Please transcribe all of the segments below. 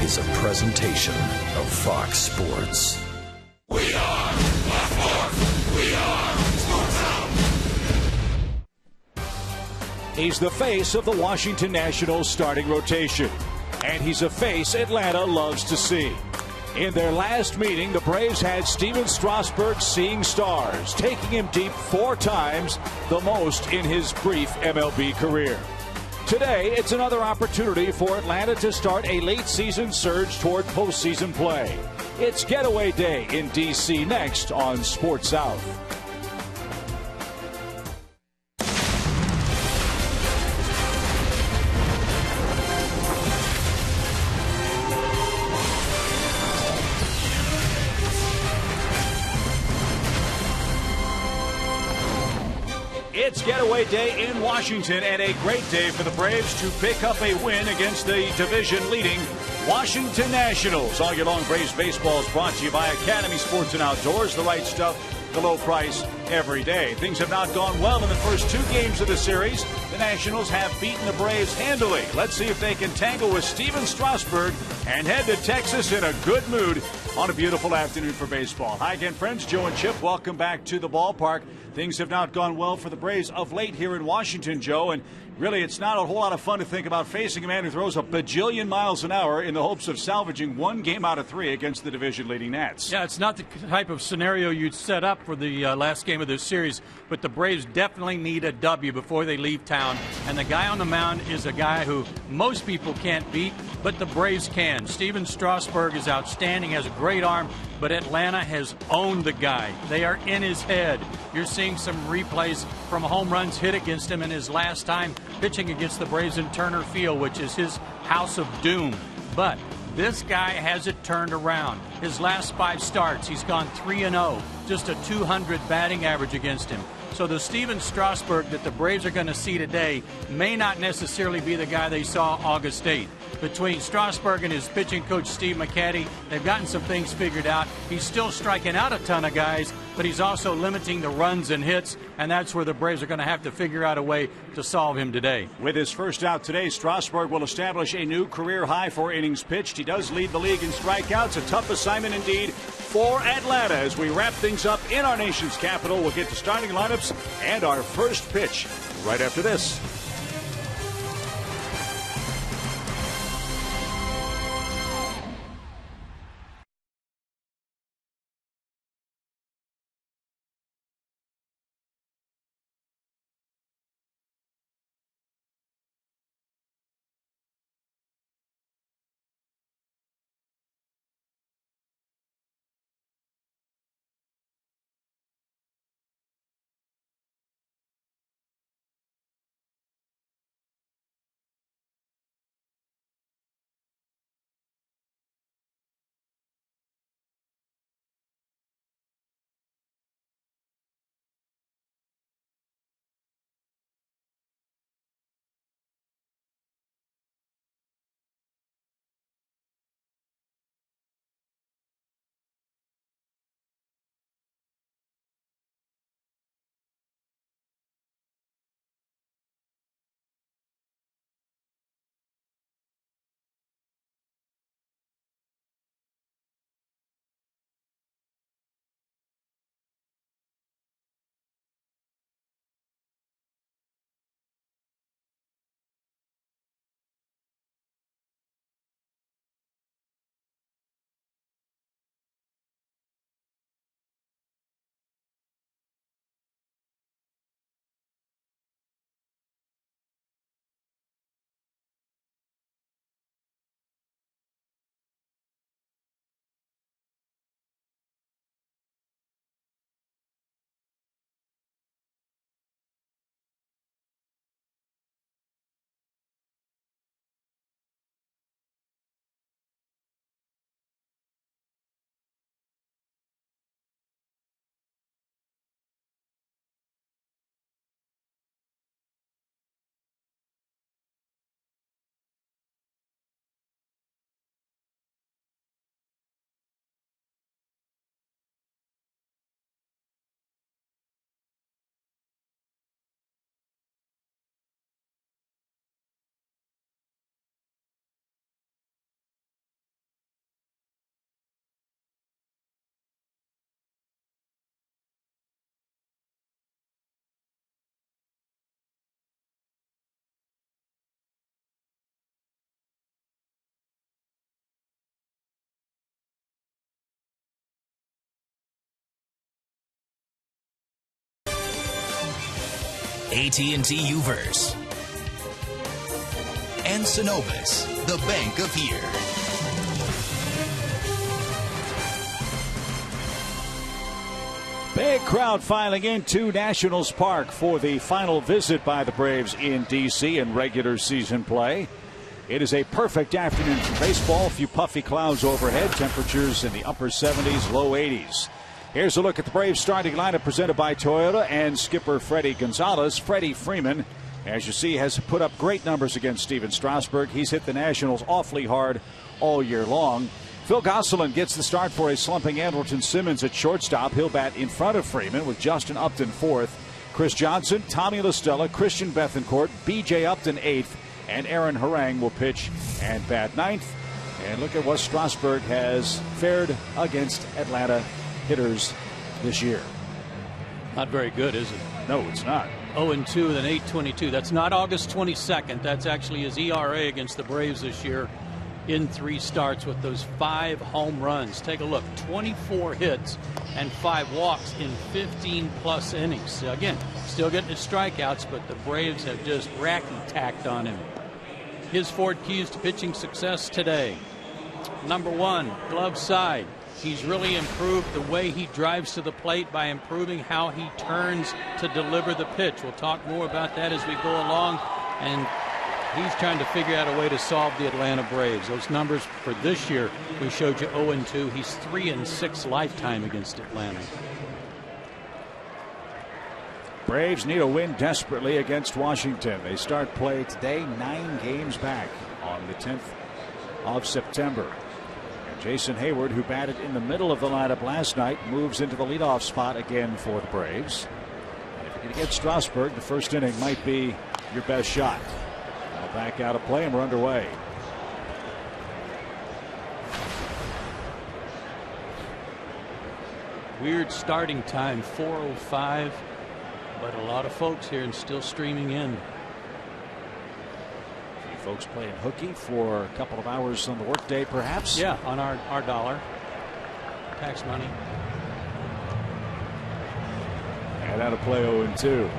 is a presentation of Fox Sports. We are Fox Sports. We are Sports Zone. He's the face of the Washington Nationals starting rotation, and he's a face Atlanta loves to see. In their last meeting, the Braves had Steven Strasburg seeing stars, taking him deep 4 times, the most in his brief MLB career. Today, it's another opportunity for Atlanta to start a late-season surge toward postseason play. It's Getaway Day in D.C. next on Sports South. It's Getaway Day in Washington, and a great day for the Braves to pick up a win against the division-leading Washington Nationals. All year long, Braves baseball is brought to you by Academy Sports and Outdoors. The right stuff, the low price, every day. Things have not gone well in the first 2 games of the series. The Nationals have beaten the Braves handily. Let's see if they can tangle with Steven Strasburg and head to Texas in a good mood on a beautiful afternoon for baseball. Hi again, friends. Joe and Chip, welcome back to the ballpark. Things have not gone well for the Braves of late here in Washington, Joe, and really it's not a whole lot of fun to think about facing a man who throws a bajillion miles an hour in the hopes of salvaging 1 game out of 3 against the division-leading Nats. Yeah, it's not the type of scenario you'd set up for the last game of this series, but the Braves definitely need a W before they leave town, and the guy on the mound is a guy who most people can't beat, but the Braves can. Steven Strasburg is outstanding, has a great arm, but Atlanta has owned the guy. They are in his head. You're seeing some replays from home runs hit against him in his last time pitching against the Braves in Turner Field, which is his house of doom. But this guy has it turned around. His last 5 starts, he's gone 3-0, just a 200 batting average against him. So the Steven Strasburg that the Braves are going to see today may not necessarily be the guy they saw August 8th. Between Strasburg and his pitching coach, Steve McCatty, they've gotten some things figured out. He's still striking out a ton of guys, but he's also limiting the runs and hits, and that's where the Braves are going to have to figure out a way to solve him today. With his first out today, Strasburg will establish a new career high for innings pitched. He does lead the league in strikeouts, a tough assignment indeed for Atlanta. As we wrap things up in our nation's capital, we'll get to starting lineups and our first pitch right after this. AT&T Uverse, and Synovus, the bank of here. Big crowd filing into Nationals Park for the final visit by the Braves in D.C. in regular season play. It is a perfect afternoon for baseball. A few puffy clouds overhead. Temperatures in the upper 70s, low 80s. Here's a look at the Braves starting lineup presented by Toyota and skipper Freddie Gonzalez. Freddie Freeman, as you see, has put up great numbers against Steven Strasburg. He's hit the Nationals awfully hard all year long. Phil Gosselin gets the start for a slumping Andrelton Simmons at shortstop. He'll bat in front of Freeman with Justin Upton fourth. Chris Johnson, Tommy LaStella, Christian Bethancourt, B.J. Upton eighth, and Aaron Harang will pitch and bat ninth. And look at what Strasburg has fared against Atlanta hitters this year. Not very good, is it? No, it's not. 0-2 with an 8.22. That's not August 22nd. That's actually his ERA against the Braves this year in 3 starts with those 5 home runs. Take a look. 24 hits and 5 walks in 15-plus innings. Again, still getting his strikeouts, but the Braves have just racky-tacked on him. His 4 keys to pitching success today. Number 1, glove side. He's really improved the way he drives to the plate by improving how he turns to deliver the pitch. We'll talk more about that as we go along. And he's trying to figure out a way to solve the Atlanta Braves. Those numbers for this year, we showed you 0-2. He's 3-6 lifetime against Atlanta. Braves need a win desperately against Washington. They start play today, 9 games back on the 10th of September. And Jason Hayward, who batted in the middle of the lineup last night, moves into the leadoff spot again for the Braves. And if you're going to get Strasburg, the first inning might be your best shot. Now back out of play and we're underway. Weird starting time, 4:05. But a lot of folks here and still streaming in. A few folks playing hooky for a couple of hours on the workday, perhaps. Yeah, on our dollar. Tax money. And out of play 0-2.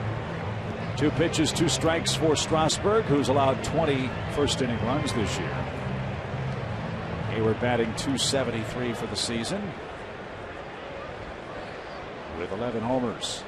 2 pitches, 2 strikes for Strasburg, who's allowed 20 first inning runs this year. Hayward batting .273 for the season with 11 homers.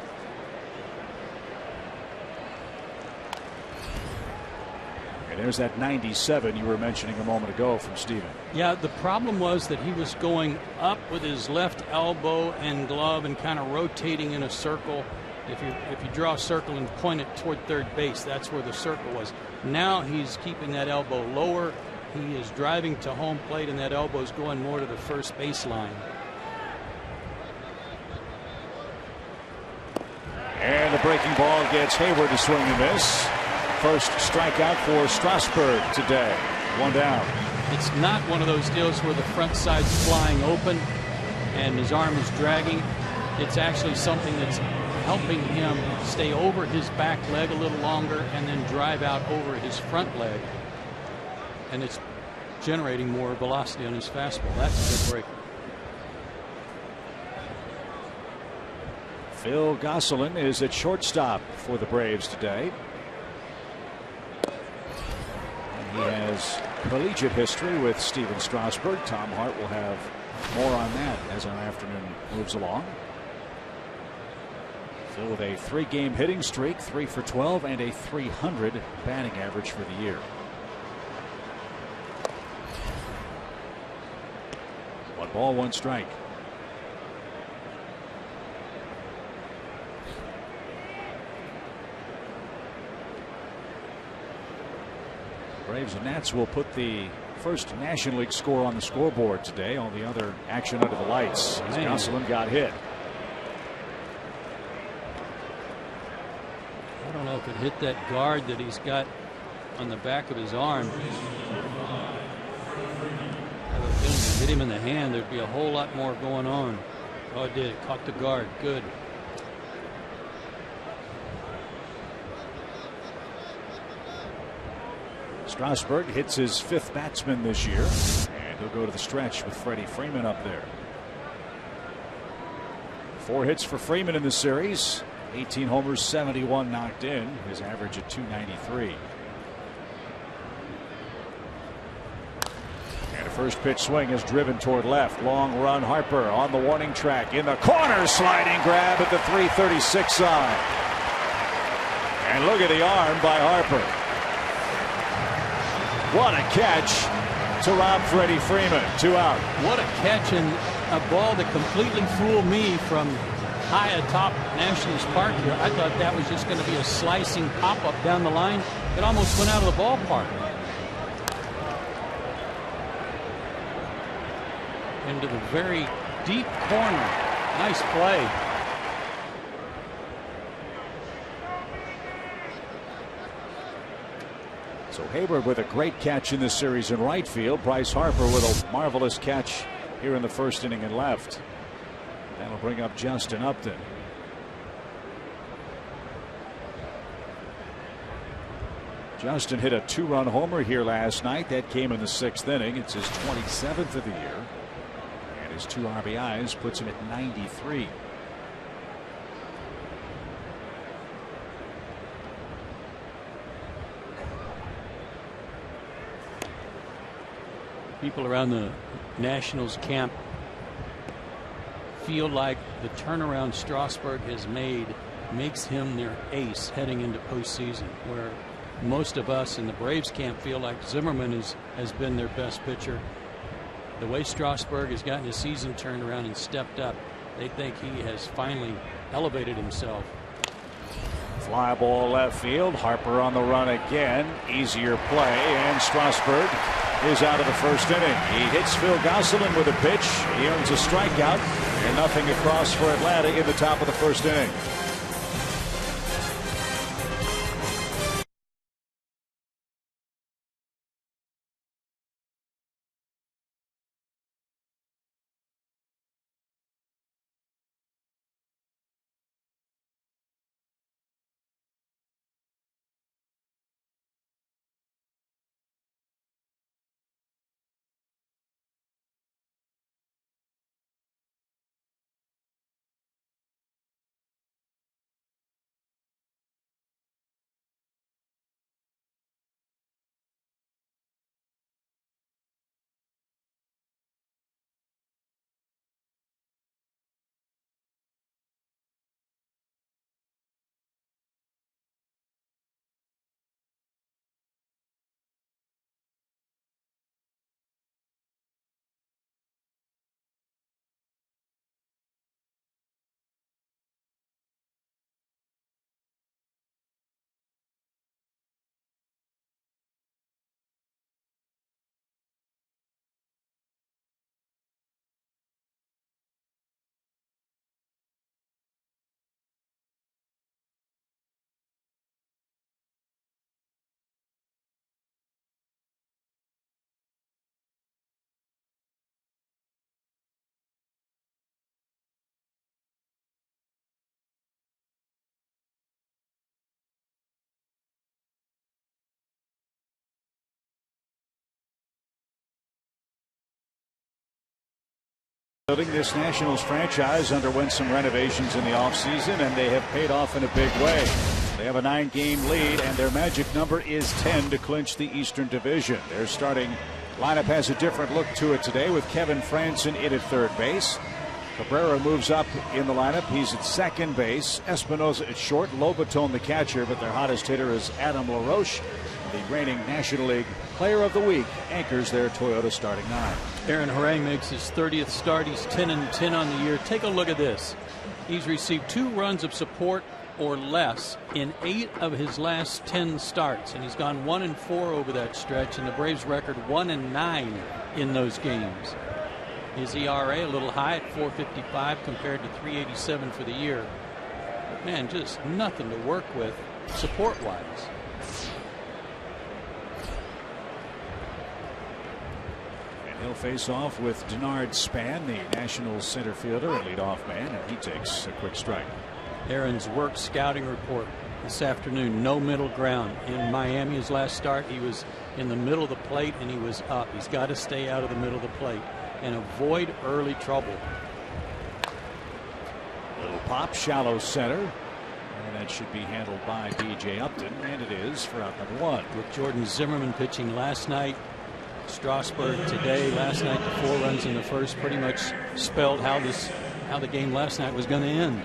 And there's that 97 you were mentioning a moment ago from Steven. Yeah, the problem was that he was going up with his left elbow and glove and kind of rotating in a circle. If you draw a circle and point it toward third base, that's where the circle was. Now he's keeping that elbow lower. He is driving to home plate, and that elbow is going more to the first baseline. And the breaking ball gets Hayward to swing and miss. First strikeout for Strasburg today. 1 down. It's not one of those deals where the front side's flying open and his arm is dragging. It's actually something that's helping him stay over his back leg a little longer and then drive out over his front leg. And it's generating more velocity on his fastball. That's a good breaker. Phil Gosselin is at shortstop for the Braves today. He has collegiate history with Steven Strasburg. Tom Hart will have more on that as our afternoon moves along. Phil with a 3-game hitting streak, 3 for 12, and a .300 batting average for the year. 1 ball, 1 strike. Braves and Nats will put the first National League score on the scoreboard today. All the other action under the lights as Gosselin got hit. I don't know if it hit that guard that he's got on the back of his arm. If it hit him in the hand, there'd be a whole lot more going on. Oh, it did. It caught the guard. Good. Strasburg hits his 5th batsman this year, and he'll go to the stretch with Freddie Freeman up there. 4 hits for Freeman in the series. 18 homers, 71 knocked in. His average at 293. And a first pitch swing is driven toward left. Long run. Harper on the warning track in the corner. Sliding grab at the 336 side. And look at the arm by Harper. What a catch to rob Freddie Freeman. 2 out. What a catch, and a ball that completely fooled me from high atop Nationals Park here. I thought that was just going to be a slicing pop-up down the line. It almost went out of the ballpark. Into the very deep corner. Nice play. So Hayward with a great catch in this series in right field. Bryce Harper with a marvelous catch here in the first inning in left. That'll bring up Justin Upton. Justin hit a 2-run homer here last night. That came in the 6th inning. It's his 27th of the year. And his 2 RBIs puts him at 93. People around the Nationals camp feel like the turnaround Strasburg has made makes him their ace heading into postseason, where most of us in the Braves camp feel like Zimmerman has been their best pitcher. The way Strasburg has gotten his season turned around and stepped up, they think he has finally elevated himself. Fly ball left field. Harper on the run again. Easier play, and Strasburg is out of the first inning. He hits Phil Gosselin with a pitch. He earns a strikeout, and nothing across for Atlanta in the top of the first inning. This Nationals franchise underwent some renovations in the offseason, and they have paid off in a big way. They have a 9-game lead, and their magic number is 10 to clinch the Eastern Division. Their starting lineup has a different look to it today, with Kevin Frandsen in at third base. Cabrera moves up in the lineup. He's at second base. Espinosa at short. Lobaton the catcher, but their hottest hitter is Adam LaRoche. The reigning National League Player of the Week anchors their Toyota starting 9. Aaron Harang makes his 30th start. He's 10-10 on the year. Take a look at this. He's received 2 runs of support or less in 8 of his last 10 starts, and he's gone 1-4 over that stretch, and the Braves record 1-9 in those games. His ERA a little high at 4.55 compared to 3.87 for the year. But man, just nothing to work with support-wise. He'll face off with Denard Span, the Nationals center fielder and leadoff man, and he takes a quick strike. Aaron's work scouting report this afternoon. No middle ground in Miami. His last start, he was in the middle of the plate and he was up. He's got to stay out of the middle of the plate and avoid early trouble. Little pop, shallow center. And that should be handled by B.J. Upton, and it is for out number 1. With Jordan Zimmerman pitching last night, Strasburg today. Last night, the 4 runs in the first pretty much spelled how the game last night was going to end.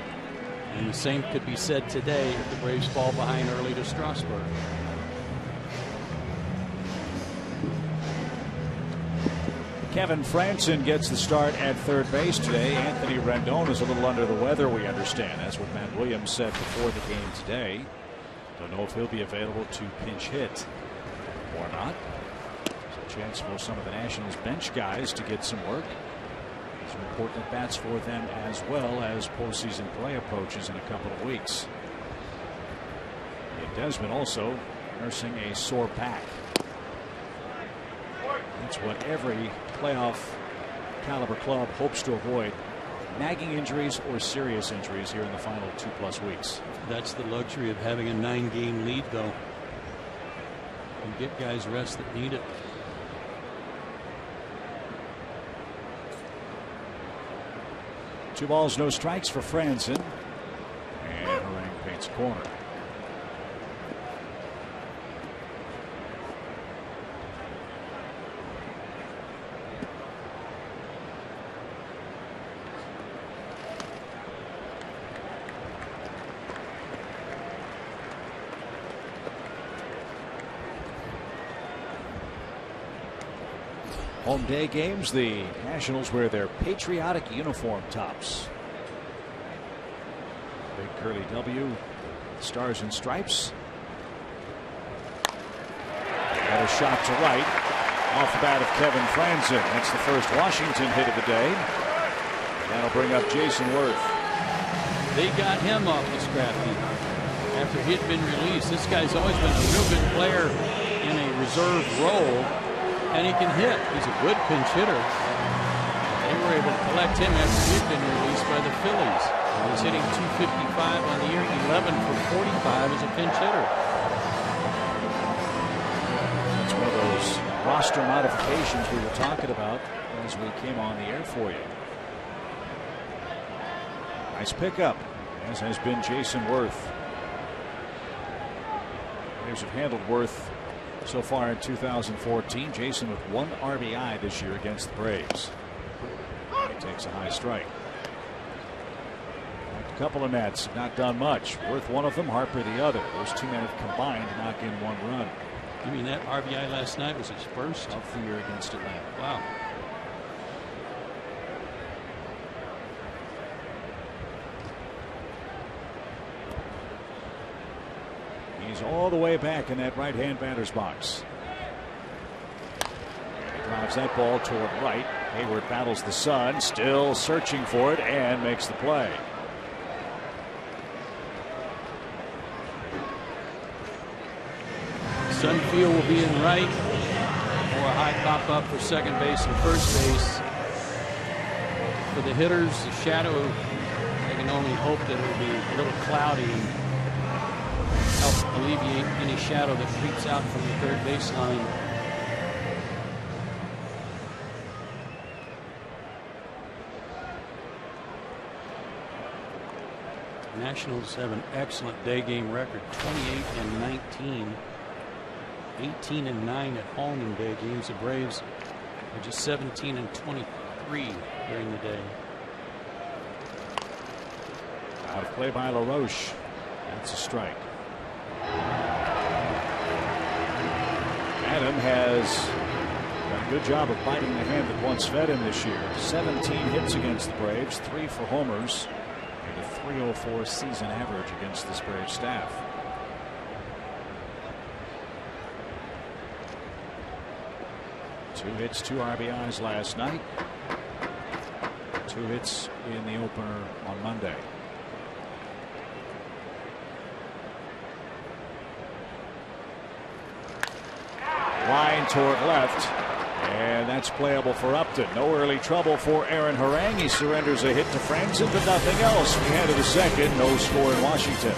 And the same could be said today if the Braves fall behind early to Strasburg. Kevin Franson gets the start at third base today. Anthony Rendon is a little under the weather, we understand. That's what Matt Williams said before the game today. Don't know if he'll be available to pinch hit or not. There's a chance for some of the Nationals bench guys to get some work. Some important at bats for them as well as postseason play approaches in a couple of weeks. And Desmond also nursing a sore back. That's what every playoff caliber club hopes to avoid. Nagging injuries or serious injuries here in the final 2+ weeks. That's the luxury of having a 9-game lead, though. And get guys rest that need it. Two balls, no strikes for Franson. And Harang paints a corner. Home day games, the Nationals wear their patriotic uniform tops. Big curly W, stars and stripes. And a shot to right off the bat of Kevin Franson. That's the first Washington hit of the day. That'll bring up Jason Worth. They got him off the scrap heap after he'd been released. This guy's always been a real good player in a reserve role. And he can hit. He's a good pinch hitter. They were able to collect him after he'd been released by the Phillies. He's hitting .255 on the year, 11 for 45 as a pinch hitter. That's one of those roster modifications we were talking about as we came on the air for you. Nice pickup, as has been Jason Worth. Braves have handled Worth so far in 2014. Jason with 1 RBI this year against the Braves. He takes a high strike. A couple of Nats have not done much. Worth one of them, Harper the other. Those 2 men have combined to knock in 1 run. You mean that RBI last night was his first of the year against Atlanta? Wow. He's all the way back in that right-hand batter's box. He drives that ball toward right. Hayward battles the sun, still searching for it, and makes the play. Sunfield will be in right, or a high pop-up for second base and first base. For the hitters, the shadow, they can only hope that it will be a little cloudy and help alleviate any shadow that creeps out from the third baseline. Nationals have an excellent day game record, 28-19, 18-9 at home in day games. The Braves are just 17-23 during the day. Out of play by LaRoche. That's a strike. Adam has done a good job of biting the hand that once fed him this year. 17 hits against the Braves, 3 for homers, and a .304 season average against this Braves staff. Two hits, 2 RBIs last night. 2 hits in the opener on Monday. Line toward left, and that's playable for Upton. No early trouble for Aaron Harang. He surrenders a hit to Franson, but nothing else. We head to the second. No score in Washington.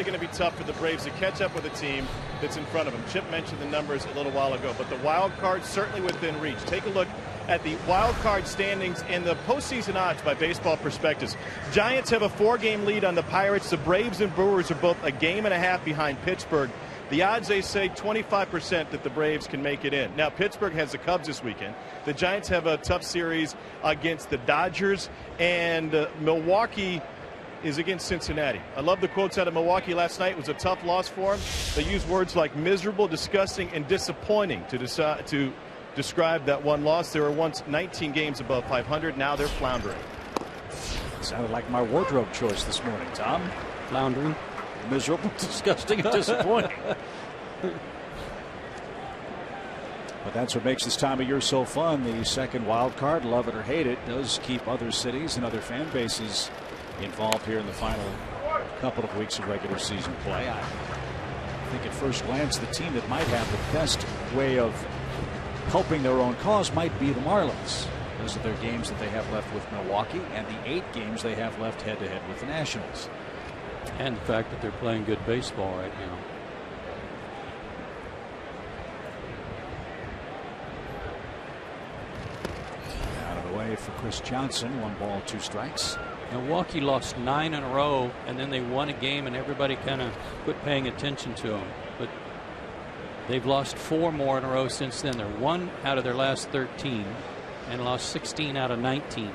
really going to be tough for the Braves to catch up with a team that's in front of them. Chip mentioned the numbers a little while ago, but the wild card certainly within reach. Take a look at the wild card standings and the postseason odds by Baseball Prospectus. Giants have a 4-game lead on the Pirates. The Braves and Brewers are both a game and a half behind Pittsburgh. The odds, they say, 25% that the Braves can make it in. Now, Pittsburgh has the Cubs this weekend. The Giants have a tough series against the Dodgers, and Milwaukee is against Cincinnati. I love the quotes out of Milwaukee last night. It was a tough loss for them. They used words like miserable, disgusting, and disappointing to describe that one loss. They were once 19 games above 500. Now they're floundering. Sounded like my wardrobe choice this morning, Tom. Floundering. Miserable, disgusting, and disappointing. But that's what makes this time of year so fun. The second wild card, love it or hate it, does keep other cities and other fan bases involved here in the final couple of weeks of regular season play. I think at first glance the team that might have the best way of helping their own cause might be the Marlins because of their games that they have left with Milwaukee and the 8 games they have left head-to-head with the Nationals. And the fact that they're playing good baseball right now. Out of the way for Chris Johnson. 1 ball, 2 strikes. Milwaukee lost 9 in a row, and then they won a game, and everybody kind of quit paying attention to them. But they've lost 4 more in a row since then. They're 1 out of their last 13 and lost 16 out of 19.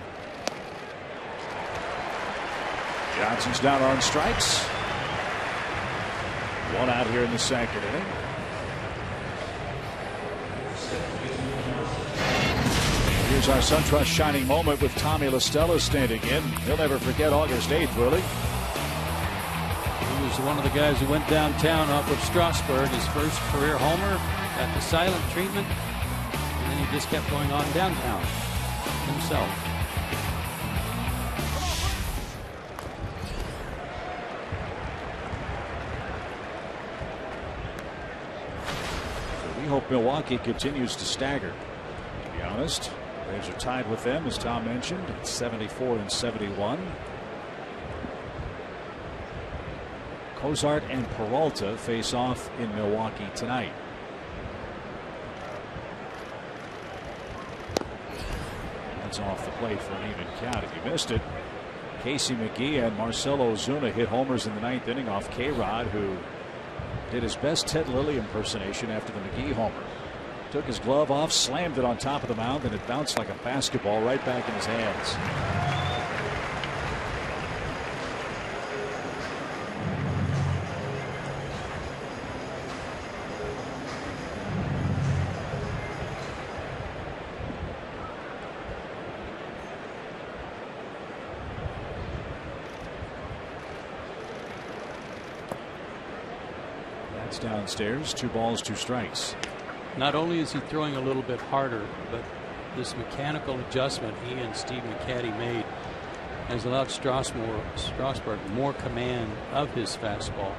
Johnson's down on strikes. 1 out here in the second inning. Here's our SunTrust shining moment with Tommy La Stella standing in. He'll never forget August 8th, will he? He was one of the guys who went downtown off of Strasburg, his first career homer, got the silent treatment, and then he just kept going on downtown himself. So we hope Milwaukee continues to stagger, to be honest. Braves are tied with them, as Tom mentioned, at 74 and 71. Cozart and Peralta face off in Milwaukee tonight. That's off the plate for an even count. If you missed it, Casey McGee and Marcelo Ozuna hit homers in the 9th inning off K-Rod, who did his best Ted Lilly impersonation after the McGee homer. Took his glove off, slammed it on top of the mound, and it bounced like a basketball right back in his hands. That's downstairs. 2 balls, 2 strikes. Not only is he throwing a little bit harder, but this mechanical adjustment he and Steve McCatty made has allowed Strasburg more command of his fastball.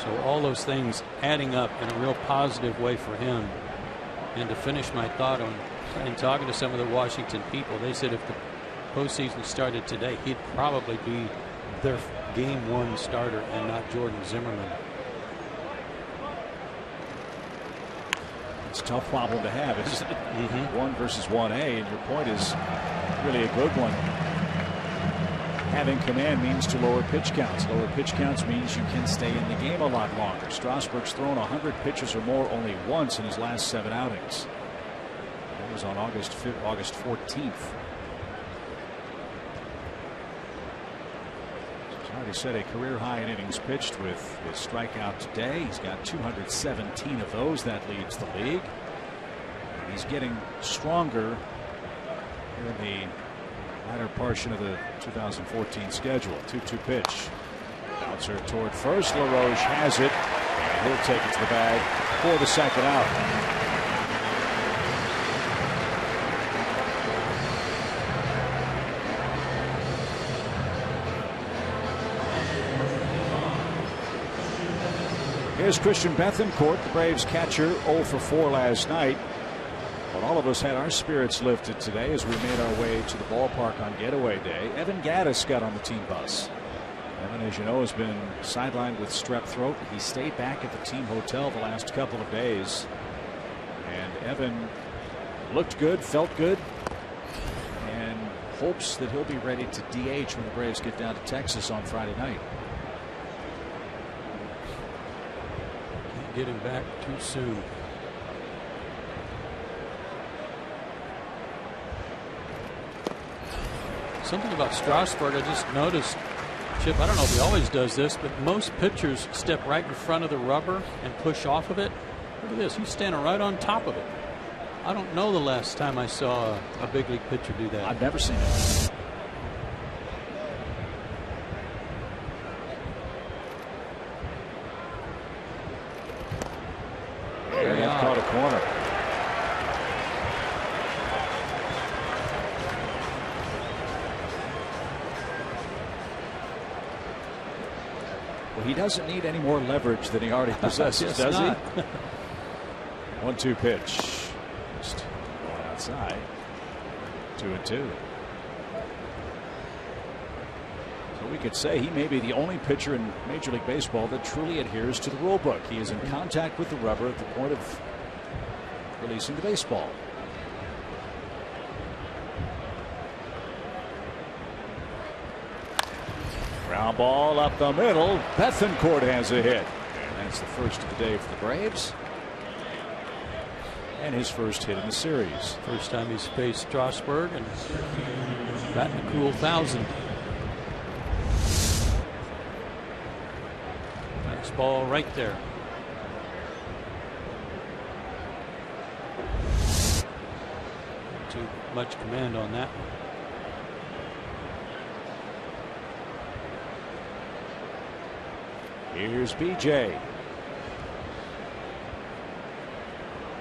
So all those things adding up in a real positive way for him. And to finish my thought on, in talking to some of the Washington people, they said if the postseason started today, he'd probably be their game 1 starter and not Jordan Zimmerman. It's a tough problem to have, isn't it? 1 versus 1A, and your point is really a good one. Having command means to lower pitch counts. Lower pitch counts means you can stay in the game a lot longer. Strasburg's thrown 100 pitches or more only once in his last 7 outings. That was on August 14th. He set a career high in innings pitched with his strikeout today. He's got 217 of those. That leads the league. And he's getting stronger in the latter portion of the 2014 schedule. 2-2 pitch. Bouncer toward first. LaRoche has it. And he'll take it to the bag for the second out. Here's Christian Bethancourt, the Braves catcher, 0 for 4 last night. But all of us had our spirits lifted today as we made our way to the ballpark on getaway day. Evan Gattis got on the team bus. Evan, as you know, has been sidelined with strep throat. He stayed back at the team hotel the last couple of days. And Evan looked good, felt good, and hopes that he'll be ready to DH when the Braves get down to Texas on Friday night. Can't get him back too soon. Something about Strasburg I just noticed, Chip, I don't know if he always does this, but most pitchers step right in front of the rubber and push off of it. Look at this. He's standing right on top of it. I don't know the last time I saw a big league pitcher do that. I've never seen it. There he caught a corner. Well, he doesn't need any more leverage than he already possesses, does he? 1-2 pitch. Just going outside. 2-2. So we could say he may be the only pitcher in Major League Baseball that truly adheres to the rule book. He is in contact with the rubber at the point of releasing the baseball. Ground ball up the middle. Bethancourt has a hit. And that's the first of the day for the Braves. And his first hit in the series. First time he's faced Strasburg and batting a cool 1,000. Nice ball right there. Not too much command on that one. Here's BJ.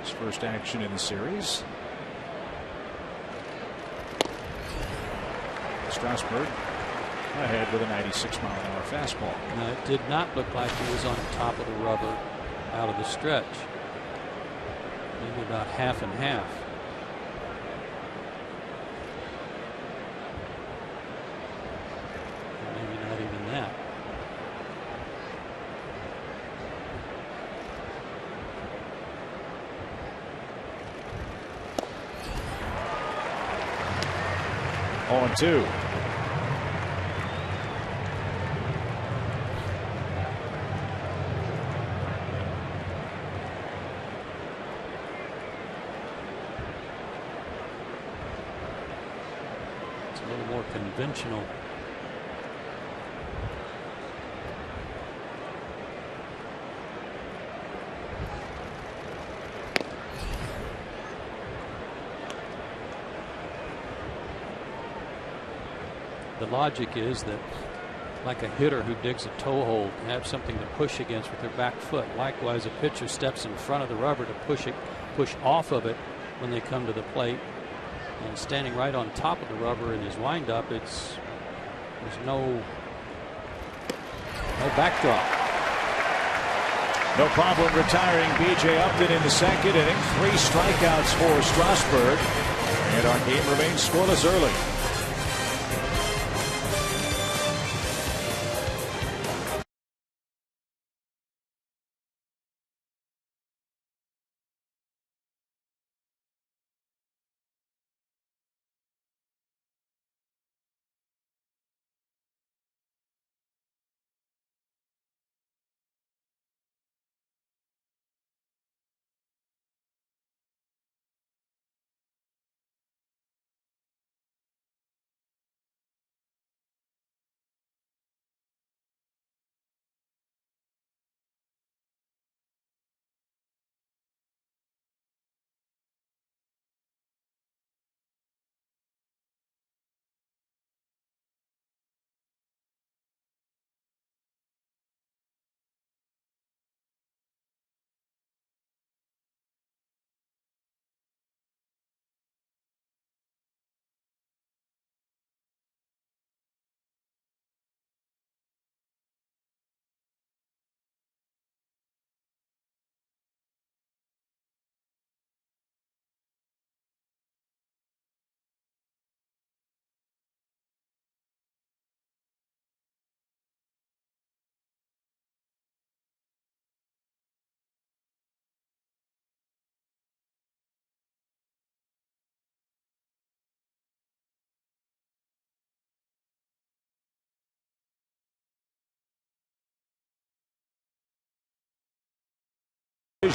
His first action in the series. Strasburg ahead with a 96-mile-an-hour fastball. Now, it did not look like he was on top of the rubber out of the stretch. Maybe about half and half. Maybe not even that. On 2. It's a little more conventional. The logic is that, like a hitter who digs a toe hold, have something to push against with their back foot. Likewise, a pitcher steps in front of the rubber to push off of it when they come to the plate. And standing right on top of the rubber in his windup, there's no backdrop. No problem retiring B.J. Upton in the second inning. 3 strikeouts for Strasburg. And our game remains scoreless early.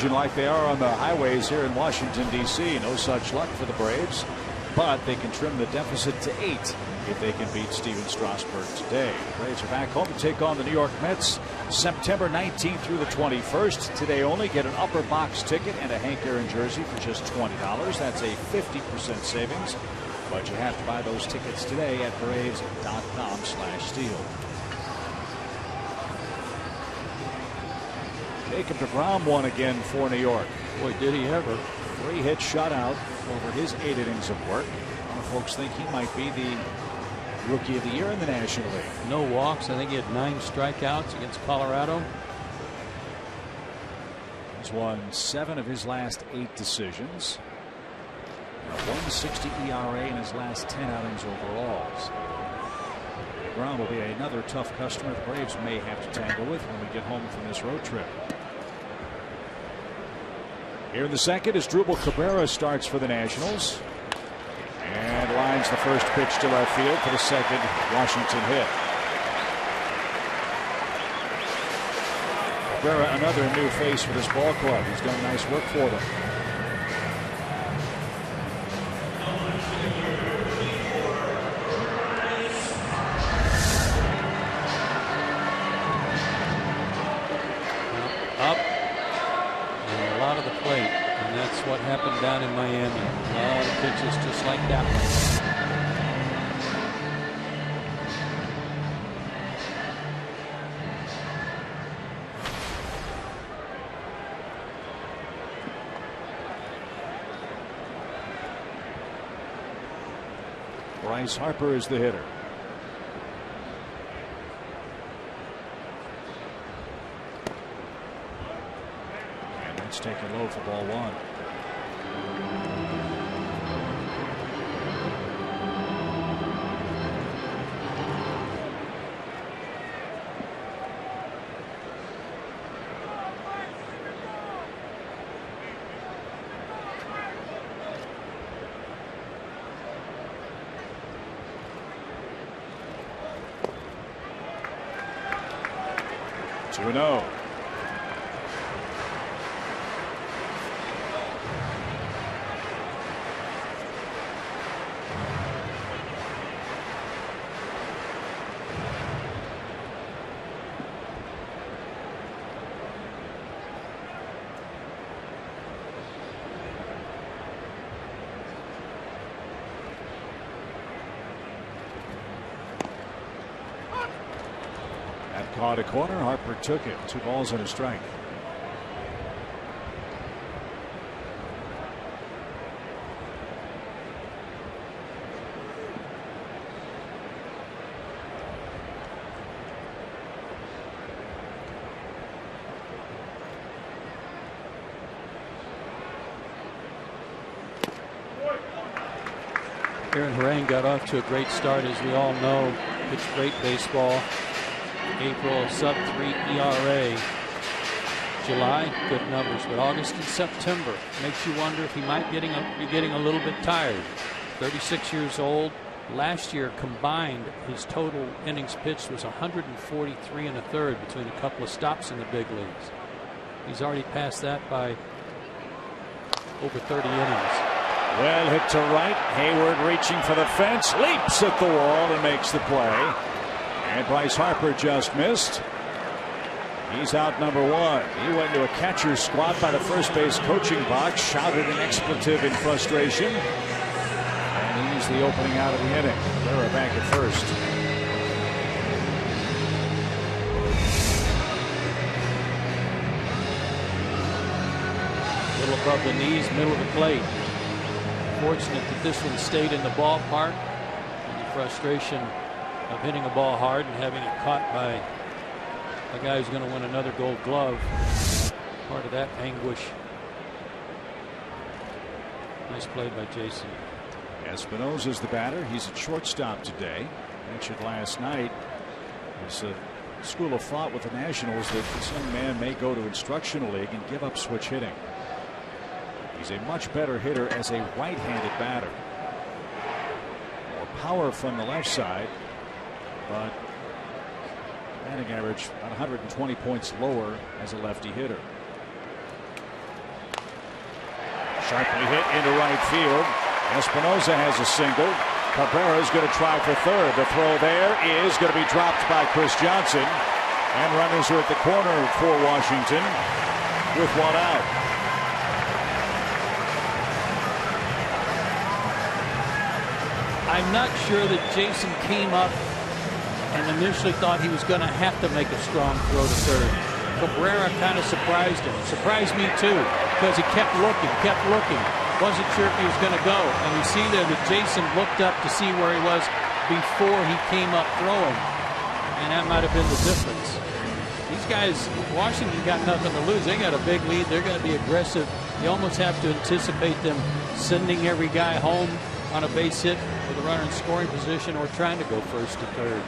like they are on the highways here in Washington, D.C. No such luck for the Braves, but they can trim the deficit to 8 if they can beat Steven Strasburg today. The Braves are back home to take on the New York Mets September 19th through the 21st. Today only. Get an upper box ticket and a Hank Aaron jersey for just $20. That's a 50% savings, but you have to buy those tickets today at braves.com/steal. Jacob deGrom won again for New York. Boy, did he ever. 3-hit shutout over his 8 innings of work. Folks think he might be the Rookie of the Year in the National League. No walks. I think he had 9 strikeouts against Colorado. He's won 7 of his last 8 decisions. A 1.60 ERA in his last 10 outings overall. So Brown will be another tough customer the Braves may have to tangle with when we get home from this road trip. Here in the second, as Drupal Cabrera starts for the Nationals. And lines the first pitch to left field for the second Washington hit. Cabrera, another new face for this ball club. He's done nice work for them. Up and a lot of the plate. And that's what happened down in Miami. A lot of pitches just like that one. Bryce Harper is the hitter. And that's taken low for ball 1. To 2-0. Caught a corner. Harper took it. 2 balls and a strike. Aaron Harang got off to a great start, as we all know. Pitched great baseball. April, sub-3 ERA. July, good numbers, but August and September makes you wonder if he might be getting a little bit tired. 36 years old. Last year combined, his total innings pitched was 143 1/3 between a couple of stops in the big leagues. He's already passed that by over 30 innings. Well hit to right. Hayward reaching for the fence, leaps at the wall and makes the play. And Bryce Harper just missed. He's out number 1. He went to a catcher's squat by the first base coaching box, shouted an expletive in frustration. And he's the opening out of the inning. They're back at first. A little above the knees, middle of the plate. Fortunate that this one stayed in the ballpark. And the frustration of hitting a ball hard and having it caught by a guy who's going to win another Gold Glove. Part of that anguish. Nice play by Jason. Espinosa's the batter. He's at shortstop today. Mentioned last night. There's a school of thought with the Nationals that this young man may go to instructional league and give up switch hitting. He's a much better hitter as a right-handed batter. More power from the left side, but batting average about 120 points lower as a lefty hitter. Sharply hit into right field. Espinosa has a single. Cabrera is going to try for third. The throw there is going to be dropped by Chris Johnson. And runners are at the corner for Washington with one out. I'm not sure that Jason came up and initially thought he was going to have to make a strong throw to third. Cabrera kind of surprised him. Surprised me too, because he kept looking. Wasn't sure if he was going to go. And you see there that Jason looked up to see where he was before he came up throwing. And that might have been the difference. These guys, Washington got nothing to lose. They got a big lead. They're going to be aggressive. You almost have to anticipate them sending every guy home on a base hit with a runner in scoring position or trying to go first to third.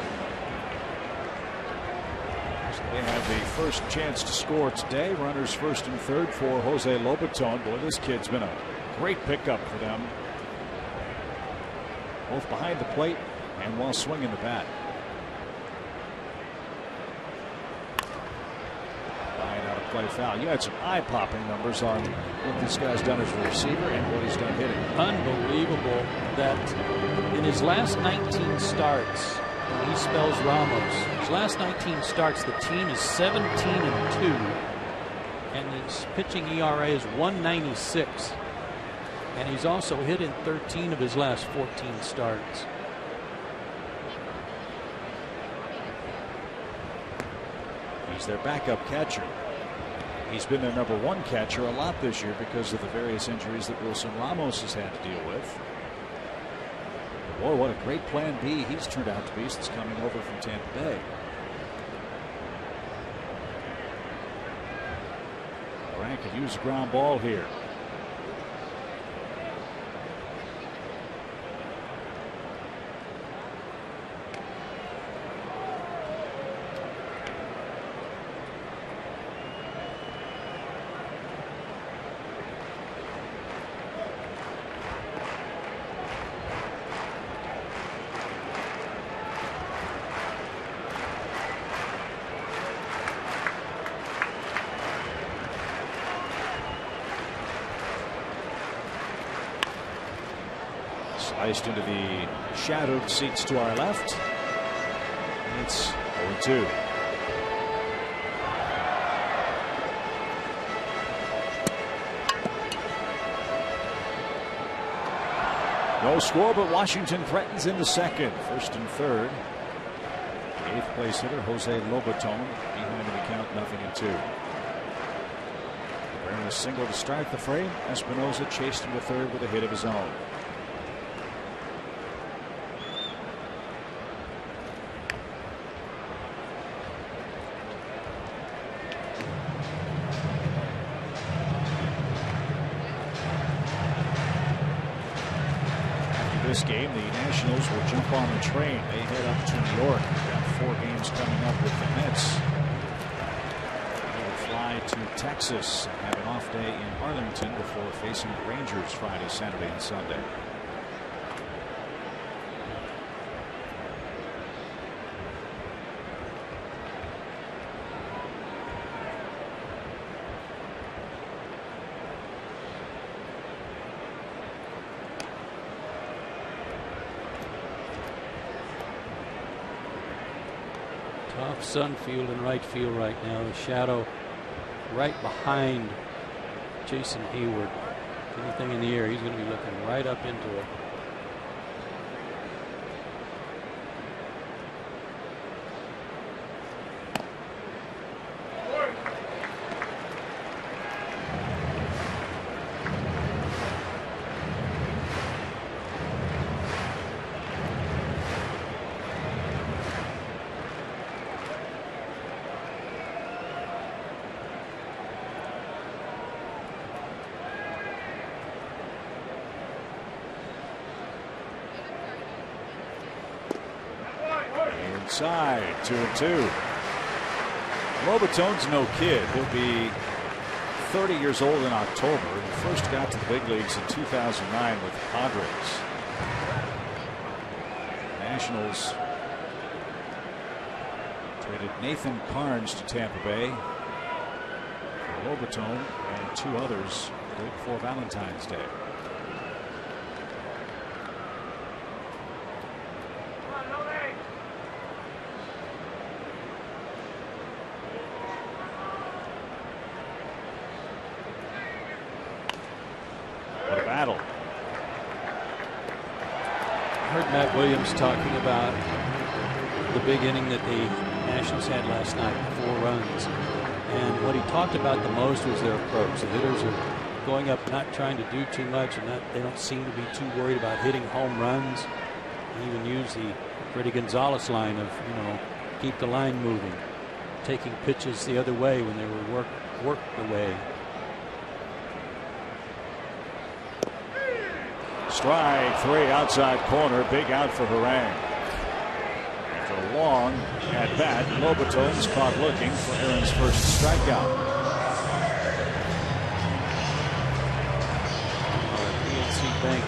So they have the first chance to score today. Runners first and third for Jose Lobaton. Boy, this kid's been a great pickup for them, both behind the plate and while swinging the bat. Line out of play foul. You had some eye-popping numbers on what this guy's done as a receiver and what he's done hitting. Unbelievable that in his last 19 starts, when he spells Ramos, his last 19 starts, the team is 17-2, and his pitching ERA is 1.96. And he's also hit in 13 of his last 14 starts. He's their backup catcher. He's been their #1 catcher a lot this year because of the various injuries that Wilson Ramos has had to deal with. Boy, what a great plan B he's turned out to be since coming over from Tampa Bay. Frank could use a ground ball here. Sliced into the shadowed seats to our left. It's 0-2. No score, but Washington threatens in the second. First and third. The 8th place hitter, Jose Lobaton, behind in the count, 0-2. Wearing a single to start the frame. Espinosa chased him to third with a hit of his own. This game, the Nationals will jump on the train. They head up to New York. They've got 4 games coming up with the Mets. They will fly to Texas and have an off day in Arlington before facing the Rangers Friday, Saturday, and Sunday. Tough sun field and right field right now. The shadow right behind Jason Hayward. Anything in the air, he's going to be looking right up into it. Inside, 2-2. Lobaton's no kid. He'll be 30 years old in October. He first got to the big leagues in 2009 with the Padres. Nationals traded Nathan Carnes to Tampa Bay for Lobaton and 2 others day before Valentine's Day. What a battle. I heard Matt Williams talking about the big inning that the Nationals had last night, 4 runs. And what he talked about the most was their approach. The hitters are going up, not trying to do too much, and they don't seem to be too worried about hitting home runs. He even used the Freddie Gonzalez line of, keep the line moving, taking pitches the other way when they were worked away. Strike 3 outside corner. Big out for Harang. After a long at bat, Lobaton's caught looking for Aaron's first strikeout. PNC Bank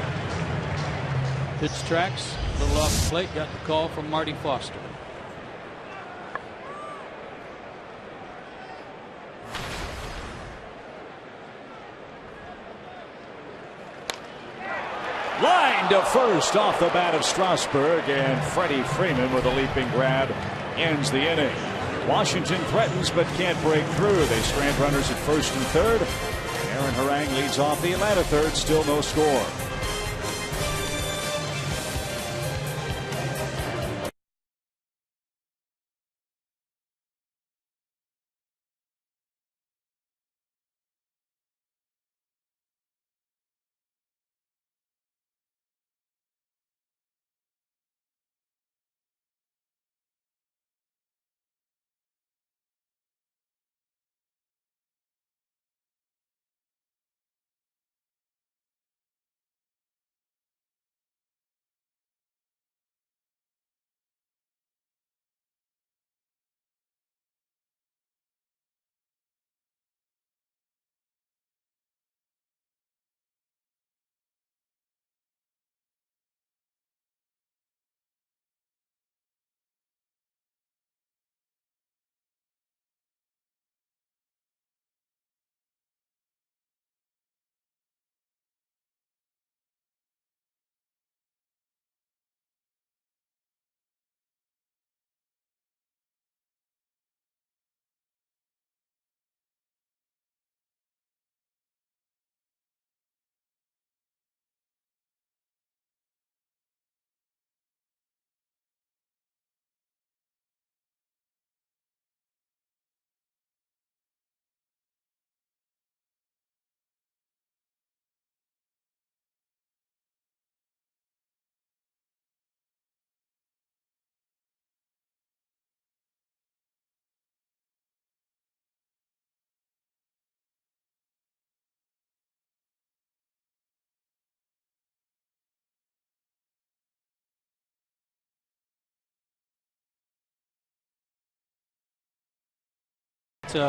pitch tracks, a little off the plate, got the call from Marty Foster. Line to first off the bat of Strasburg, and Freddie Freeman with a leaping grab ends the inning. Washington threatens but can't break through. They strand runners at first and third. Aaron Harang leads off the Atlanta third, still no score.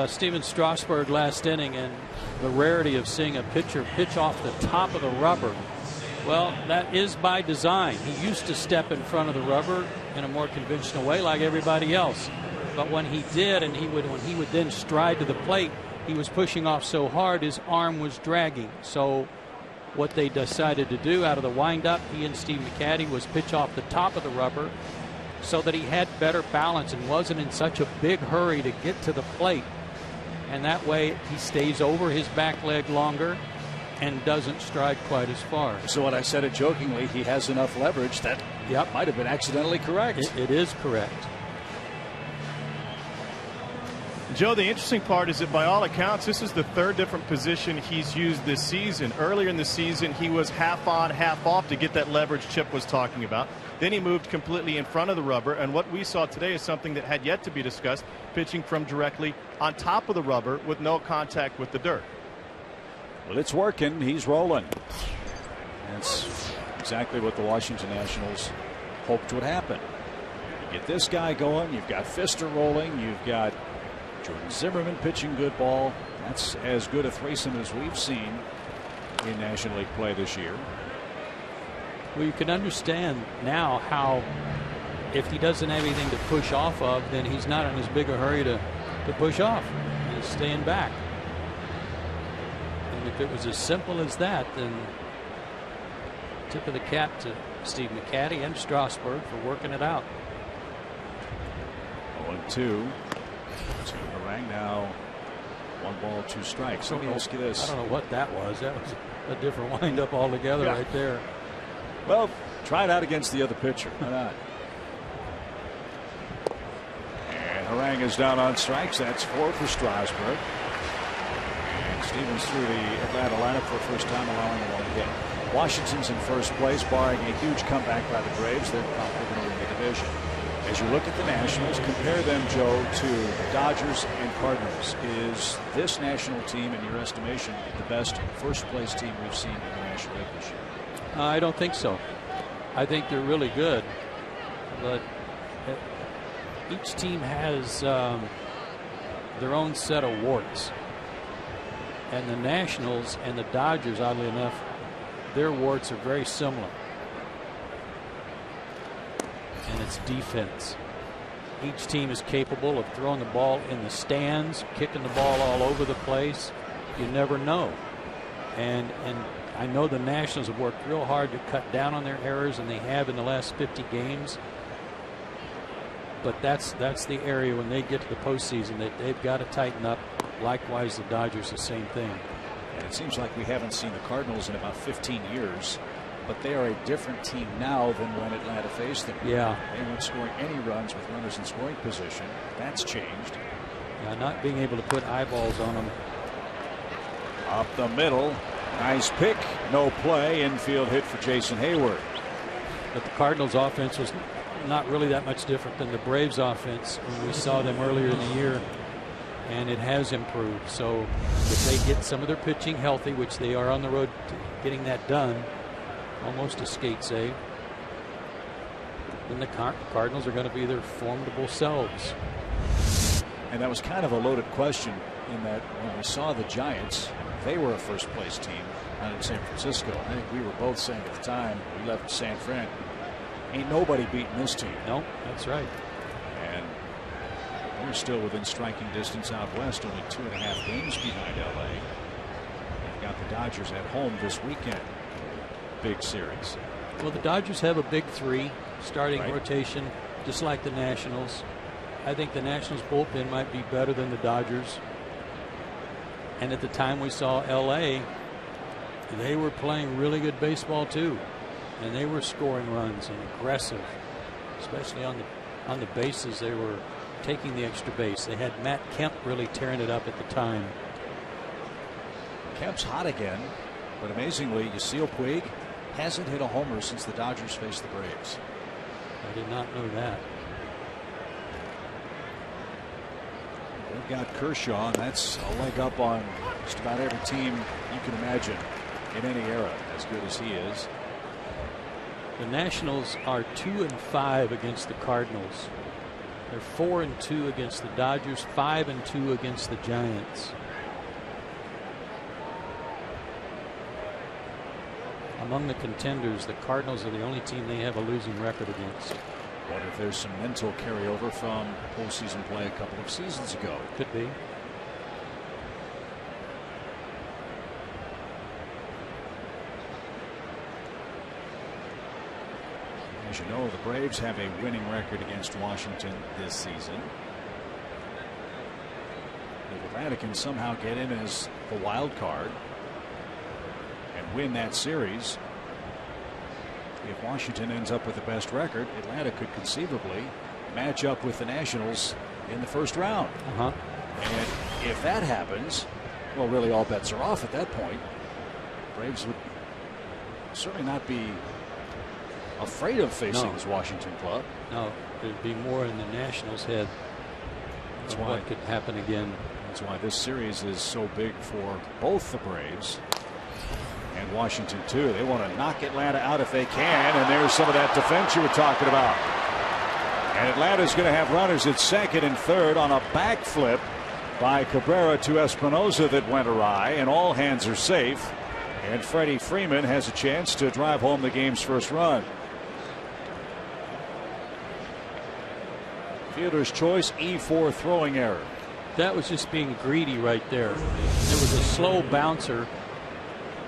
Steven Strasburg last inning, and the rarity of seeing a pitcher pitch off the top of the rubber. Well, that is by design. He used to step in front of the rubber in a more conventional way like everybody else. But when he did, and when he would then stride to the plate, he was pushing off so hard his arm was dragging. So what they decided to do out of the windup, he and Steve McCaddy, was pitch off the top of the rubber so that he had better balance and wasn't in such a big hurry to get to the plate. And that way he stays over his back leg longer and doesn't stride quite as far. So when I said it jokingly, he has enough leverage, that might have been accidentally correct. It is correct. Joe, the interesting part is that by all accounts, this is the third different position he's used this season. Earlier in the season, he was half on, half off to get that leverage Chip was talking about. Then he moved completely in front of the rubber. And what we saw today is something that had yet to be discussed, pitching from directly on top of the rubber with no contact with the dirt. Well, it's working. He's rolling. That's exactly what the Washington Nationals hoped would happen. You get this guy going. You've got Fister rolling. You've got Jordan Zimmerman pitching good ball. That's as good a threesome as we've seen in National League play this year. Well, you can understand now how, if he doesn't have anything to push off of, then he's not in as big a hurry to push off. He's staying back. And if it was as simple as that, then tip of the cap to Steve McCatty and Strasburg for working it out. 0-2 to Harang now. 1 ball, 2 strikes. Let me ask you this. I don't know what that was. That was a different windup altogether right there. Well, try it out against the other pitcher. Why not? And Harang is down on strikes. That's 4 for Strasburg. And Stevens through the Atlanta lineup for the first time, allowing a 1 hit. Washington's in first place, barring a huge comeback by the Braves. They're probably going to win the division. As you look at the Nationals, compare them, Joe, to the Dodgers and Cardinals. Is this national team, in your estimation, the best first-place team we've seen in the National League this year? I don't think so. I think they're really good, but each team has their own set of warts. And the Nationals and the Dodgers, oddly enough, their warts are very similar. And it's defense. Each team is capable of throwing the ball in the stands, kicking the ball all over the place. You never know. And I know the Nationals have worked real hard to cut down on their errors, and they have in the last 50 games. But that's the area when they get to the postseason that they've got to tighten up. Likewise, the Dodgers, the same thing. And it seems like we haven't seen the Cardinals in about 15 years. But they are a different team now than when Atlanta faced them. Yeah. They weren't scoring any runs with runners in scoring position. That's changed. Yeah, not being able to put eyeballs on them. Up the middle. Nice pick. No play. Infield hit for Jason Hayward. But the Cardinals' offense was not really that much different than the Braves' offense when we saw them earlier in the year. And it has improved. So if they get some of their pitching healthy, which they are on the road to getting that done, almost a skate save, then the Cardinals are going to be their formidable selves. And that was kind of a loaded question in that when we saw the Giants, they were a first place team out in San Francisco. I think we were both saying at the time we left San Fran, ain't nobody beating this team. No, that's right. And we're still within striking distance out west, only 2.5 games behind LA. They've got the Dodgers at home this weekend. Big series. Well, the Dodgers have a big 3 starting rotation, just like the Nationals. I think the Nationals bullpen might be better than the Dodgers. And at the time we saw LA, they were playing really good baseball too, and they were scoring runs and aggressive, especially on the bases. They were taking the extra base. They had Matt Kemp really tearing it up at the time. Kemp's hot again, but amazingly, Yasiel Puig hasn't hit a homer since the Dodgers faced the Braves. I did not know that. They've got Kershaw, and that's a leg up on just about every team you can imagine in any era, as good as he is. The Nationals are 2-5 against the Cardinals. They're 4-2 against the Dodgers, 5-2 against the Giants. Among the contenders, the Cardinals are the only team they have a losing record against. What if there's some mental carryover from postseason play a couple of seasons ago? Could be. As you know, the Braves have a winning record against Washington this season. If Atlanta can somehow get in as the wild card and win that series, if Washington ends up with the best record, Atlanta could conceivably match up with the Nationals in the first round. And if that happens, well, really all bets are off at that point. Braves would certainly not be afraid of facing this Washington club. No, there'd be more in the Nationals' head. That's why what could happen again. That's why this series is so big for both the Braves and Washington too. They want to knock Atlanta out if they can, and there's some of that defense you were talking about. And Atlanta's going to have runners at second and third on a backflip by Cabrera to Espinosa that went awry, and all hands are safe. And Freddie Freeman has a chance to drive home the game's first run. Fielder's choice, E4 throwing error. That was just being greedy right there. It was a slow bouncer,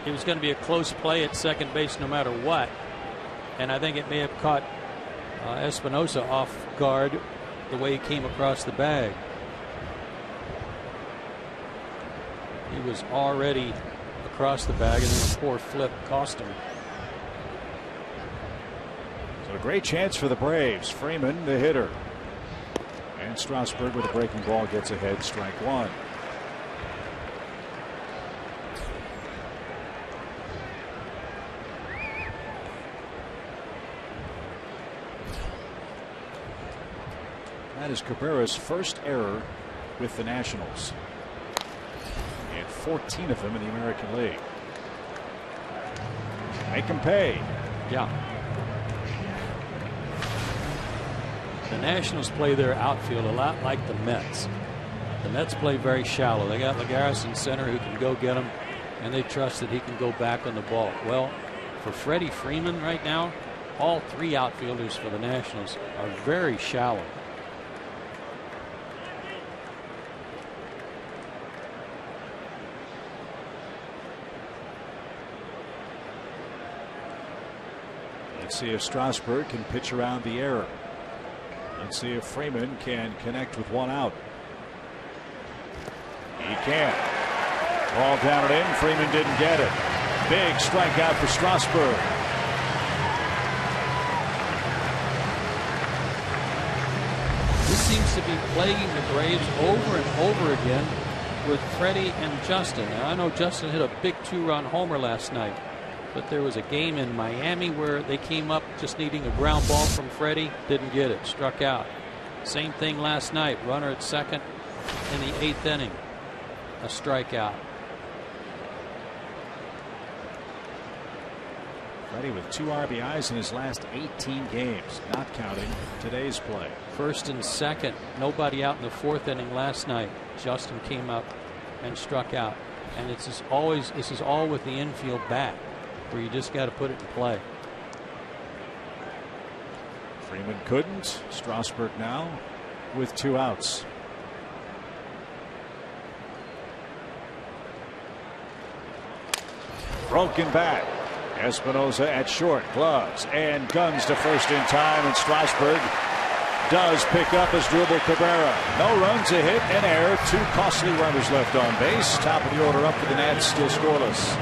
it was going to be a close play at second base no matter what. And I think it may have caught Espinosa off guard the way he came across the bag. He was already across the bag, and then a poor flip cost him. So a great chance for the Braves. Freeman, the hitter. And Strasburg with a breaking ball gets ahead, strike one. That is Cabrera's first error with the Nationals. And 14 of them in the American League. Make him pay. Yeah. The Nationals play their outfield a lot like the Mets. The Mets play very shallow. They got Lagares in center who can go get him, and they trust that he can go back on the ball. Well, for Freddie Freeman right now, all three outfielders for the Nationals are very shallow. Let's see if Strasburg can pitch around the error. Let's see if Freeman can connect with one out. He can. Ball down and in. Freeman didn't get it. Big strikeout for Strasburg. This seems to be plaguing the Braves over and over again with Freddie and Justin. Now, I know Justin hit a big 2-run homer last night, but there was a game in Miami where they came up just needing a ground ball from Freddie, didn't get it, struck out. Same thing last night, runner at second in the 8th inning, a strikeout. Freddie with 2 RBIs in his last 18 games, not counting today's play. First and second, nobody out in the 4th inning last night. Justin came up and struck out, and this is all with the infield bat, where you just got to put it in play. Freeman couldn't. Strasburg now with 2 outs. Broken bat. Espinosa at short, gloves and guns to first in time, and Strasburg does pick up his dribble Cabrera. No runs, a hit, an error, 2 costly runners left on base. Top of the order up for the Nats, still scoreless.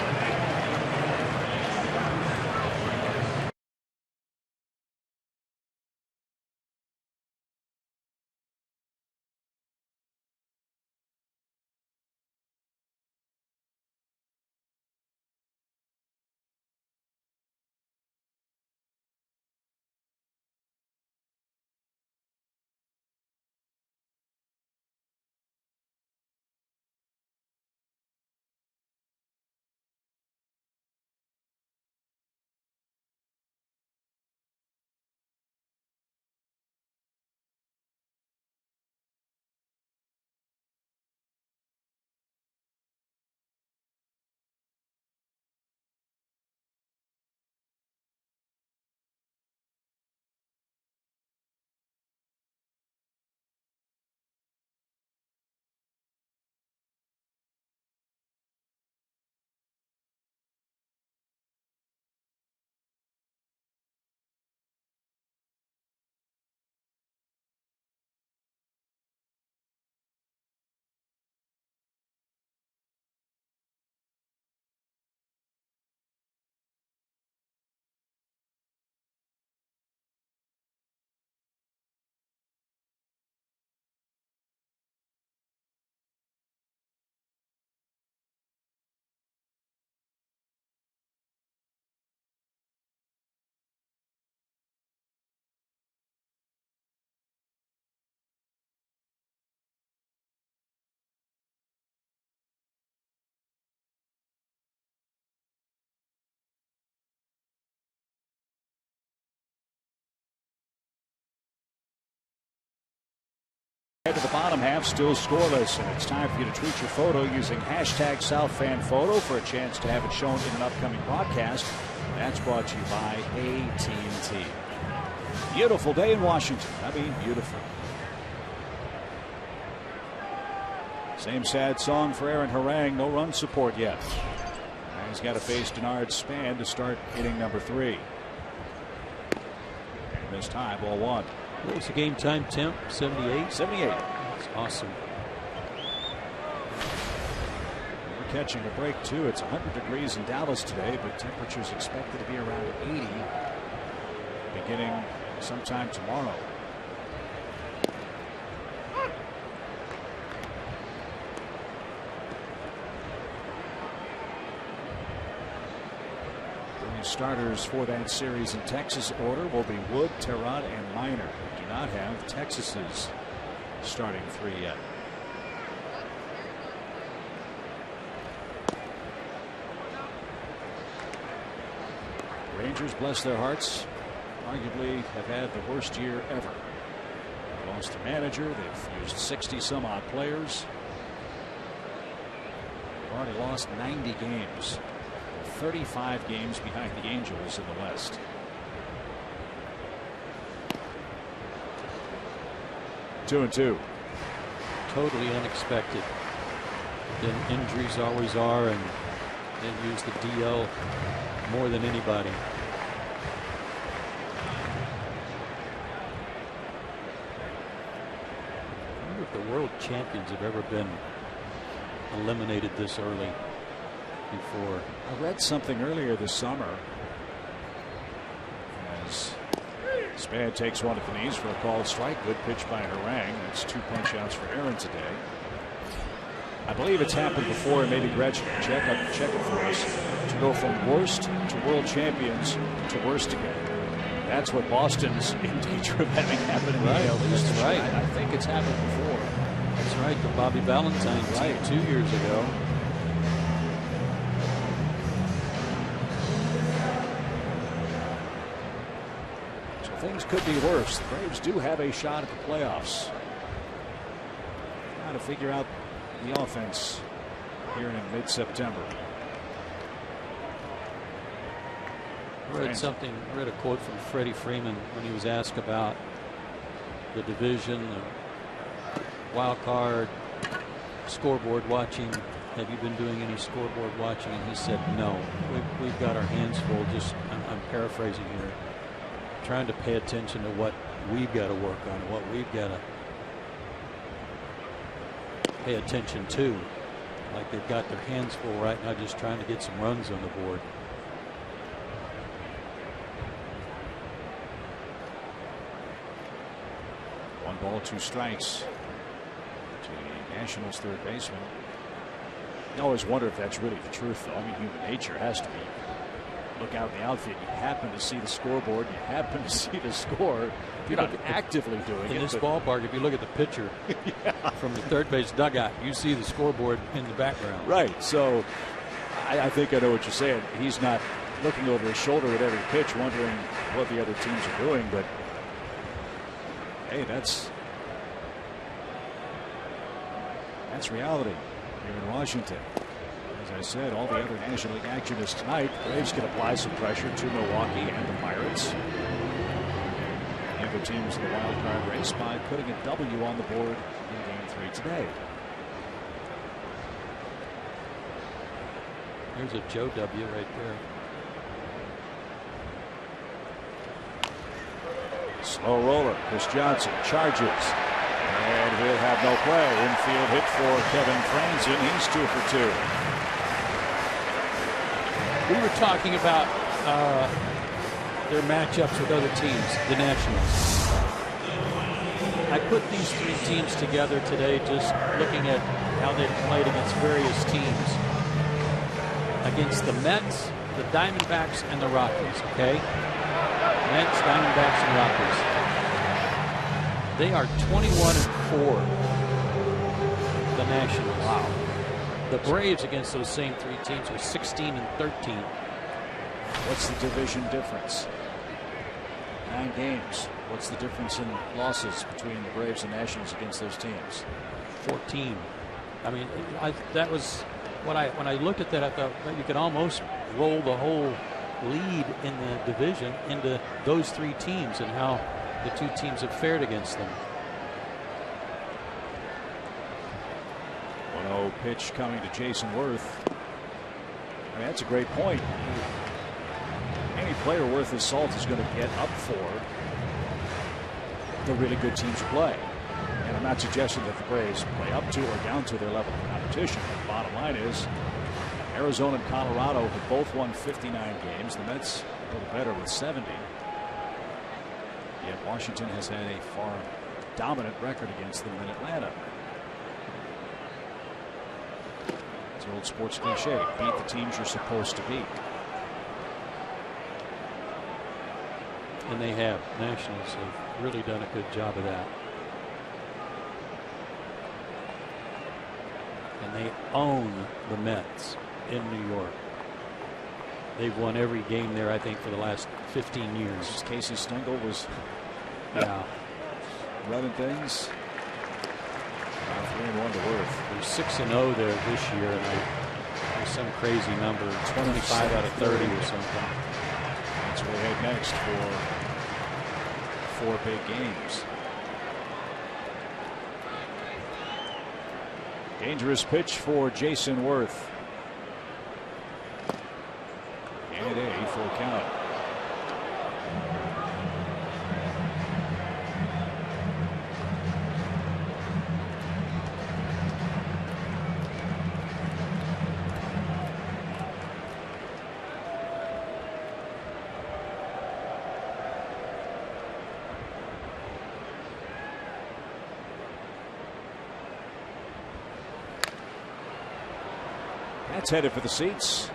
To the bottom half, still scoreless, and it's time for you to tweet your photo using hashtag SouthFanPhoto for a chance to have it shown in an upcoming broadcast. That's brought to you by AT&T. Beautiful day in Washington. I mean, beautiful. Same sad song for Aaron Harang. No run support yet. As He's got to face Denard Span to start inning number 3. This time, ball 1. What was the game time, Tim? 78? 78. That's awesome. We're catching a break, too. It's 100 degrees in Dallas today, but temperatures expected to be around 80 beginning sometime tomorrow. Starters for that series in Texas order will be Wood, Terod, and Minor. We do not have Texas's starting 3 yet. Rangers, bless their hearts, arguably have had the worst year ever. They lost their manager. They've used 60 some odd players. They've already lost 90 games. 35 games behind the Angels in the West. Two and two. Totally unexpected. Then injuries always are, and they use the DL more than anybody. I wonder if the world champions have ever been eliminated this early before. I read something earlier this summer as Span takes one at the knees for a called strike. Good pitch by Harang. That's 2 punch outs for Aaron today. I believe it's happened before, and maybe Gretchen can check it for us, to go from worst to world champions to worst again. That's what Boston's in danger of having happen in the AL East. That's right. I think it's happened before. That's right. The Bobby Valentine team 2 years ago. Things could be worse. The Braves do have a shot at the playoffs. Trying to figure out the offense here in mid-September. I read a quote from Freddie Freeman when he was asked about the division, the wild card, scoreboard watching. Have you been doing any scoreboard watching? And he said, no, we've got our hands full. I'm paraphrasing here. Trying to pay attention to what we've got to work on, what we've got to pay attention to. Like they've got their hands full right now, just trying to get some runs on the board. One ball, 2 strikes to the Nationals third baseman. I always wonder if that's really the truth, though. I mean, human nature has to be. Look out in the outfield, you happen to see the scoreboard, you happen to see the score. You're not actively doing it. In this ballpark, if you look at the pitcher from the third base dugout, you see the scoreboard in the background. Right. So I think I know what you're saying. He's not looking over his shoulder at every pitch, wondering what the other teams are doing. But hey, that's reality here in Washington. As I said, all the other National League action is tonight. Braves can apply some pressure to Milwaukee and the Pirates. The other teams in the wild card race by putting a W on the board in Game 3 today. Here's a Joe W right there. Slow roller. Chris Johnson charges. And he'll have no play. Infield hit for Kevin Franzen. He's 2 for 2. We were talking about their matchups with other teams, the Nationals. I put these 3 teams together today just looking at how they've played against various teams. Against the Mets, the Diamondbacks, and the Rockies, okay? Mets, Diamondbacks, and Rockies. They are 21-4, the Nationals. Wow. The Braves against those same 3 teams were 16-13. What's the division difference? 9 games. What's the difference in losses between the Braves and Nationals against those teams? 14. I mean, that was when I looked at that, I thought you could almost roll the whole lead in the division into those 3 teams and how the 2 teams have fared against them. 1-0 pitch coming to Jason Worth. I mean, that's a great point. Any player worth his salt is going to get up for the really good teams play. And I'm not suggesting that the Braves play up to or down to their level of competition. But the bottom line is Arizona and Colorado have both won 59 games. The Mets a little better with 70. Yet Washington has had a far dominant record against them in Atlanta. It's an old sports cliche. Beat the teams you're supposed to beat. And they have. Nationals have really done a good job of that. And they own the Mets in New York. They've won every game there, I think, for the last 15 years. Casey Stengel was running things. 3-1 to Worth. They're 6-0 there this year, and there's some crazy number, 25 out of 30 or something. That's where we head next for 4 big games. Dangerous pitch for Jason Worth. And a full count. That's headed for the seats.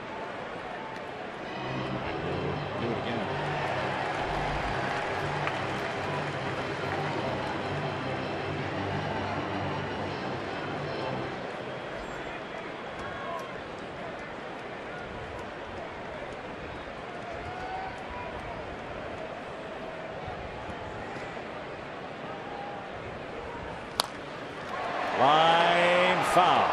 Do it again. Line foul.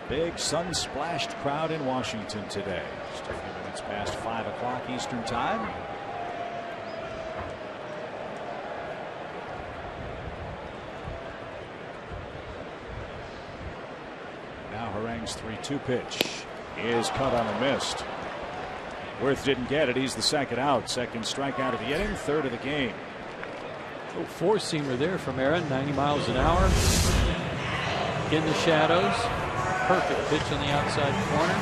Big sun-splashed crowd in Washington today. Just a few minutes past 5 o'clock Eastern time. Now Harang's 3-2 pitch is cut on and missed. Worth didn't get it. He's the second out. Second strikeout of the inning. Third of the game. Oh, four-seamer there from Aaron, 90 miles an hour. In the shadows. Perfect pitch on the outside corner.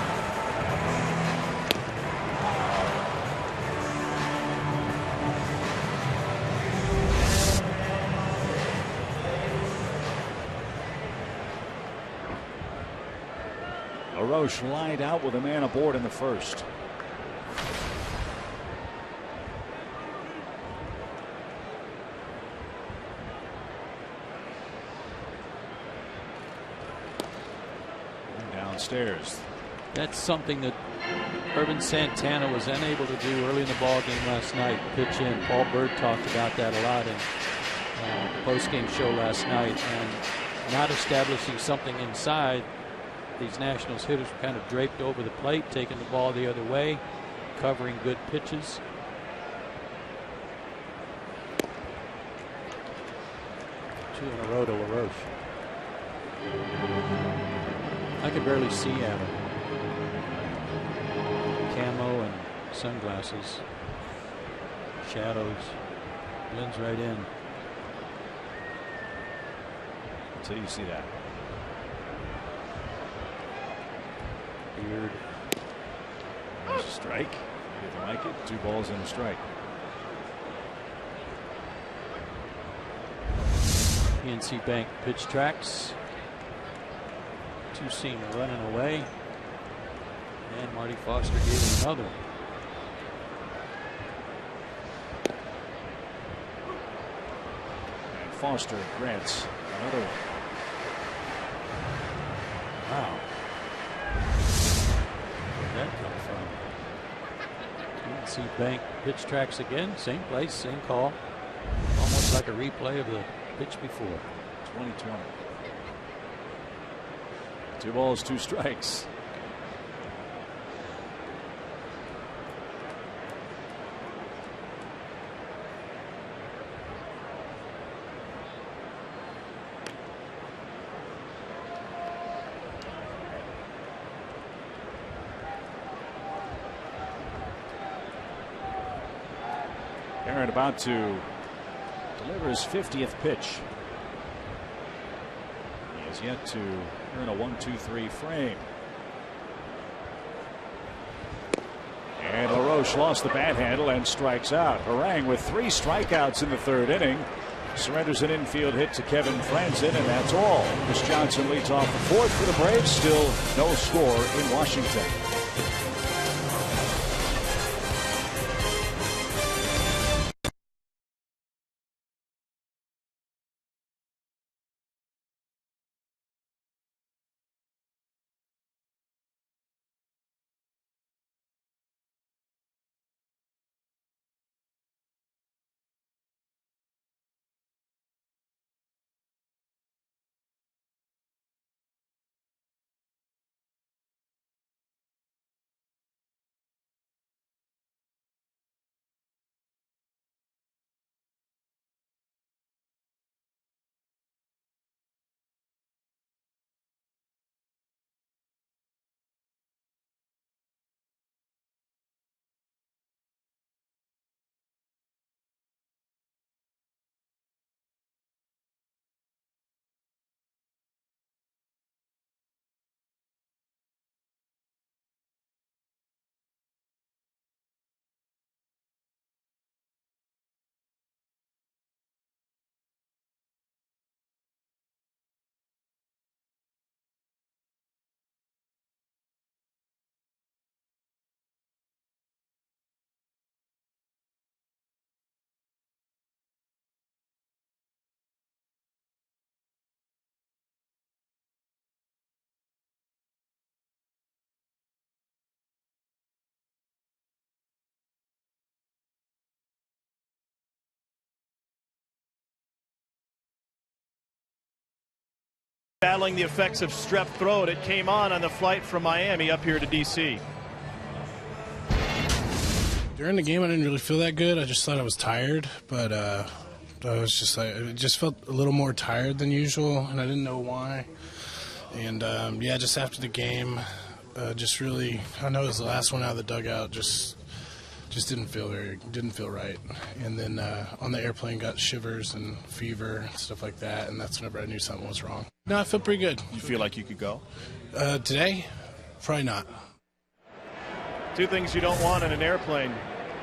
LaRoche lined out with a man aboard in the first. Downstairs. That's something that Urban Santana was unable to do early in the ball game last night. Pitch in. Paul Bird talked about that a lot in the post-game show last night, and not establishing something inside. These Nationals hitters were kind of draped over the plate, taking the ball the other way, covering good pitches. Two in a row to LaRoche. I could barely see Adam. Camo and sunglasses. Shadows. Blends right in. Until you see that. Weird. There's a strike. Didn't like it. 2 balls and a strike. PNC Bank pitch tracks. Two-seamer running away. And Marty Foster gave him another. And Foster grants another one. Wow. Where'd that come from? PNC Bank pitch tracks again. Same place, same call. Almost like a replay of the pitch before. 2020. 2 balls, 2 strikes. Aaron about to deliver his 50th pitch. He has yet to earn a 1-2-3 frame. And LaRoche lost the bat handle and strikes out. Harang with 3 strikeouts in the 3rd inning. Surrenders an infield hit to Kevin Franzen, and that's all. Chris Johnson leads off the 4th for the Braves. Still no score in Washington. Battling the effects of strep throat. It came on the flight from Miami up here to D.C. During the game, I didn't really feel that good. I just thought I was tired, but I just felt a little more tired than usual, and I didn't know why. And yeah, just after the game, just really, I know it was the last one out of the dugout. Just didn't feel right. And then on the airplane, got shivers and fever and stuff like that, and that's whenever I knew something was wrong. No, I feel pretty good. You feel like you could go? Today? Probably not. 2 things you don't want in an airplane: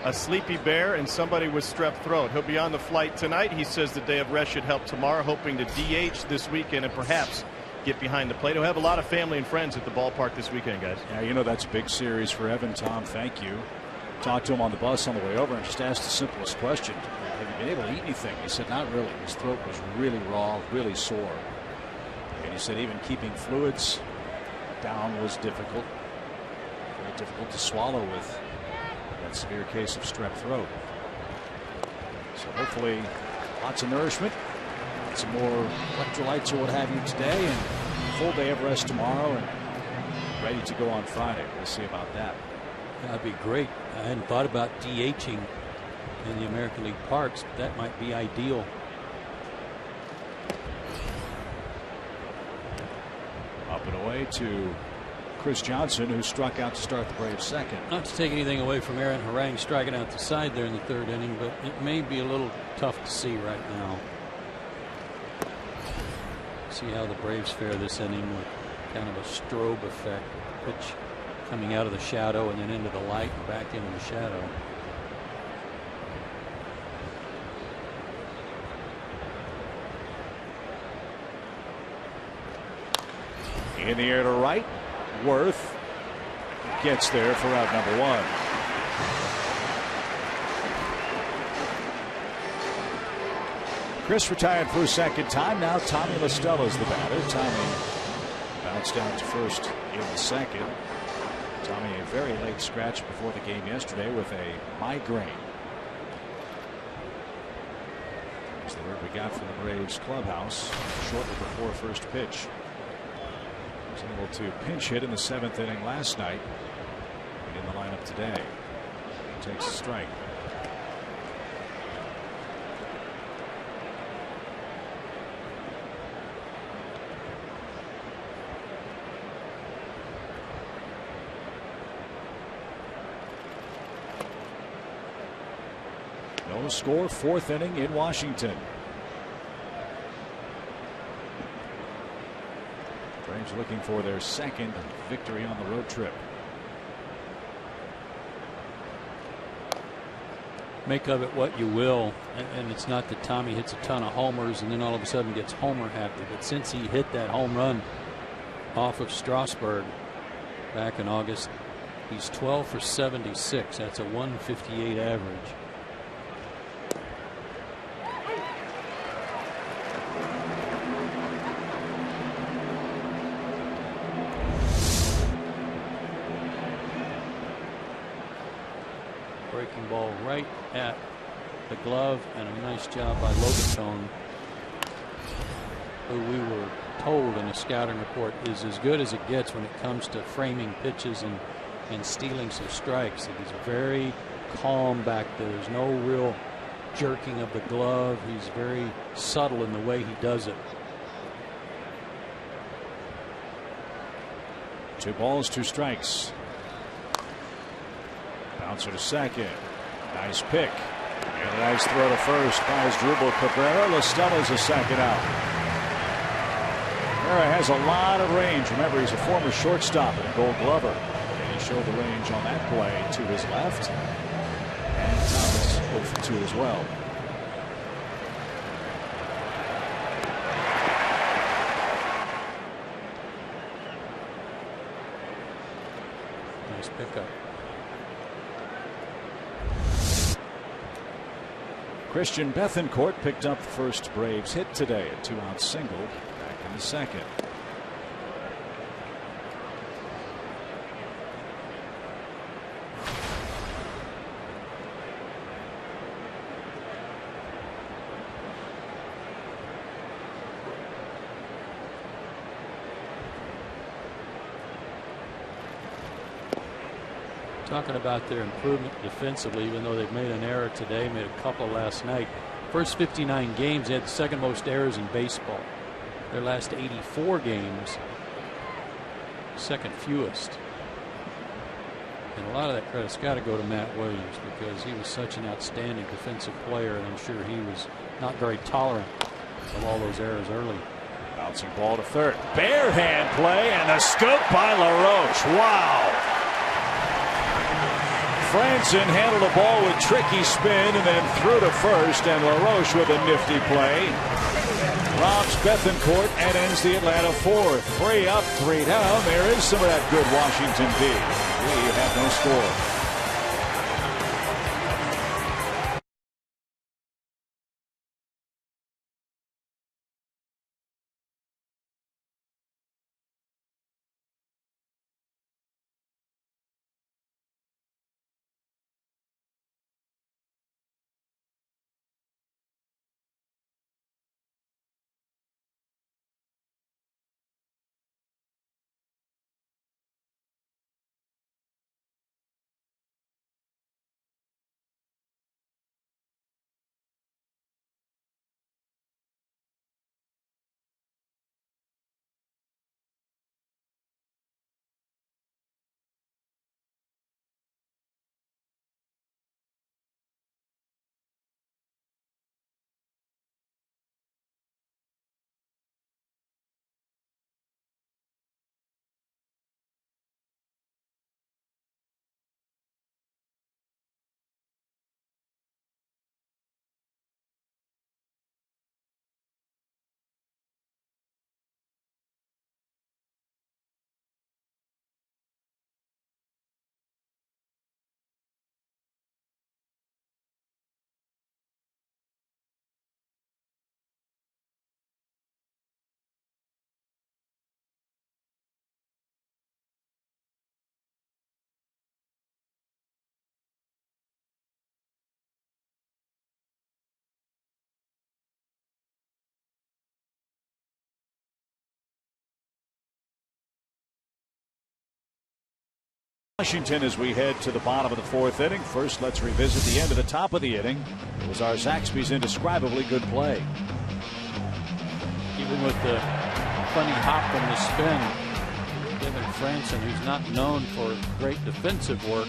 a sleepy bear and somebody with strep throat. He'll be on the flight tonight. He says the day of rest should help tomorrow, hoping to DH this weekend and perhaps get behind the plate. He'll have a lot of family and friends at the ballpark this weekend, guys. Yeah, you know that's a big series for Evan. Tom, thank you. Talked to him on the bus on the way over and just asked the simplest question: have you been able to eat anything? He said not really. His throat was really raw, really sore. And he said even keeping fluids down was difficult. Very difficult to swallow with that severe case of strep throat. So hopefully lots of nourishment, some more electrolytes or what have you today, and full day of rest tomorrow and ready to go on Friday. We'll see about that. That'd be great. I hadn't thought about DHing in the American League parks, but that might be ideal. Up and away to Chris Johnson, who struck out to start the Braves second. Not to take anything away from Aaron Harang striking out the side there in the 3rd inning, but it may be a little tough to see right now. See how the Braves fare this inning with kind of a strobe effect. Pitch coming out of the shadow and then into the light and back into the shadow. In the air to right. Worth gets there for out number 1. Chris retired for a second time. Now Tommy LaStella's the batter. Tommy bounced down to first in the second. Tommy a very late scratch before the game yesterday with a migraine. That's the word we got from the Braves clubhouse shortly before first pitch. Was able to pinch hit in the 7th inning last night. In the lineup today. Takes a strike. No score, 4th inning in Washington. Braves looking for their 2nd victory on the road trip. Make of it what you will, and it's not that Tommy hits a ton of homers and then all of a sudden gets homer happy, but since he hit that home run off of Strasburg back in August, he's 12 for 76. That's a 158 average. Breaking ball right at the glove, and a nice job by Lobatone, who we were told in a scouting report is as good as it gets when it comes to framing pitches and stealing some strikes. He's very calm back there. There's no real jerking of the glove. He's very subtle in the way he does it. 2 balls, 2 strikes. Bouncer to second. Nice pick. And a nice throw to first by Asdrubal Cabrera. Lestella's a second out. Cabrera has a lot of range. Remember, he's a former shortstop and a Gold Glover. And he showed the range on that play to his left. And Thomas 0 for 2 as well. Nice pickup. Christian Bethancourt picked up the first Braves hit today, a 2-out single back in the 2nd. Talking about their improvement defensively, even though they've made an error today, made a couple last night. First 59 games, they had the 2nd most errors in baseball. Their last 84 games, 2nd fewest. And a lot of that credit's got to go to Matt Williams, because he was such an outstanding defensive player, and I'm sure he was not very tolerant of all those errors early. Bouncing ball to third. Bare hand play, and the scoop by LaRoche. Wow. Franson handled the ball with tricky spin and then threw to first, and LaRoche with a nifty play robs Bethancourt and ends the Atlanta 4th. 3 up, 3 down. There is some of that good Washington D. We have no score. Washington as we head to the bottom of the 4th inning. First, let's revisit the end of the top of the inning. It was our Zaxby's indescribably good play. Even with the funny hop from the spin, Kevin Franson, who's not known for great defensive work,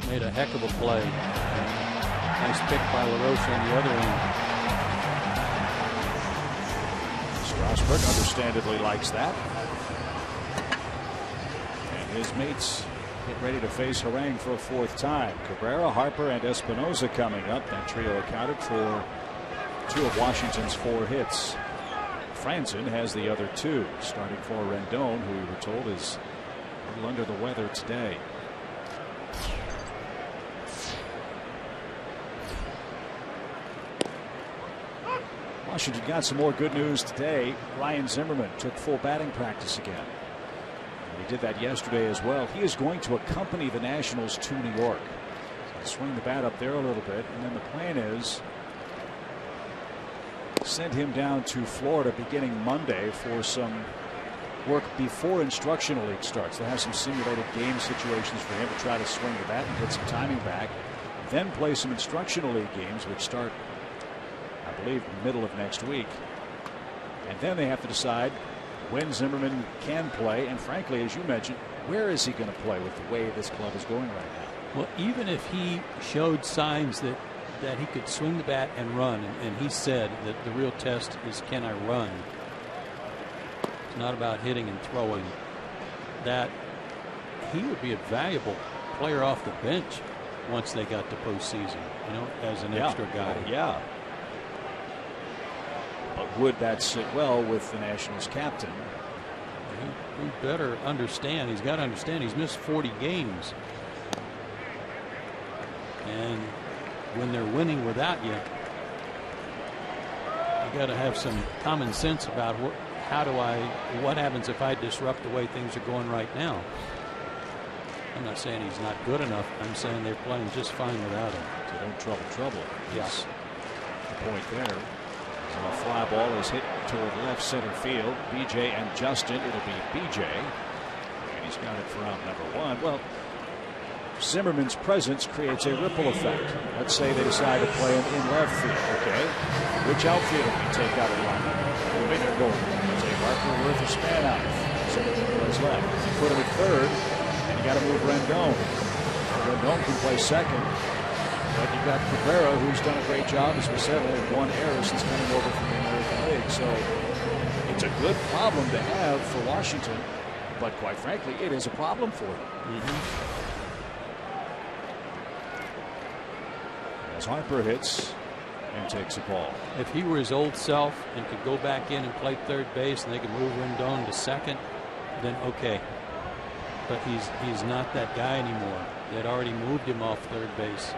made a heck of a play. Nice pick by LaRoche on the other end. Strasburg understandably likes that. And his mates get ready to face Harang for a fourth time. Cabrera, Harper, and Espinosa coming up. That trio accounted for 2 of Washington's 4 hits. Franzen has the other 2, starting for Rendon, who we were told is a little under the weather today. Washington got some more good news today. Ryan Zimmerman took full batting practice again. He did that yesterday as well. He is going to accompany the Nationals to New York. So swing the bat up there a little bit, and then the plan is send him down to Florida beginning Monday for some work before instructional league starts. They'll have some simulated game situations for him to try to swing the bat and get some timing back. Then play some instructional league games, which start, I believe, middle of next week. And then they have to decide when Zimmerman can play, and frankly, as you mentioned, where is he going to play with the way this club is going right now? Well, even if he showed signs that he could swing the bat and run, and he said that the real test is, can I run? It's not about hitting and throwing. That he would be a valuable player off the bench once they got to postseason, you know, as an extra guy. Yeah. But would that sit well with the Nationals captain? He better understand. He's got to understand he's missed 40 games. And when they're winning without you, you got to have some common sense about what happens if I disrupt the way things are going right now. I'm not saying he's not good enough. I'm saying they're playing just fine without him. So don't trouble. Yes. The point there. So a fly ball is hit toward left center field. BJ and Justin. It'll be BJ. And he's got it for out number 1. Well, Zimmerman's presence creates a ripple effect. Let's say they decide to play him in left field. Okay. Which outfielder do you take out of the lineup? They're going to take Harper with a span out. Zimmerman plays left. You put him at third, and you got to move Rendon. Rendon can play second. But you've got Cabrera, who's done a great job, as we said, only 1 error since coming over from the American League. So it's a good problem to have for Washington, but quite frankly, it is a problem for them. As Harper hits and takes a ball. If he were his old self and could go back in and play third base, and they could move Rendon to second, then okay. But he's not that guy anymore. They'd already moved him off third base.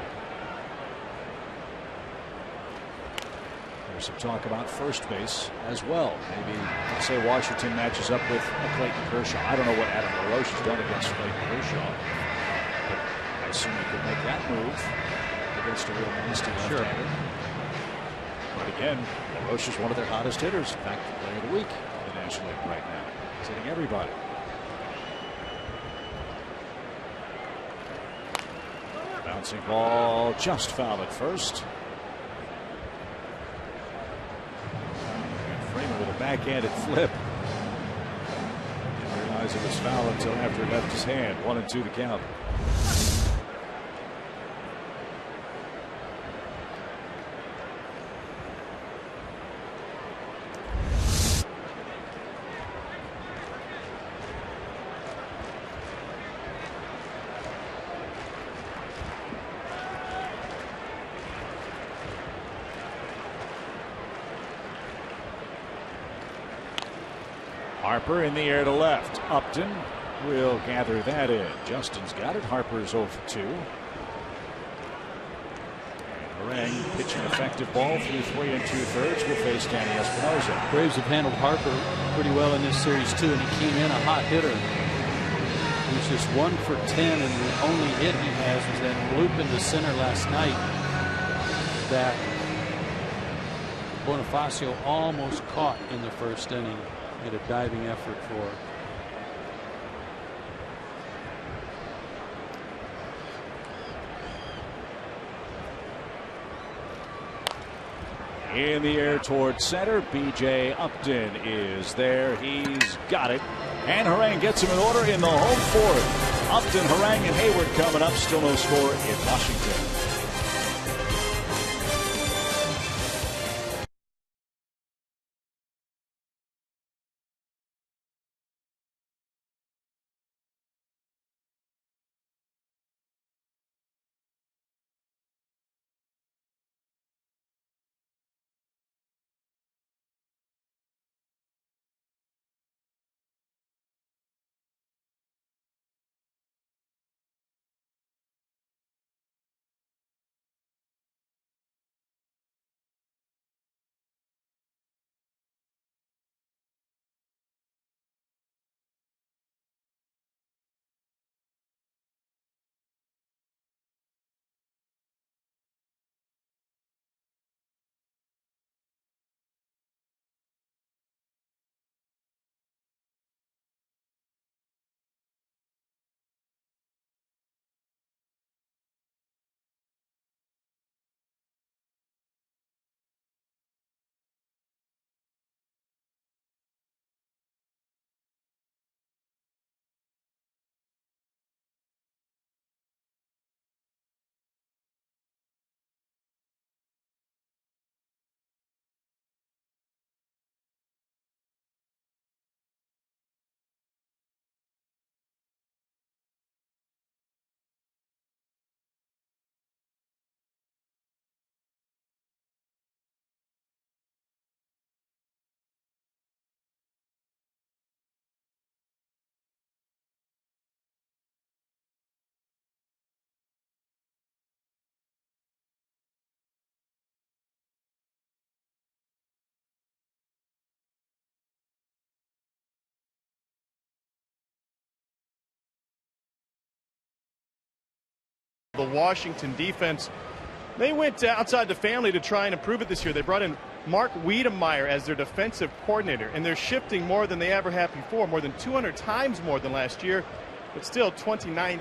There's some talk about first base as well. Maybe, let's say Washington matches up with a Clayton Kershaw. I don't know what Adam LaRoche has done against Clayton Kershaw, but I assume he could make that move against a real nasty left-hander. But again, LaRoche is one of their hottest hitters. In fact, the player of the week in the National League right now. He's hitting everybody. Bouncing ball just foul at first. Freeman with a backhanded flip. Didn't realize it was foul until after it left his hand. 1-2 the count. Harper in the air to left. Upton will gather that in. Justin's got it. Harper's 0 for 2. And Harang pitching effective ball through 3 2/3 will face Danny Espinosa. Braves have handled Harper pretty well in this series too, and he came in a hot hitter. He's just 1 for 10, and the only hit he has was that bloop into center last night that Bonifacio almost caught in the first inning. Made a diving effort for. In the air toward center, BJ Upton is there. He's got it. And Harang gets him in order in the home fourth. Upton, Harang, and Hayward coming up. Still no score in Washington. The Washington defense, they went outside the family to try and improve it this year. They brought in Mark Wiedemeyer as their defensive coordinator, and they're shifting more than they ever have before, more than 200 times more than last year, but still 29th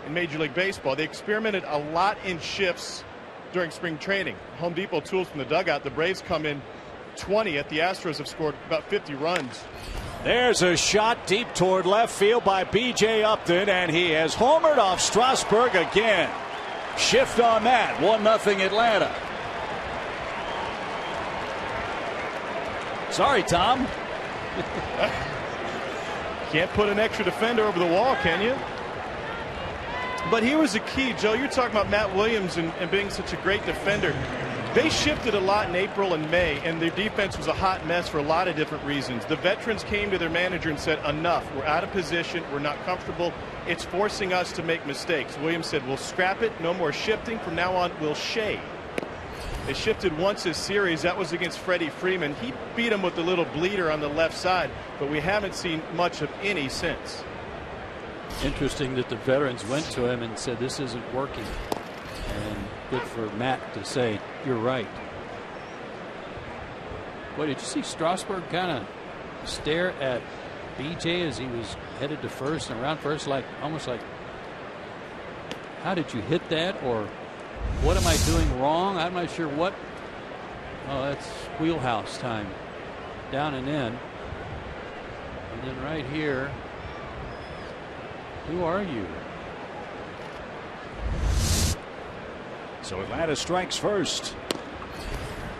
in Major League Baseball. They experimented a lot in shifts during spring training. Home Depot tools from the dugout. The Braves come in 20th. The Astros have scored about 50 runs. There's a shot deep toward left field by B.J. Upton, and he has homered off Strasburg again. Shift on that. 1-0 Atlanta. Sorry, Tom. Can't put an extra defender over the wall, can you? But here was the key, Joe. You're talking about Matt Williams and being such a great defender. They shifted a lot in April and May, and their defense was a hot mess for a lot of different reasons. The veterans came to their manager and said, enough. We're out of position. We're not comfortable. It's forcing us to make mistakes. Williams said, we'll scrap it. No more shifting. From now on, we'll shade. They shifted once this series. That was against Freddie Freeman. He beat him with a little bleeder on the left side, but we haven't seen much of any since. Interesting that the veterans went to him and said, this isn't working. And good for Matt to say, you're right. Boy, did you see Strasburg kind of stare at BJ as he was headed to first and around first, like almost like, how did you hit that? Or what am I doing wrong? I'm not sure what. Oh, that's wheelhouse time. Down and in. And then right here. Who are you? So Atlanta strikes first.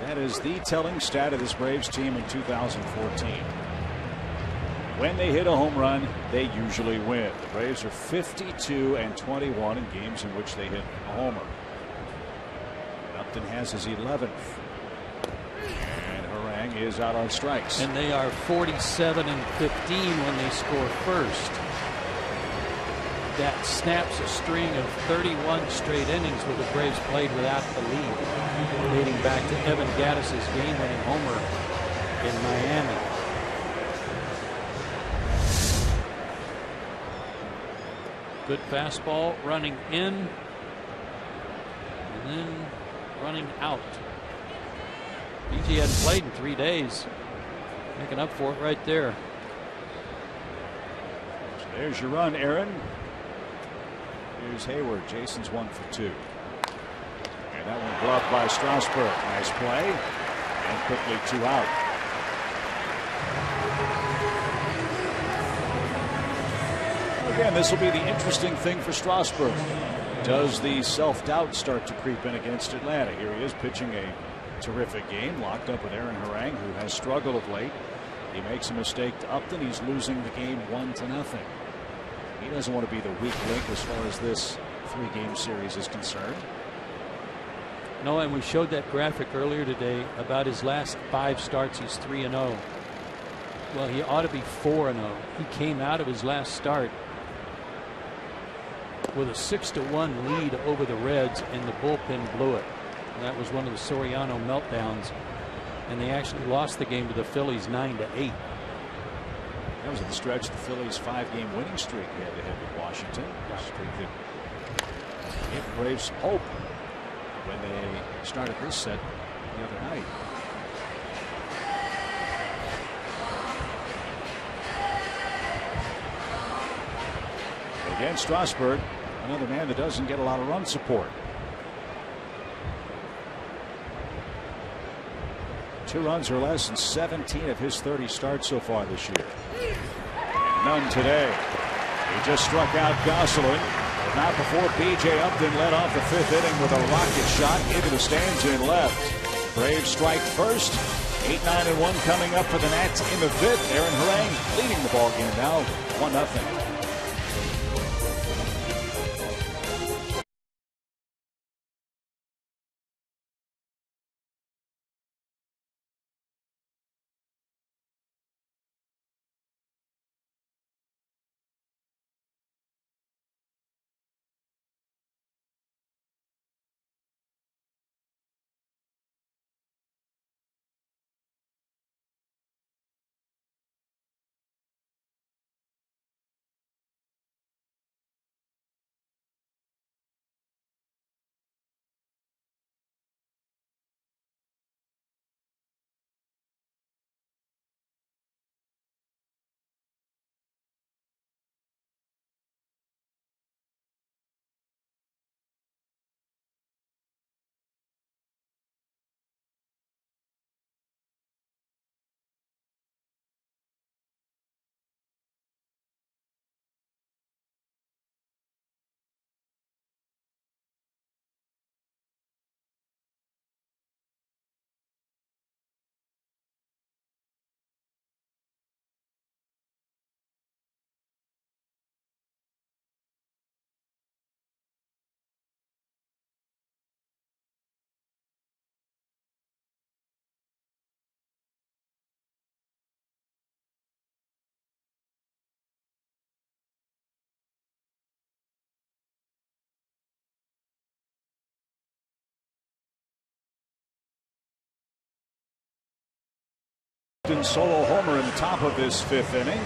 That is the telling stat of this Braves team in 2014. When they hit a home run, they usually win. The Braves are 52-21 in games in which they hit a homer. Upton has his 11th. And Harang is out on strikes. And they are 47-15 when they score first. That snaps a string of 31 straight innings where the Braves played without the lead, dating back to Evan Gattis's game-winning homer in Miami. Good fastball running in and then running out. BG hadn't played in 3 days, making up for it right there. So there's your run, Aaron. Here's Hayward. Jason's 1 for 2. And that one gloved by Strasburg. Nice play. And quickly 2 out. Again, this will be the interesting thing for Strasburg. Does the self-doubt start to creep in against Atlanta? Here he is pitching a terrific game. Locked up with Aaron Harang, who has struggled of late. He makes a mistake to Upton. He's losing the game 1-0. He doesn't want to be the weak link as far as this 3-game series is concerned. No, and we showed that graphic earlier today about his last 5 starts. He's 3-0. Well, he ought to be 4-0. He came out of his last start with a 6-1 lead over the Reds, and the bullpen blew it. And that was one of the Soriano meltdowns. And they actually lost the game to the Phillies 9-8. That was at the stretch the Phillies' 5-game winning streak head to head with Washington. A streak that gave Braves hope when they started this set the other night. Again, Strasburg, another man that doesn't get a lot of run support. 2 runs or less in 17 of his 30 starts so far this year. None today. He just struck out Gosselin, but not before B.J. Upton led off the 5th inning with a rocket shot into the stands in left. Braves strike first. 8-9-1 coming up for the Nats in the 5th. Aaron Harang leading the ball game now 1-0. Solo homer in the top of this 5th inning.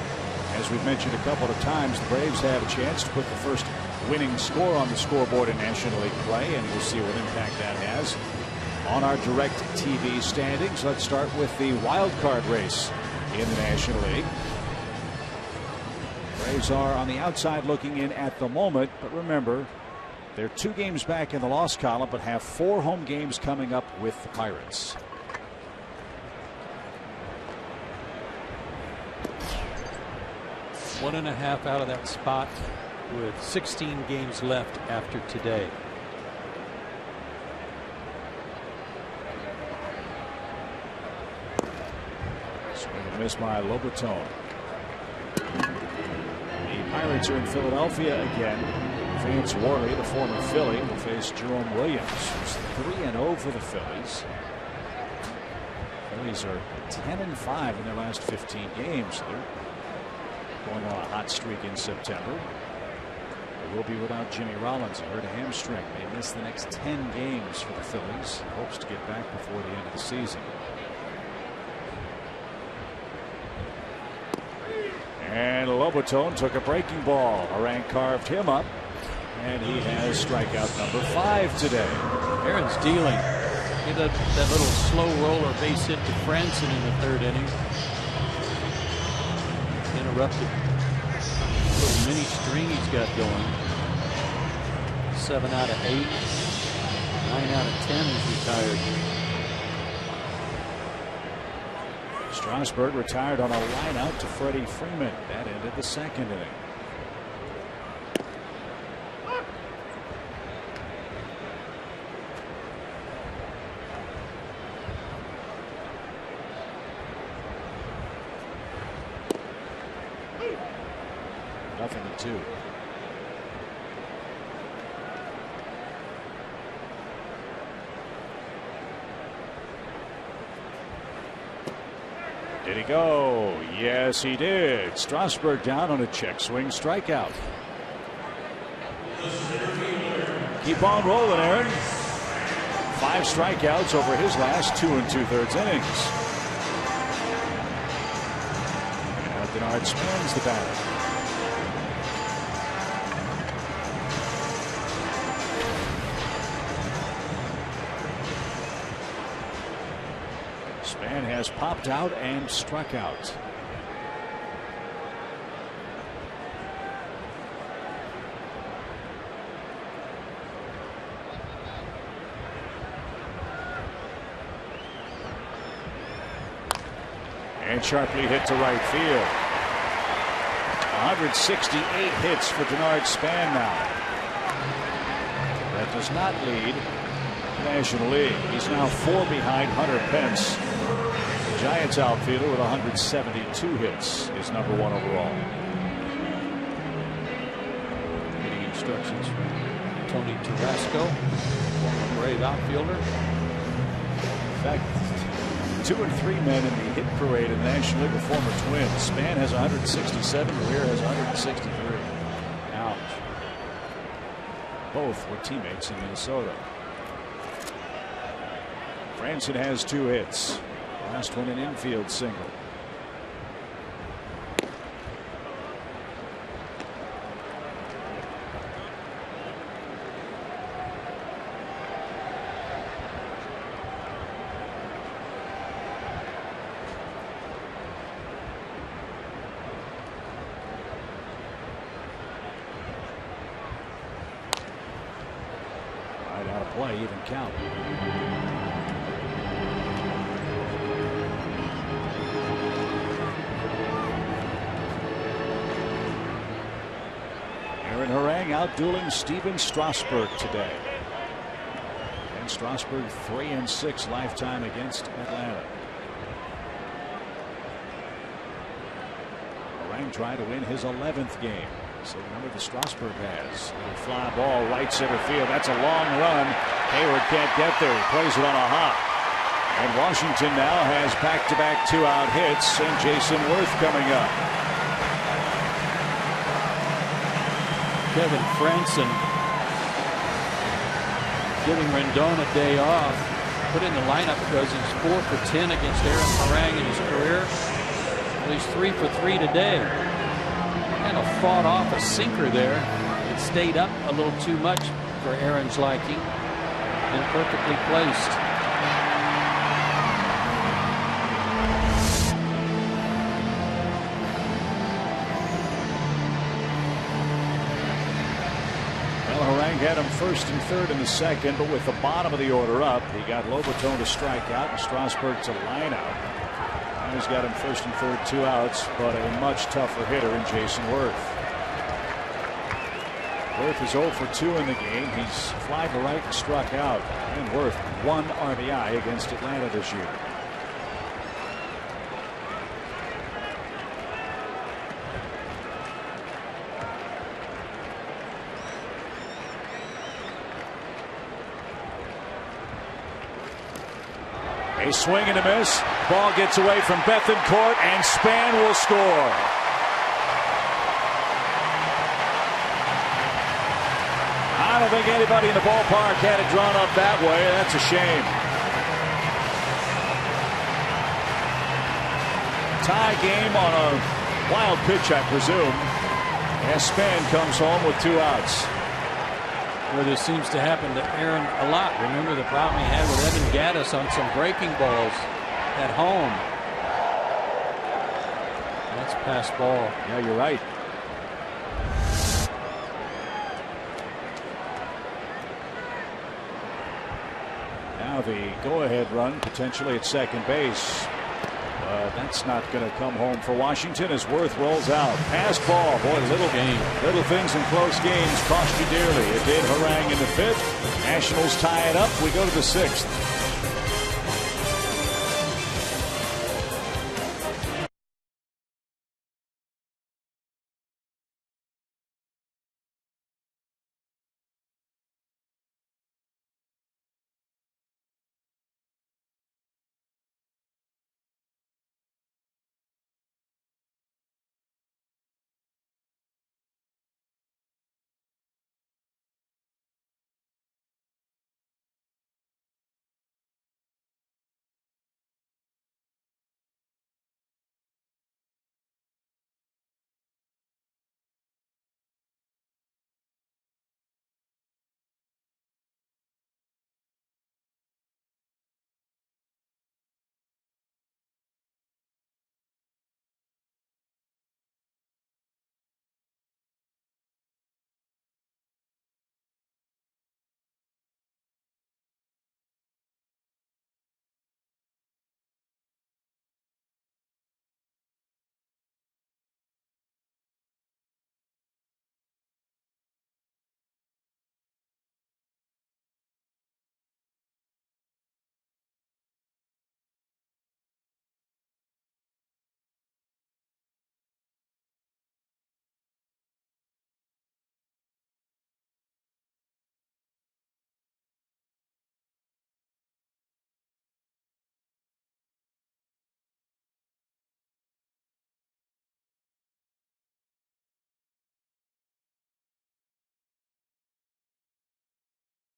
As we've mentioned a couple of times, the Braves have a chance to put the first winning score on the scoreboard in National League play, and we'll see what impact that has on our direct TV standings. Let's start with the wild card race in the National League. Braves are on the outside looking in at the moment, but remember, they're 2 games back in the loss column, but have 4 home games coming up with the Pirates. One and a half out of that spot with 16 games left after today. Swing and miss by Lobaton. The Pirates are in Philadelphia again. Vance Worley, the former Philly, will face Jerome Williams, who's 3-0 for the Phillies. Phillies are 10-5 in their last 15 games. They're going on a hot streak in September. They will be without Jimmy Rollins. He hurt a hamstring. They miss the next 10 games for the Phillies. Hopes to get back before the end of the season. And Lobaton took a breaking ball. Harang carved him up, and he has strikeout number 5 today. Aaron's dealing. He did that little slow roller base hit to Franson in the 3rd inning. Interrupted little mini string he's got going. 7 out of 8, 9 out of 10 is retired. Strasburg retired on a line out to Freddie Freeman. That ended the 2nd inning. Nothing to 2. Did he go? Yes, he did. Strasburg down on a check swing strikeout. Keep on rolling, Aaron. 5 strikeouts over his last 2 2/3 innings. Now Denard spins the batter. Span has popped out and struck out. And sharply hit to right field. 168 hits for Denard Span now. That does not lead the National League. He's now 4 behind Hunter Pence. The Giants outfielder with 172 hits is number 1 overall. Getting instructions from Tony Tarasco, former Brave outfielder. In fact, 2 and 3 men in the hit parade in the National League are former Twins. Span has 167. Weir has 163. Ouch. Both were teammates in Minnesota. Franson has 2 hits. Last one an infield single. Right out of play, even count. Harang outdueling Steven Strasburg today. And Strasburg 3-6 lifetime against Atlanta. Harang tried to win his 11th game. Same number that Strasburg has. Little fly ball right center field. That's a long run. Hayward can't get there. He plays it on a hop. And Washington now has back-to-back 2-out hits, and Jason Worth coming up. Kevin Franson giving Rendon a day off. put in the lineup because he's 4 for 10 against Aaron Harang in his career. Well, he's 3 for 3 today. Kind of fought off a sinker there. It stayed up a little too much for Aaron's liking and perfectly placed. Had him first and third in the second, but with the bottom of the order up, he got Lobaton to strike out and Strasburg to line out. Now he's got him first and third, 2 outs, but a much tougher hitter in Jason Worth. Worth is 0 for 2 in the game. He's fly to right and struck out. And Worth 1 RBI against Atlanta this year. A swing and a miss. Ball gets away from Bethancourt, and Span will score. I don't think anybody in the ballpark had it drawn up that way. That's a shame. Tie game on a wild pitch, I presume, as Span comes home with 2 outs. Where this seems to happen to Aaron a lot. Remember the problem he had with Evan Gattis on some breaking balls at home. That's pass ball. Yeah, you're right. Now the go-ahead run potentially at second base. That's not going to come home for Washington as Worth rolls out. Pass ball. Boy, little things in close games cost you dearly. It did Harang in the 5th. Nationals tie it up. We go to the 6th.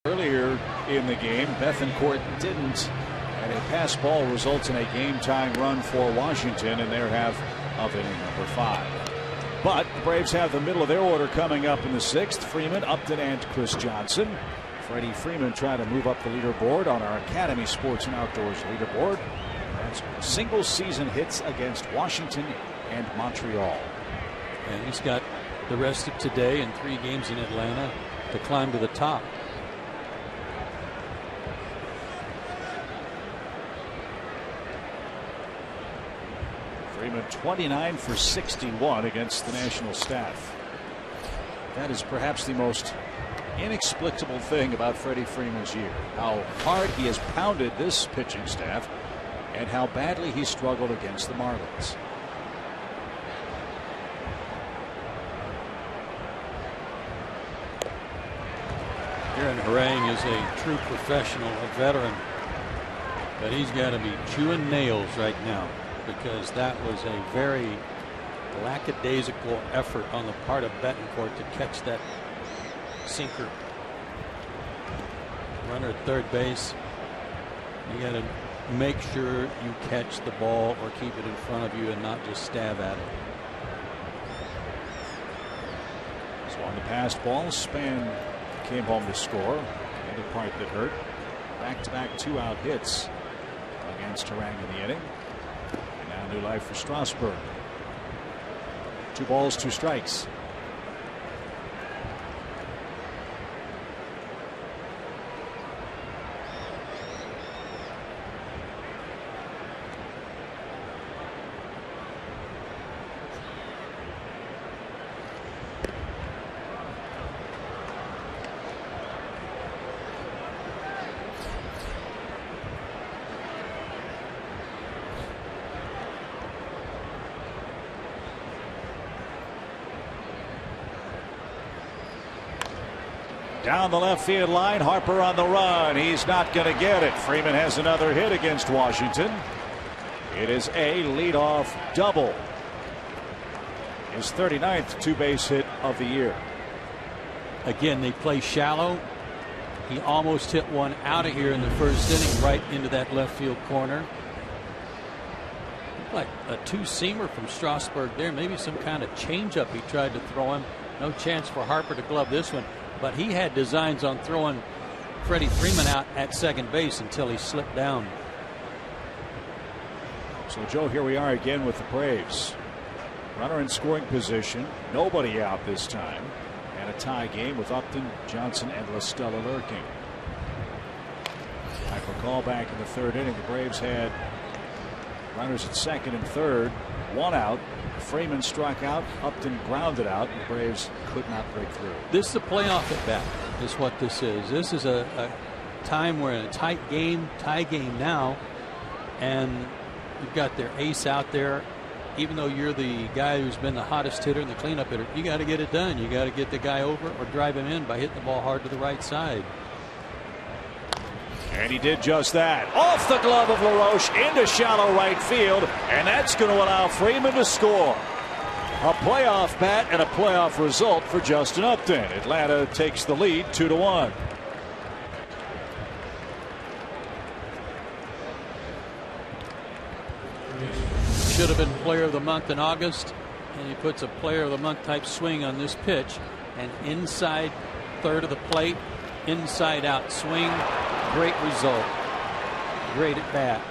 Earlier in the game, Bethancourt didn't, and a pass ball results in a game-time run for Washington in their half of inning number 5. But the Braves have the middle of their order coming up in the 6th. Freeman, Upton, and Chris Johnson. Freddie Freeman trying to move up the leaderboard on our Academy Sports and Outdoors leaderboard. That's single-season hits against Washington and Montreal. And he's got the rest of today and 3 games in Atlanta to climb to the top. Freeman 29 for 61 against the national staff. That is perhaps the most inexplicable thing about Freddie Freeman's year. How hard he has pounded this pitching staff and how badly he struggled against the Marlins. Aaron Harang is a true professional, a veteran, but he's got to be chewing nails right now, because that was a very lackadaisical effort on the part of Bethancourt to catch that sinker. Runner at third base, You got to make sure you catch the ball or keep it in front of you and not just stab at it. So on the passed ball, Span came home to score. The other part that hurt. Back-to-back 2-out hits against Harang in the inning. And now new life for Strasburg. 2 balls, 2 strikes. Down the left field line, Harper on the run. He's not going to get it. Freeman has another hit against Washington. It is a leadoff double. His 39th 2-base hit of the year. Again, they play shallow. He almost hit one out of here in the first inning, right into that left field corner. Like a 2-seamer from Strasburg there. Maybe some kind of changeup he tried to throw him. No chance for Harper to glove this one. But he had designs on throwing Freddie Freeman out at second base until he slipped down. So, Joe, here we are again with the Braves. Runner in scoring position. Nobody out this time. And a tie game with Upton, Johnson, and La Stella lurking. I recall back in the 3rd inning, the Braves had runners at second and third. 1 out. Freeman struck out. Upton grounded out. And the Braves could not break through. This is a playoff at bat, is what this is. This is a time where in a tight game, tie game now, and you've got their ace out there. Even though you're the guy who's been the hottest hitter and the cleanup hitter, you got to get it done. You got to get the guy over or drive him in by hitting the ball hard to the right side. And he did just that. Off the glove of LaRoche into shallow right field, and that's going to allow Freeman to score. A playoff bat and a playoff result for Justin Upton. Atlanta takes the lead 2-1. Should have been player of the month in August, and he puts a player of the month type swing on this pitch. And inside third of the plate, inside out swing. Great result. Great at bat.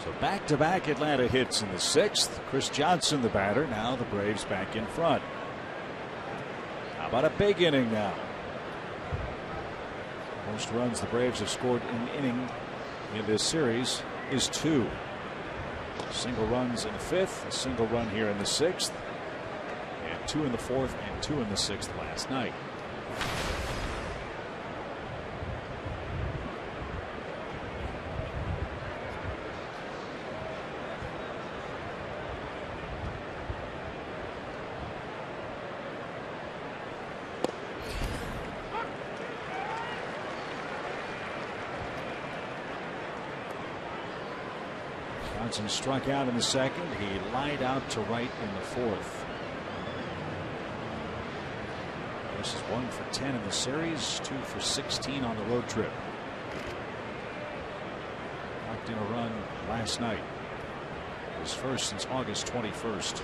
So back-to-back Atlanta hits in the 6th. Chris Johnson the batter. Now the Braves back in front. How about a big inning now? Most runs the Braves have scored in an inning in this series is 2. Single runs in the 5th, a single run here in the 6th, and 2 in the 4th and 2 in the 6th last night. Johnson struck out in the 2nd. He lined out to right in the 4th. This is 1 for 10 in the series, 2 for 16 on the road trip. Knocked in a run last night. His first since August 21st.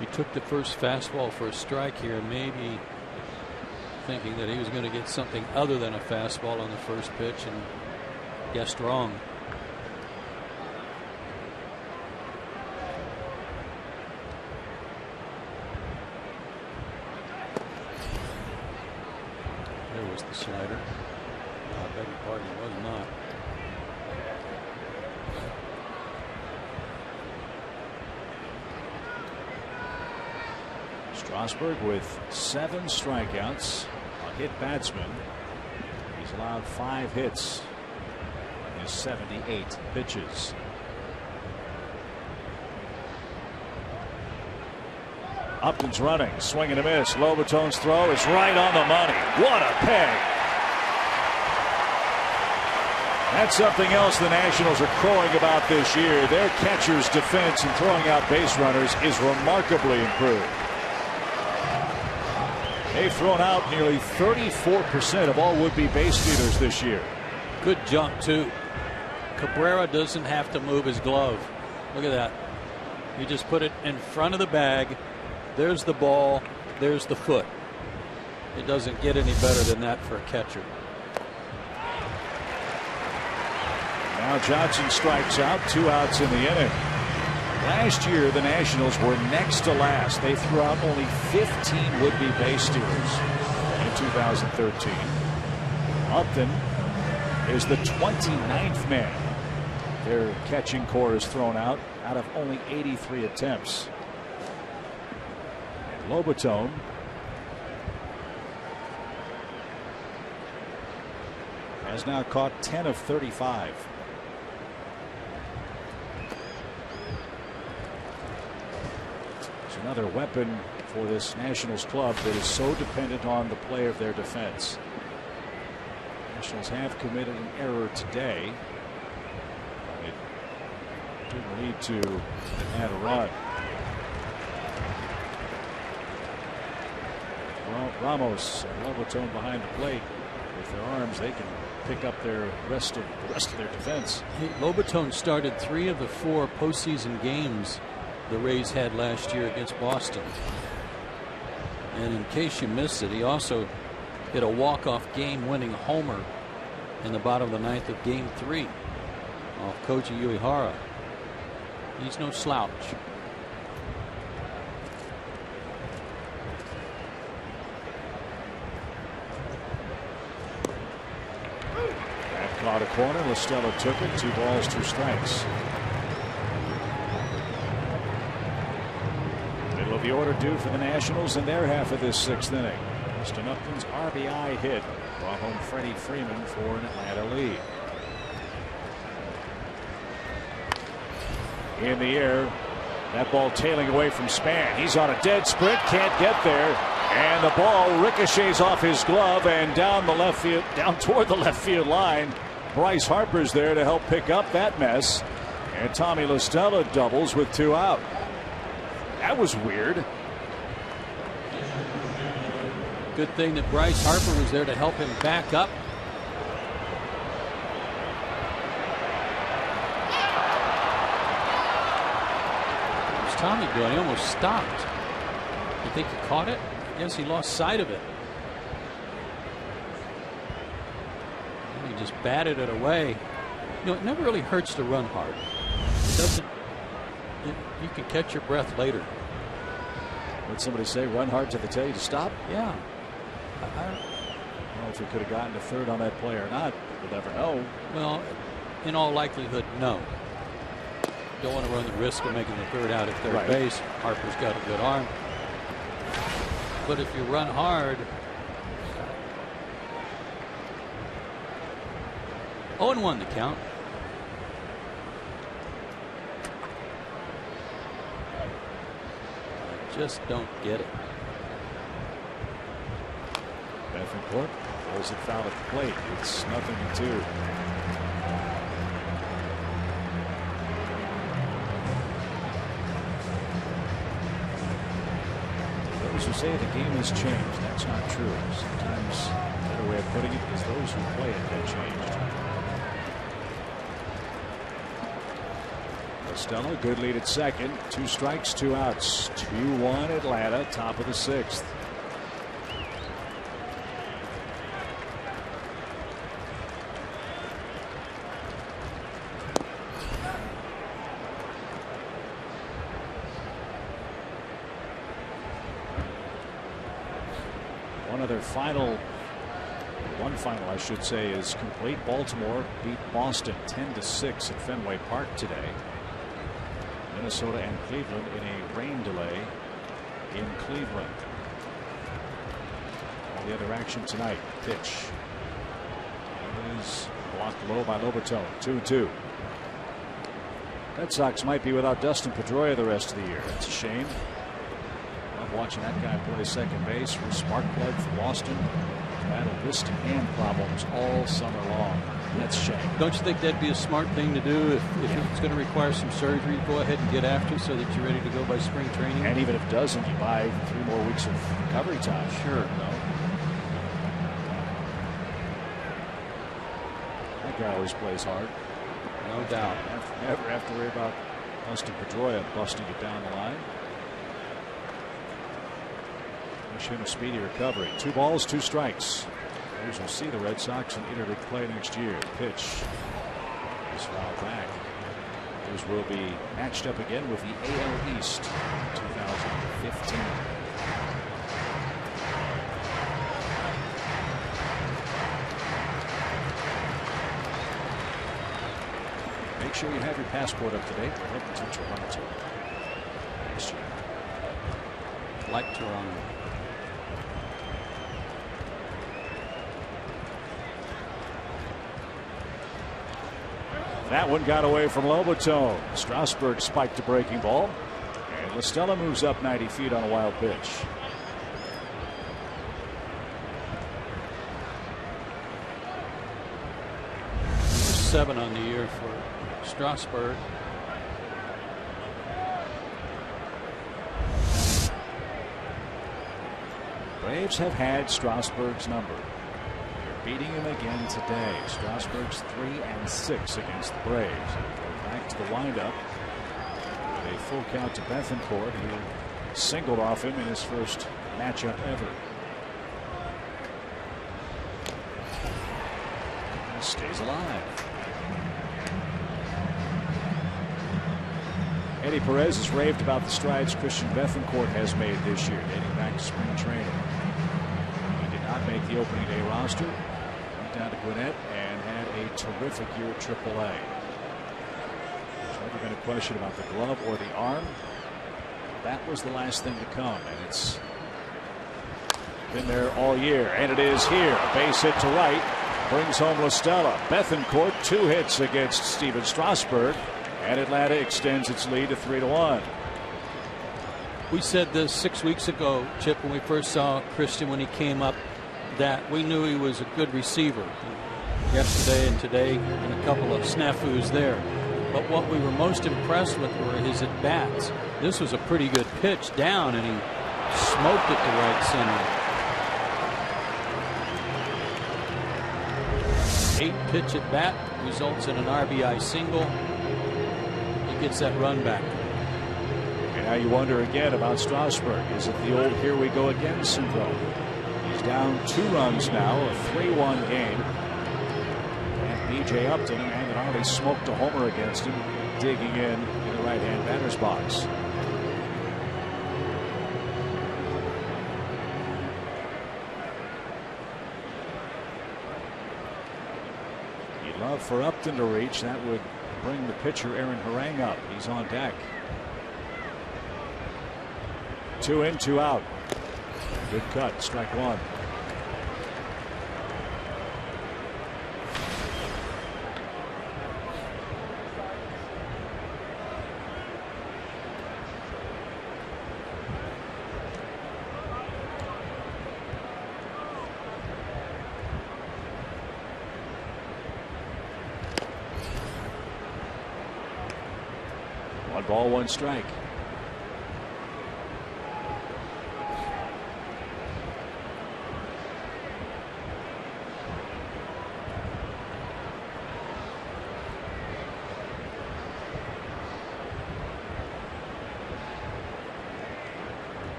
He took the first fastball for a strike here, maybe thinking that he was going to get something other than a fastball on the first pitch, and guessed wrong. There was the slider. I beg your pardon, it was not. Strasburg with 7 strikeouts, a hit batsman. He's allowed 5 hits in his 78 pitches. Upton's running, swing and a miss. Lobaton's throw is right on the money. What a peg! That's something else the Nationals are crowing about this year. Their catcher's defense and throwing out base runners is remarkably improved. They've thrown out nearly 34% of all would-be base stealers this year. Good jump, too. Cabrera doesn't have to move his glove. Look at that. He just put it in front of the bag. There's the ball. There's the foot. It doesn't get any better than that for a catcher. Now Johnson strikes out, 2 outs in the inning. Last year, the Nationals were next to last. They threw out only 15 would-be base stealers in 2013. Upton is the 29th man their catching core has thrown out of only 83 attempts. And Lobatone has now caught 10 of 35. It's another weapon for this Nationals club that is so dependent on the play of their defense. Nationals have committed an error today. It didn't lead to add a run. Well, Ramos and Lobatone behind the plate. With their arms, they can pick up the rest of their defense. Hey, Lobatone started 3 of the 4 postseason games the Rays had last year against Boston. And in case you missed it, he also hit a walk-off game-winning homer in the bottom of the 9th of Game 3 off Koji Uehara. He's no slouch. That caught a corner. Listella took it. 2 balls, 2 strikes. Middle of the order due for the Nationals in their half of this 6th inning. Justin Upton's RBI hit brought home Freddie Freeman for an Atlanta lead. In the air, that ball tailing away from Span. He's on a dead sprint, can't get there, and the ball ricochets off his glove and down toward the left field line. Bryce Harper's there to help pick up that mess, and Tommy Listella doubles with 2 out. That was weird. Good thing that Bryce Harper was there to help him back up. What's Tommy doing? He almost stopped. You think he caught it? I guess he lost sight of it. And he just batted it away. You know, it never really hurts to run hard. It doesn't. You can catch your breath later. Would somebody say run hard till they tell you to stop? Yeah. I don't know if he could have gotten to third on that play or not. We'll never know. Well, in all likelihood, no. Don't want to run the risk of making the third out at third base. Harper's got a good arm. But if you run hard, 0-1 the count. I just don't get it. Bethencourt pulls it foul at the plate. It's 0-2. Those who say the game has changed, that's not true. Sometimes a better way of putting it is those who play it have changed. Costello, good lead at second. 2 strikes, 2 outs. 2-1 Atlanta, top of the 6th. One final I should say is complete. Baltimore beat Boston 10-6 at Fenway Park today. Minnesota and Cleveland in a rain delay in Cleveland. All the other action tonight. Pitch is blocked low by Lobatone. 2-2. Red Sox might be without Dustin Pedroia the rest of the year. That's a shame. Love watching that guy play second base. Spark plug for Boston. Battled wrist and hand problems all summer long. That's a shame. Don't you think that'd be a smart thing to do if it's going to require some surgery? Go ahead and get after it so that you're ready to go by spring training. And even if it doesn't, you buy 3 more weeks of recovery time. Sure. No. That guy always plays hard. No doubt. Never have to worry about Dustin Pedroia busting it down the line. Wish him a speedy recovery. 2 balls, 2 strikes. Braves will see the Red Sox in interleague play next year. Pitch is fouled back. Those will be matched up again with the AL East 2015. Make sure you have your passport up to date. We're heading to Toronto next year. Like Toronto. That one got away from Lobaton. Strasburg spiked a breaking ball. And LaStella moves up 90 feet on a wild pitch. #7 on the year for Strasburg. Braves have had Strasburg's number. Beating him again today. Strasburg's 3-6 against the Braves. Go back to the windup with a full count to Bethancourt, who singled off him in his first matchup ever. He stays alive. Eddie Perez has raved about the strides Christian Bethancourt has made this year, dating back to spring training. He did not make the opening day roster. Down to Gwinnett and had a terrific year at AAA. There's never been a question about the glove or the arm. That was the last thing to come, and it's been there all year, and it is here. Base hit to right brings home LaStella. Bethancourt 2 hits against Steven Strasburg, and Atlanta extends its lead to 3-1. We said this 6 weeks ago, Chip, when we first saw Christian when he came up, that we knew he was a good receiver. Yesterday and today, and a couple of snafus there. But what we were most impressed with were his at-bats. This was a pretty good pitch down, and he smoked it to right center. 8-pitch at-bat results in an RBI single. He gets that run back. And now you wonder again about Strasburg. Is it the old "here we go again" syndrome? Down 2 runs now, a 3-1 game. And B.J. Upton, a man that already smoked a homer against him, digging in the right-hand batter's box. You'd love for Upton to reach. That would bring the pitcher Aaron Harang up. He's on deck. 2 in, 2 out. Good cut, strike 1. One ball, 1 strike.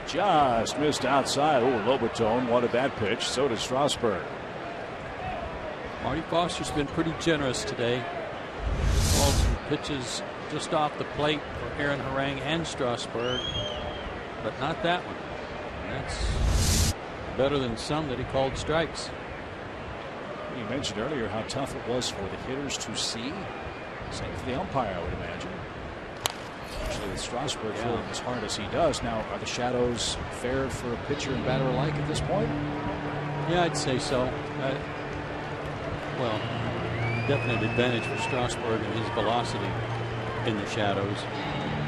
Just missed outside. Oh, Lobaton wanted that pitch. So did Strasburg. Marty Foster's been pretty generous today. Called some pitches just off the plate for Aaron Harang and Strasburg, but not that one. And that's better than some that he called strikes. You mentioned earlier how tough it was for the hitters to see. Same for the umpire, I would imagine. Especially with Strasburg feeling as hard as he does. Now, are the shadows fair for a pitcher and batter alike at this point? Yeah, I'd say so. Well, definite advantage for Strasburg and his velocity in the shadows.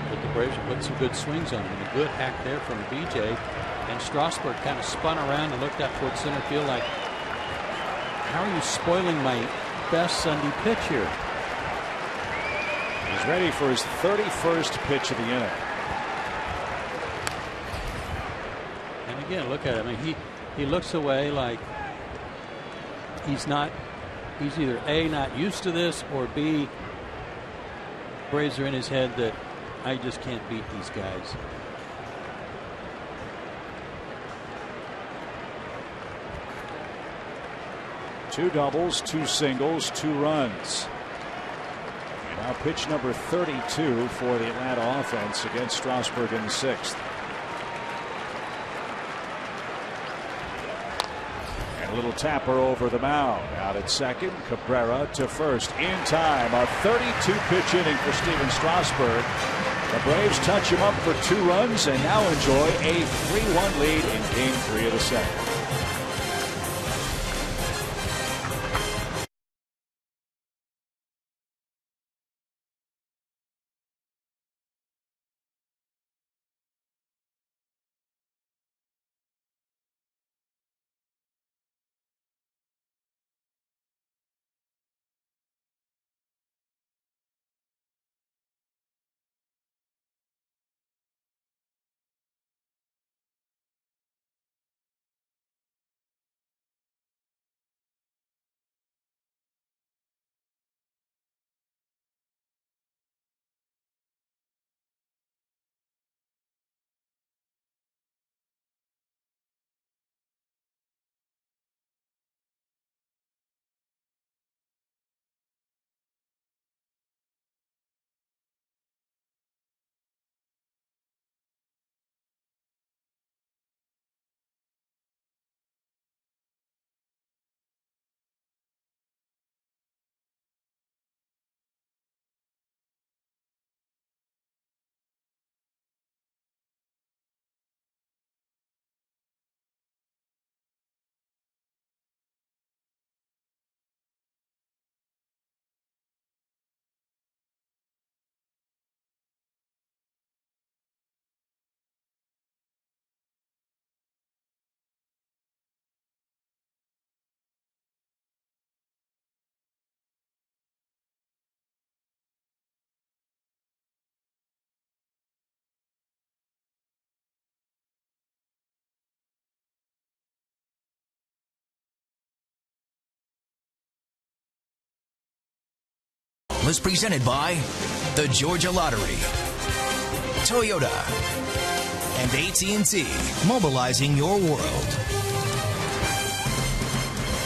But the Braves have put some good swings on him. And a good hack there from BJ. And Strasburg kind of spun around and looked up towards center field like, how are you spoiling my best Sunday pitch here? He's ready for his 31st pitch of the inning. And again, look at him. I mean, he looks away like he's either A, not used to this, or B, Braves are in his head that I just can't beat these guys. Two doubles, two singles, 2 runs. And now pitch number 32 for the Atlanta offense against Strasburg in the 6th. And a little tapper over the mound. Out at second, Cabrera to first in time. A 32-pitch inning for Steven Strasburg. The Braves touch him up for 2 runs and now enjoy a 3-1 lead in Game 3 of the 2nd. Was presented by the Georgia Lottery, Toyota, and AT&T, mobilizing your world.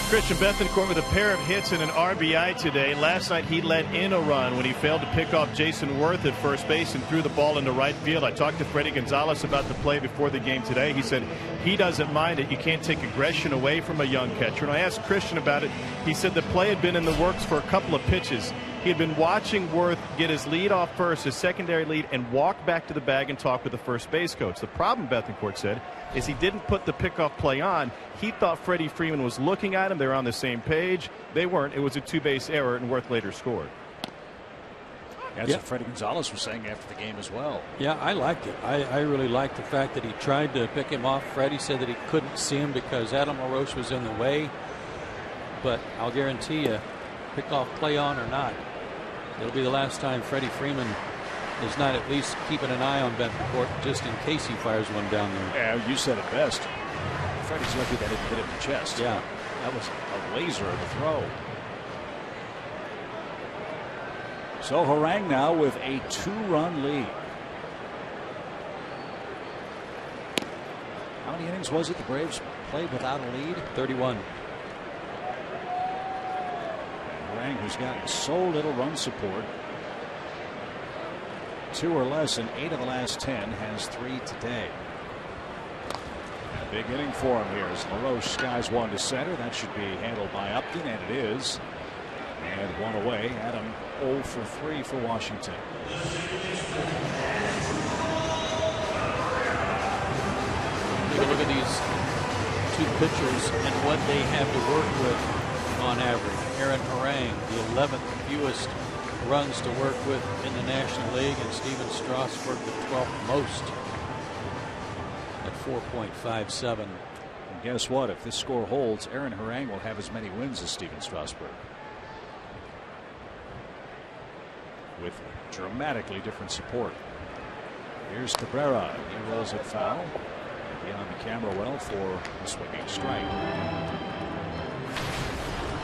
Christian Bethancourt with a pair of hits and an RBI today. Last night he let in a run when he failed to pick off Jason Worth at first base and threw the ball into right field. I talked to Freddie Gonzalez about the play before the game today. He said he doesn't mind it. You can't take aggression away from a young catcher. And I asked Christian about it. He said the play had been in the works for a couple of pitches. He had been watching Worth get his lead off first, his secondary lead, and walk back to the bag and talk with the first base coach. The problem, Bethancourt said, is he didn't put the pickoff play on. He thought Freddie Freeman was looking at him. They were on the same page. They weren't. It was a 2-base error, and Worth later scored. That's what Freddie Gonzalez was saying after the game as well. Yeah, I liked it. I really liked the fact that he tried to pick him off. Freddie said that he couldn't see him because Adam LaRoche was in the way. But I'll guarantee you, pickoff play on or not, it'll be the last time Freddie Freeman is not at least keeping an eye on Bethancourt just in case he fires one down there. Yeah, you said it best. Freddie's lucky that it hit him in the chest. Yeah. That was a laser of a throw. So Harang now with a 2-run lead. How many innings was it the Braves played without a lead? 31. Harang, who's gotten so little run support, 2 or less in 8 of the last 10, has 3 today. Big inning for him here as LaRoche skies one to center. That should be handled by Upton, and it is. And one away. Adam 0 for 3 for Washington. Take a look at these 2 pitchers and what they have to work with on average. Aaron Harang, the 11th fewest runs to work with in the National League, and Steven Strasburg, the 12th most. at 4.57. And guess what? If this score holds, Aaron Harang will have as many wins as Steven Strasburg, with dramatically different support. Here's Cabrera. He rolls it foul. Beyond the camera well for a swinging strike.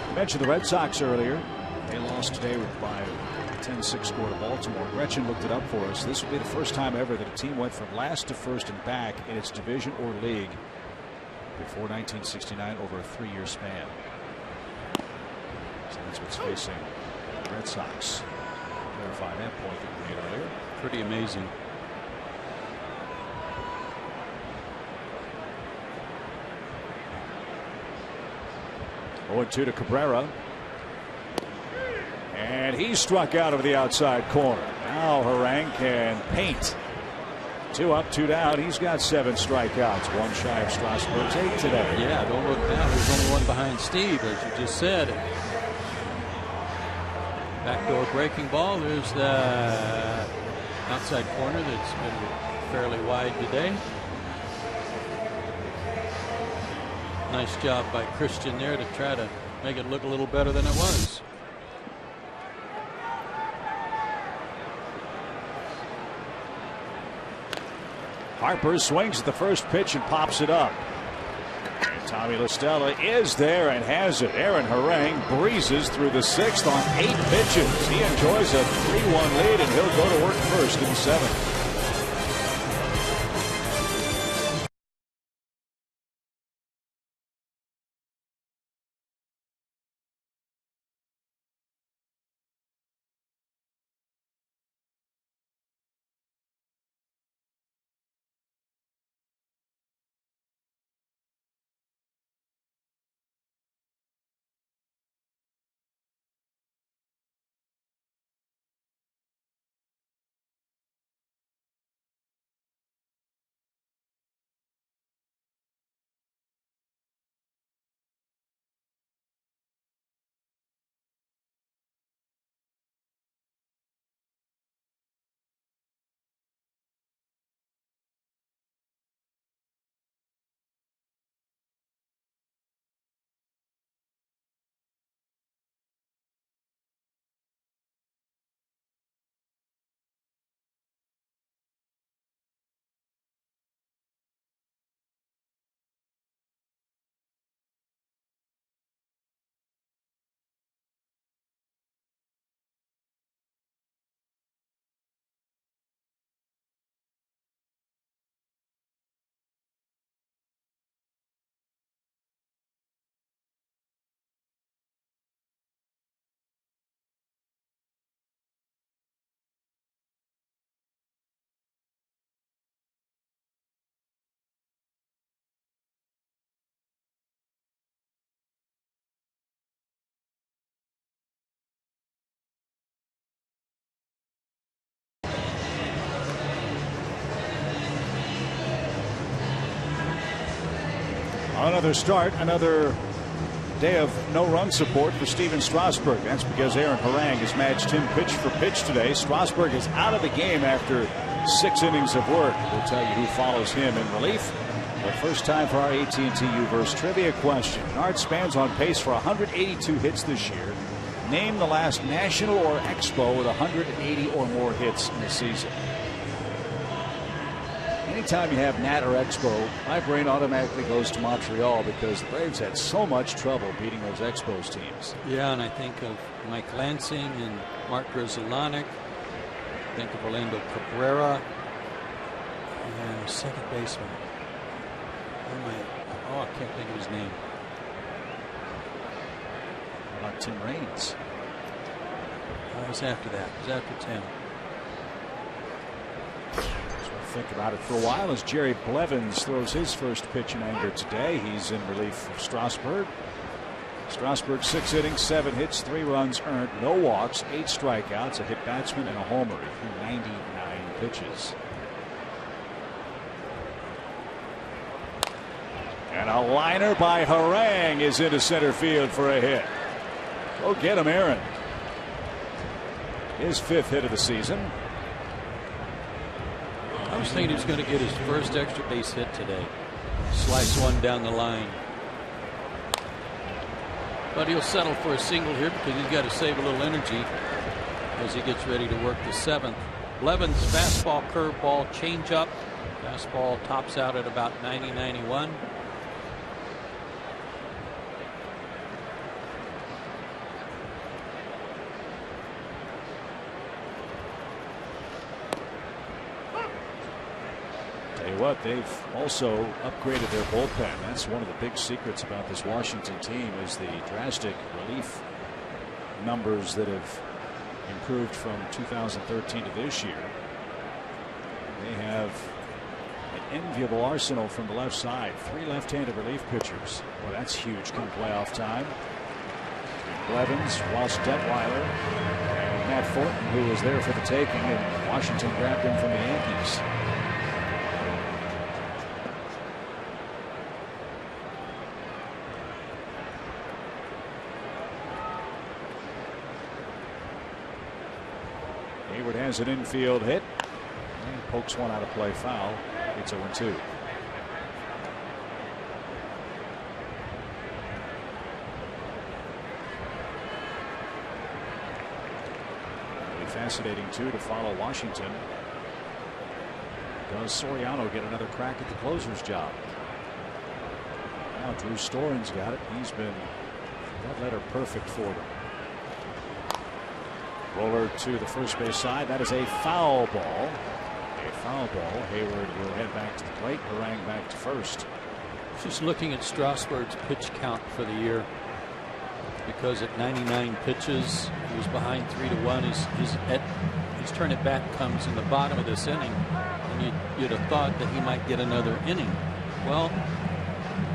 I mentioned the Red Sox earlier. They lost today by a 10-6 score to Baltimore. Gretchen looked it up for us. This will be the first time ever that a team went from last to first and back in its division or league before 1969 over a 3-year span. So that's what's facing the Red Sox. Clarify that point that we made earlier. Pretty amazing. Oh, 2 to Cabrera. And he struck out of the outside corner. Now Harang can paint. 2 up, 2 down. He's got 7 strikeouts. 1 shy of Strasburg's 8 today. Yeah, don't look down. There's only one behind Steve, as you just said. Backdoor breaking ball. There's the outside corner that's been fairly wide today. Nice job by Christian there to try to make it look a little better than it was. Harper swings at the first pitch and pops it up. And Tommy La Stella is there and has it. Aaron Harang breezes through the 6th on 8 pitches. He enjoys a 3-1 lead, and he'll go to work first in the 7th. Another start, another day of no-run support for Steven Strasburg. That's because Aaron Harang has matched him pitch for pitch today. Strasburg is out of the game after 6 innings of work. We'll tell you who follows him in relief. But first time for our AT&T U-verse trivia question. Art Span's on pace for 182 hits this year. Name the last National or Expo with 180 or more hits in a season. Anytime you have Nat or Expo, my brain automatically goes to Montreal because the Braves had so much trouble beating those Expos teams. Yeah, and I think of Mike Lansing and Mark Grudzielanek. Think of Orlando Cabrera. And second baseman. Oh, I can't think of his name. How about Tim Raines? What was after that? It was after Tim. Think about it for a while as Jerry Blevins throws his first pitch in anger today. He's in relief of Strasburg. Strasburg 6 innings, 7 hits, 3 runs earned, no walks, 8 strikeouts, a hit batsman, and a homer. He threw 99 pitches. And a liner by Harang is into center field for a hit. Go get him, Aaron. His 5th hit of the season. I was thinking he was going to get his first extra base hit today. Slice one down the line. But he'll settle for a single here because he's got to save a little energy as he gets ready to work the 7th. Blevins fastball, curveball, changeup. Fastball tops out at about 90-91. What they've also upgraded their bullpen. That's one of the big secrets about this Washington team is the drastic relief numbers that have improved from 2013 to this year. They have an enviable arsenal from the left side. 3 left-handed relief pitchers. Well, that's huge come playoff time. Blevins, Ross Detweiler, and Matt Thornton, who was there for the taking, and Washington grabbed him from the Yankees. Hayward has an infield hit. And pokes one out of play foul. It's 0-2. Fascinating too to follow Washington. Does Soriano get another crack at the closer's job? Now Drew Storen's got it. He's been that letter perfect for them. Roller to the first base side. That is a foul ball. A foul ball. Hayward will head back to the plate. Harang back to first. Just looking at Strasburg's pitch count for the year, because at 99 pitches he was behind 3-1. His turn at bat comes in the bottom of this inning, and you'd have thought that he might get another inning. Well,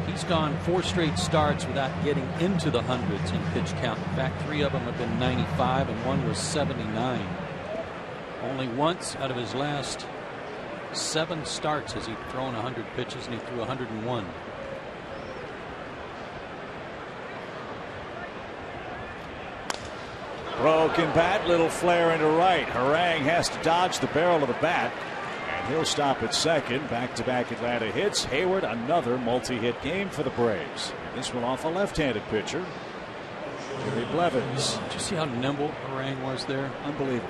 he's gone 4 straight starts without getting into the hundreds in pitch count. In fact, 3 of them have been 95 and 1 was 79. Only once out of his last 7 starts has he thrown 100 pitches, and he threw 101. Broken bat, little flare into right. Harang has to dodge the barrel of the bat, and he'll stop at second. Back-to-back Atlanta hits. Hayward, another multi-hit game for the Braves. This one off a left-handed pitcher, Gary Blevins. Did you see how nimble Harang was there? Unbelievable.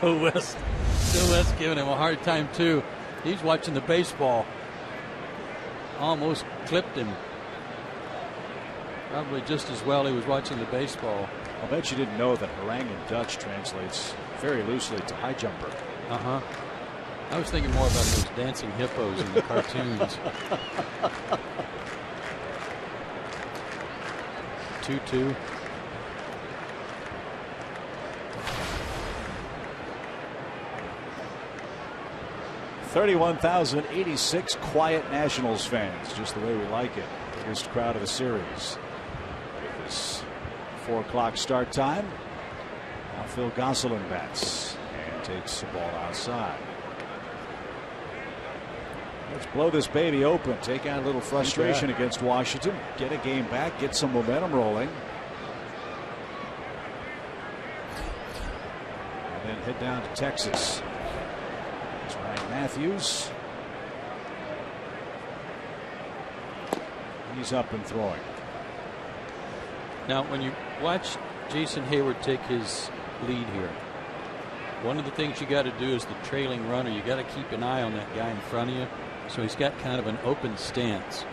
Joe West giving him a hard time too. He's watching the baseball. Almost clipped him. Probably just as well he was watching the baseball. I'll bet you didn't know that Harang in Dutch translates very loosely to high jumper. I was thinking more about those dancing hippos in the cartoons. 2-2. $31,086 quiet Nationals fans, just the way we like it. Biggest crowd of the series. With this 4 o'clock start time, now Phil Gosselin bats and takes the ball outside. Let's blow this baby open. Take out a little frustration against Washington. Get a game back. Get some momentum rolling. And then head down to Texas. Matthews. He's up and throwing. Now, when you watch Jason Hayward take his lead here, one of the things you got to do as the trailing runner, you got to keep an eye on that guy in front of you. So he's got kind of an open stance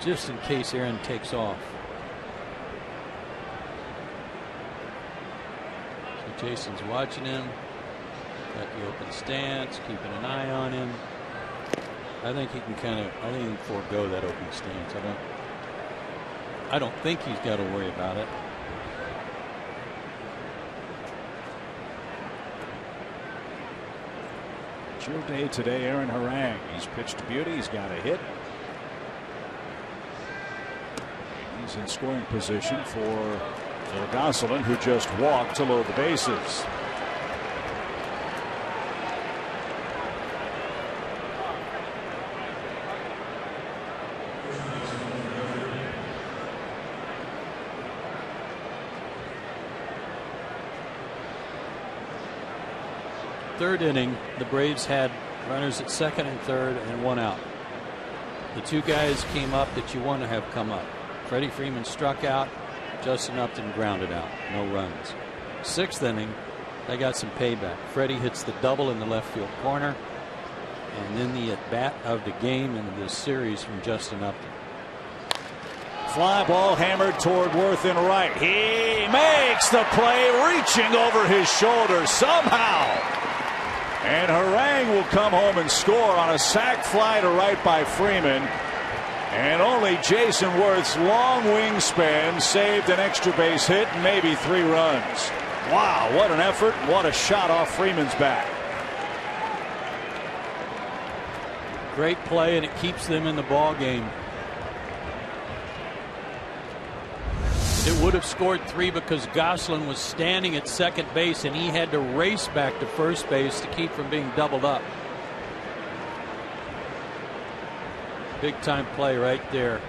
just in case Aaron takes off. So Jason's watching him. Got the open stance, keeping an eye on him. I think he can I think he can forego that open stance. I don't think he's got to worry about it. Your day today, Aaron Harang. He's pitched to beauty. He's got a hit. He's in scoring position for Phil Gosselin, who just walked to load the bases. third inning, the Braves had runners at second and third and one out. The two guys came up that you want to have come up. Freddie Freeman struck out. Justin Upton grounded out. No runs. Sixth inning, they got some payback. Freddie hits the double in the left field corner. And then the at-bat of the game in this series from Justin Upton. Fly ball hammered toward Worth in right. He makes the play, reaching over his shoulder somehow. And Harang will come home and score on a sac fly to right by Freeman. And only Jason Worth's long wingspan saved an extra base hit and maybe 3 runs. Wow, what an effort. What a shot off Freeman's bat. Great play, and it keeps them in the ball game. It would have scored 3 because Gosselin was standing at second base and he had to race back to first base to keep from being doubled up. Big time play right there.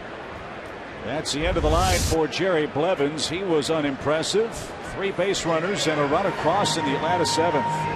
That's the end of the line for Jerry Blevins. He was unimpressive. 3 base runners and a run across in the Atlanta 7th.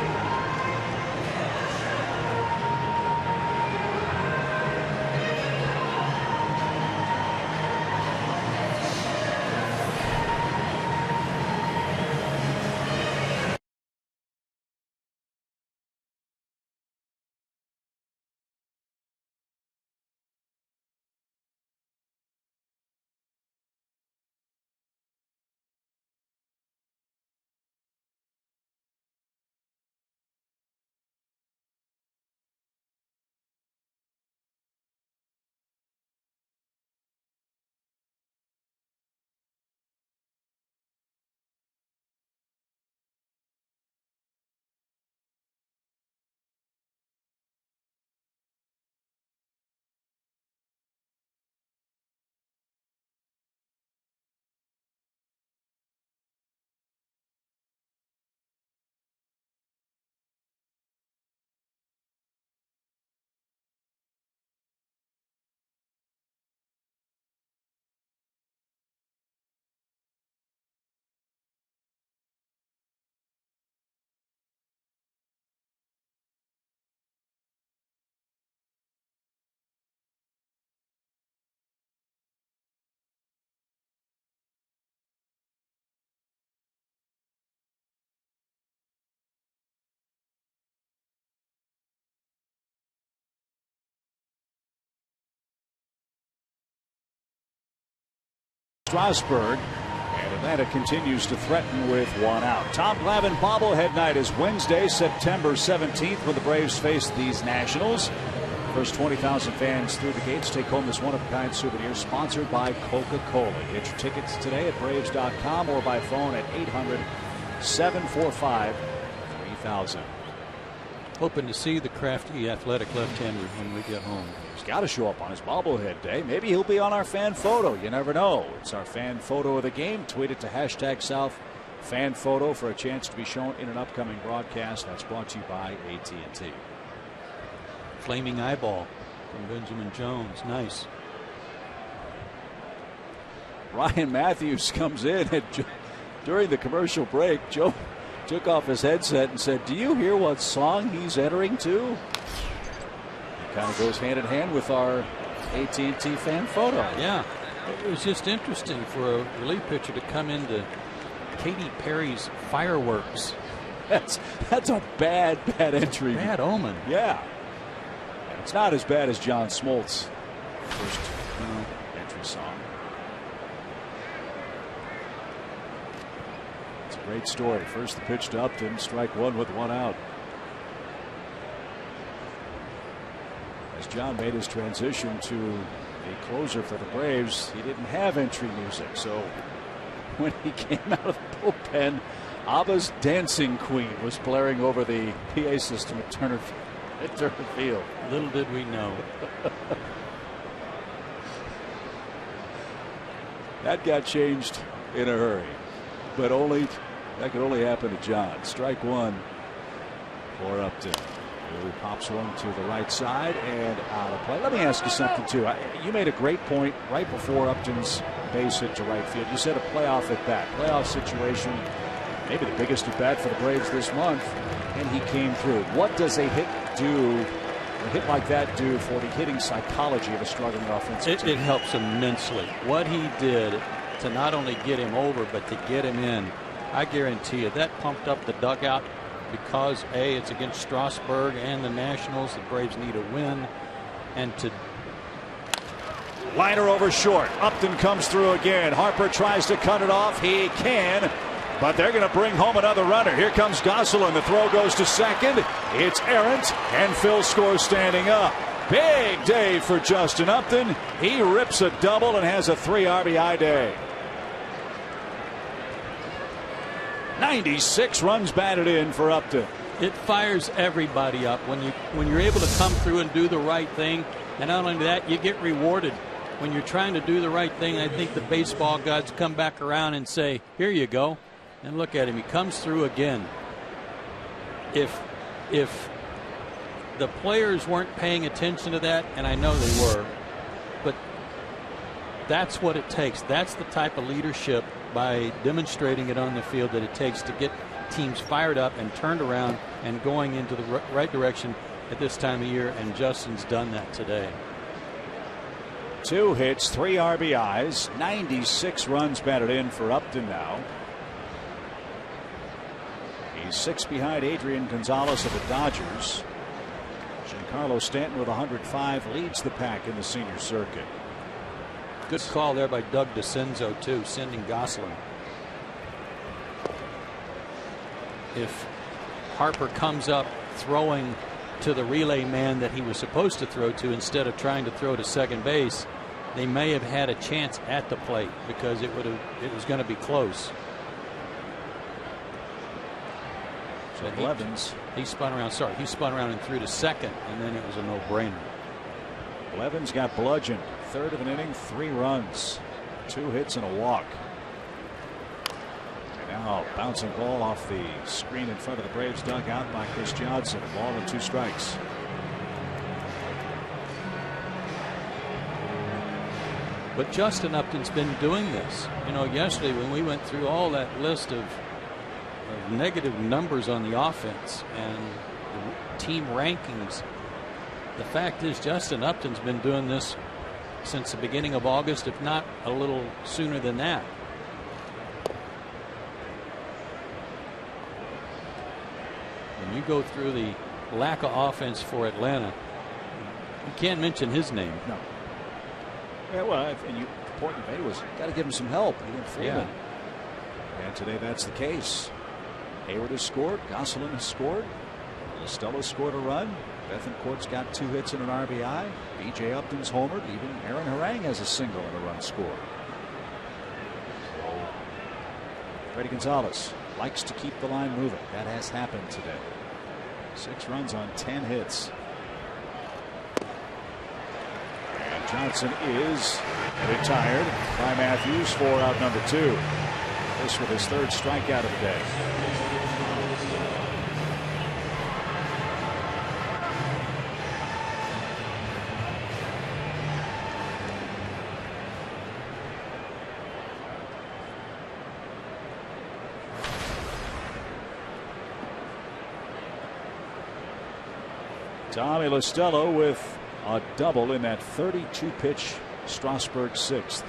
Strasburg, and Atlanta continues to threaten with 1 out. Tom Glavine bobblehead night is Wednesday, September 17th, when the Braves face these Nationals. First 20,000 fans through the gates take home this one-of-a-kind souvenir sponsored by Coca-Cola. Get your tickets today at Braves.com or by phone at 800-745-3000. Hoping to see the crafty athletic left-hander when we get home. He's got to show up on his bobblehead day. Maybe he'll be on our fan photo. You never know. It's our fan photo of the game. Tweet it to #SouthFanPhoto for a chance to be shown in an upcoming broadcast. That's brought to you by AT&T. Flaming eyeball from Benjamin Jones. Nice. Ryan Matthews comes in and during the commercial break, Joe took off his headset and said, "Do you hear what song he's entering to?" It kind of goes hand in hand with our AT&T fan photo. Yeah, it was just interesting for a relief pitcher to come into Katy Perry's Fireworks. That's a bad entry. Bad omen. Yeah. And it's not as bad as John Smoltz' first entry song. Great story. First the pitch to Upton, strike 1 with 1 out. As John made his transition to a closer for the Braves, he didn't have entry music. So when he came out of the bullpen, ABBA's Dancing Queen was blaring over the PA system at Turner Field. Little did we know. That got changed in a hurry. But that could only happen to John. Strike 1 for Upton. He pops one to the right side and out of play. Let me ask you something, too. You made a great point right before Upton's base hit to right field. You said a playoff at bat. Playoff situation, maybe the biggest at bat for the Braves this month. and he came through. What does a hit do? A hit like that do for the hitting psychology of a struggling offensive team? It helps immensely. What he did to not only get him over, but to get him in, I guarantee you that pumped up the dugout because A, it's against Strasburg and the Nationals. The Braves need a win, and to liner over short. Upton comes through again. Harper tries to cut it off. He can, but they're going to bring home another runner. Here comes Gosselin. The throw goes to second. It's errant, and Phil scores standing up. Big day for Justin Upton. He rips a double and has a 3 RBI day. 96 runs batted in for Upton. It fires everybody up when you're able to come through and do the right thing. And not only that, you get rewarded when you're trying to do the right thing. I think the baseball gods come back around and say, here you go. And look at him. He comes through again. If the players weren't paying attention to that, and I know they were, but that's what it takes. That's the type of leadership, by demonstrating it on the field, that it takes to get teams fired up and turned around and going into the right direction at this time of year, and Justin's done that today. 2 hits, 3 RBIs, 96 runs batted in for Upton now. He's 6 behind Adrian Gonzalez of the Dodgers. Giancarlo Stanton with 105 leads the pack in the senior circuit. Good call there by Doug DeCenzo, too, sending Gosselin. If Harper comes up throwing to the relay man that he was supposed to throw to instead of trying to throw to second base, they may have had a chance at the plate because it was going to be close. So Blevins, he spun around. Sorry, he spun around and threw to second, and then it was a no-brainer. Blevins got bludgeoned. 3rd of an inning, 3 runs, 2 hits and a walk. And now bouncing ball off the screen in front of the Braves dugout by Chris Johnson. Ball and 2 strikes. But Justin Upton's been doing this. You know, yesterday when we went through all that list of negative numbers on the offense and the team rankings, the fact is Justin Upton's been doing this since the beginning of August, if not a little sooner than that. When you go through the lack of offense for Atlanta, you can't mention his name. No. Yeah, well, and the point you made was got to give him some help. He didn't feel it. And today that's the case. Hayward has scored. Gosselin has scored. Costello scored a run. Bethancourt's got 2 hits and an RBI. B.J. Upton's homered. Even Aaron Harang has a single and a run scored. So Freddie Gonzalez likes to keep the line moving. That has happened today. 6 runs on 10 hits. And Johnson is retired by Matthews for out number 2. This with his 3rd strikeout of the day. Tommy Costello with a double in that 32-pitch Strasburg 6th.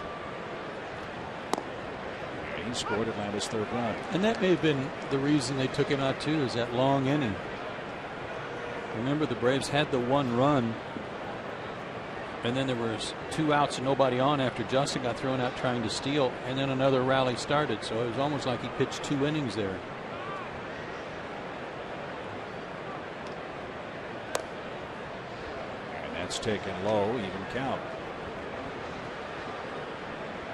He scored Atlanta's 3rd run. And that may have been the reason they took him out, too, is that long inning. Remember, the Braves had the 1 run, and then there was 2 outs and nobody on after Justin got thrown out trying to steal, and then another rally started. So it was almost like he pitched 2 innings there. It's taken low, even count.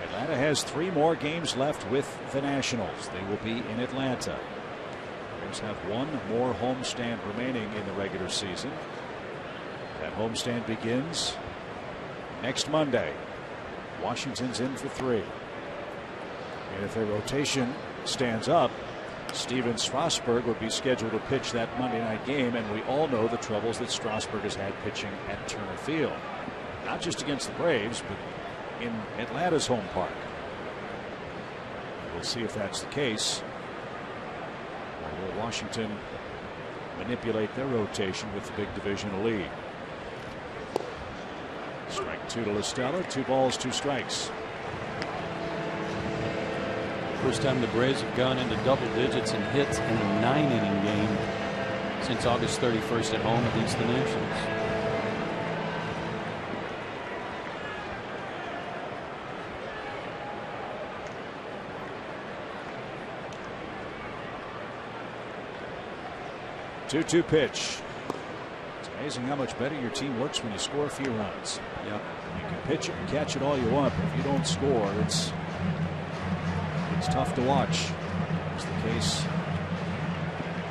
Atlanta has 3 more games left with the Nationals. They will be in Atlanta. Braves have 1 more homestand remaining in the regular season. That homestand begins next Monday. Washington's in for 3. And if their rotation stands up, Steven Strasburg would be scheduled to pitch that Monday night game, and we all know the troubles that Strasburg has had pitching at Turner Field. Not just against the Braves, but in Atlanta's home park. We'll see if that's the case. Or will Washington manipulate their rotation with the big divisional lead. Strike 2 to LaStella. 2 balls, 2 strikes. First time the Braves have gone into double digits in hits in a 9-inning game since August 31st at home against the Nationals. Two pitch. It's amazing how much better your team looks when you score a few runs. Yep. You can pitch it and catch it all you want, but if you don't score, it's tough to watch. It's the case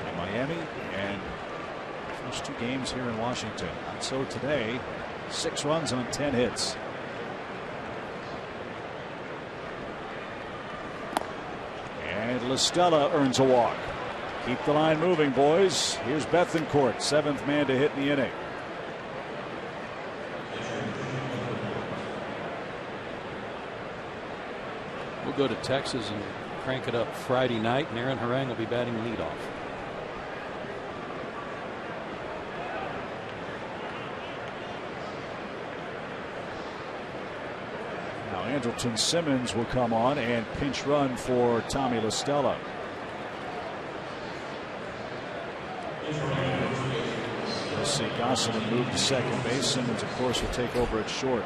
in Miami and the first 2 games here in Washington. Not so today. 6 runs on 10 hits. And LaStella earns a walk. Keep the line moving, boys. Here's Bethancourt, 7th man to hit in the inning. We'll go to Texas and crank it up Friday night, and Aaron Harang will be batting leadoff. Now Andrelton Simmons will come on and pinch run for Tommy LaStella. We'll see Gosselin move to second base. Simmons, of course, will take over at short.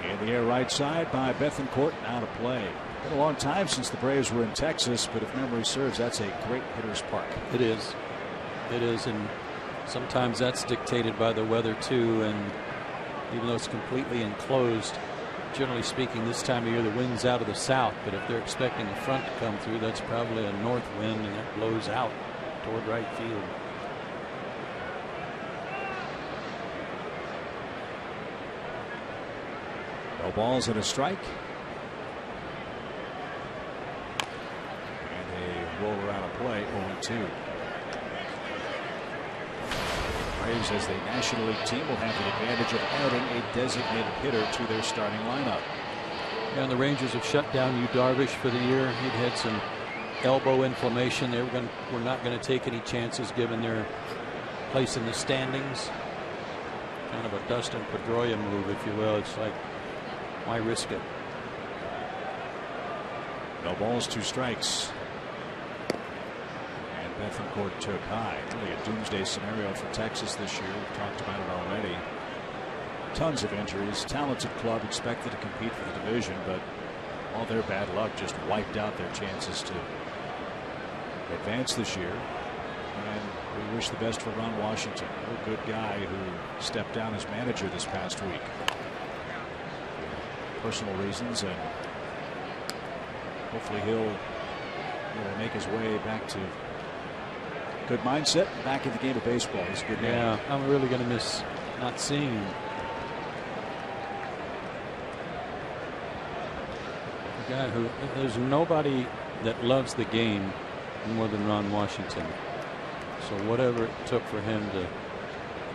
In the air right side by Bethancourt, out of play. Been a long time since the Braves were in Texas, but if memory serves, that's a great hitter's park. It is. It is, and sometimes that's dictated by the weather too. And even though it's completely enclosed, generally speaking, this time of year the wind's out of the south. But if they're expecting a front to come through, that's probably a north wind, and that blows out toward right field. No balls and a strike. Roll around a play, 0-2. Braves, as the National League team, will have the advantage of adding a designated hitter to their starting lineup. Yeah, and the Rangers have shut down Yu Darvish for the year. He'd had some elbow inflammation. They were not going to take any chances given their place in the standings. Kind of a Dustin Pedroia move, if you will. It's like, why risk it? No balls, 2 strikes. Bethancourt took high. Really a doomsday scenario for Texas this year. We've talked about it already. Tons of injuries. Talented club, expected to compete for the division, but all their bad luck just wiped out their chances to advance this year. And we wish the best for Ron Washington, a good guy who stepped down as manager this past week. Personal reasons, and hopefully he'll make his way back to good mindset, back in the game of baseball. He's a good man. Yeah, I'm really going to miss not seeing him. A guy who, there's nobody that loves the game more than Ron Washington. So whatever it took for him to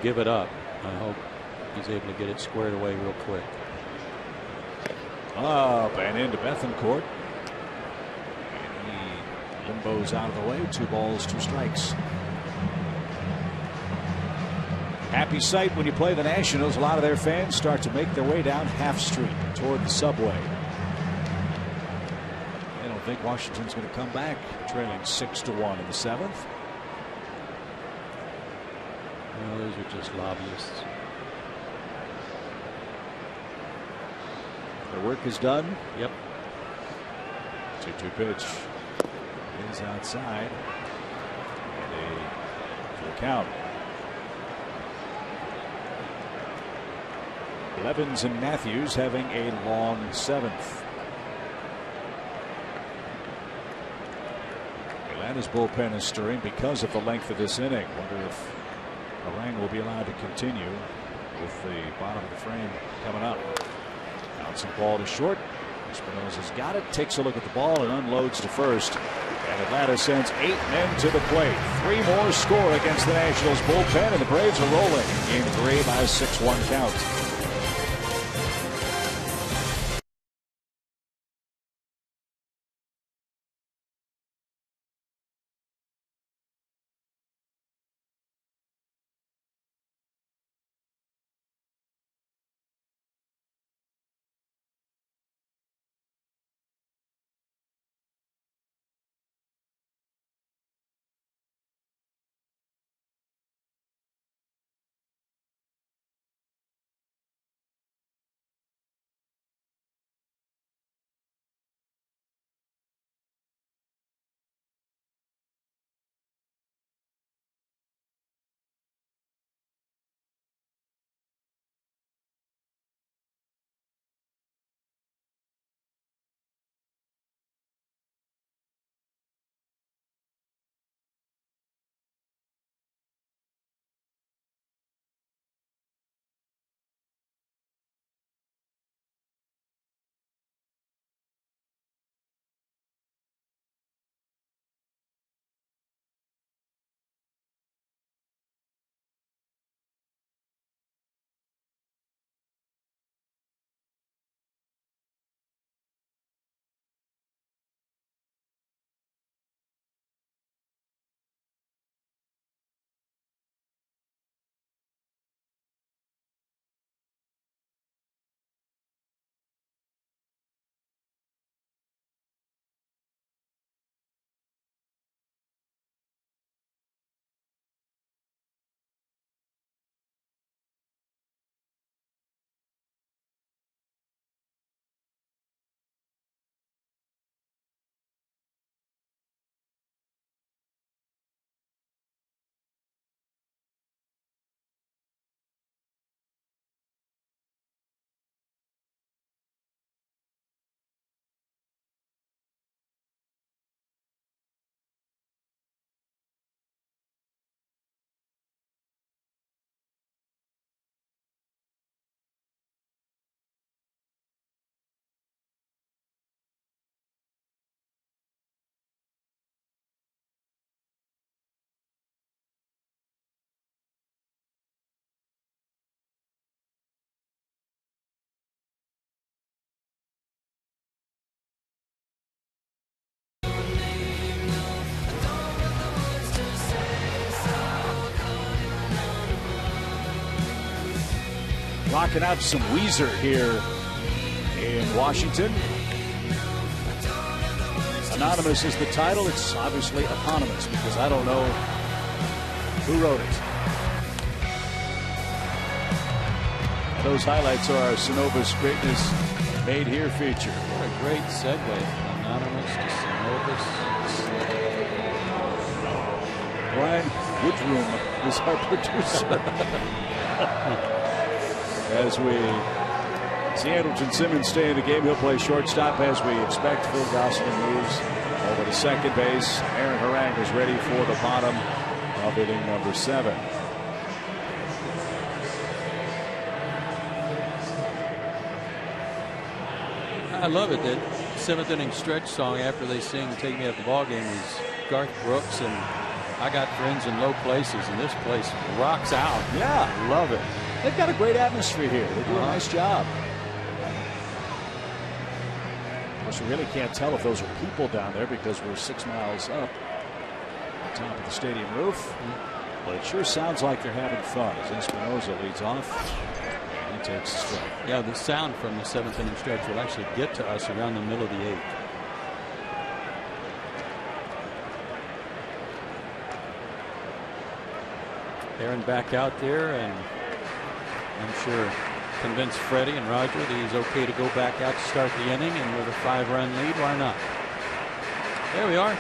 give it up, I hope he's able to get it squared away real quick. Up and into Bethancourt. Limbo's out of the way. 2 balls, 2 strikes. Happy sight when you play the Nationals. A lot of their fans start to make their way down Half Street toward the subway. They don't think Washington's going to come back, trailing 6-1 in the 7th. Well, those are just lobbyists. Their work is done. Yep. 2-2 pitch. Is outside, and a full count. Blevins and Matthews having a long 7th. Atlanta's bullpen is stirring because of the length of this inning. Wonder if Harang will be allowed to continue with the bottom of the frame coming up. Bouncing ball to short. Espinosa's got it, takes a look at the ball and unloads to first. And Atlanta sends 8 men to the plate. 3 more score against the Nationals bullpen, and the Braves are rolling. Game 3 by a 6-1 count. Rocking out some Weezer here in Washington. Anonymous is the title. It's obviously eponymous because I don't know who wrote it. And those highlights are our Synovus Greatness Made Here feature. What a great segue from Anonymous to Synovus. Brian Woodroom is our producer. As we see Andrelton Simmons stay in the game, he'll play shortstop as we expect. Phil Gosselin moves over to second base. Aaron Harang is ready for the bottom of inning number 7. I love it that 7th inning stretch song after they sing "Take Me Out the Ball Game" is Garth Brooks and "I Got Friends in Low Places," and this place rocks out. Yeah, love it. They've got a great atmosphere here. They do a nice job. Of course, we really can't tell if those are people down there because we're 6 miles up on top of the stadium roof. But it sure sounds like they're having fun as Espinosa leads off and he takes a strike. Yeah, the sound from the 7th inning stretch will actually get to us around the middle of the 8th. Aaron back out there, and I'm sure convinced Freddie and Roger that he's okay to go back out to start the inning, and with a 5-run lead, why not? There we are,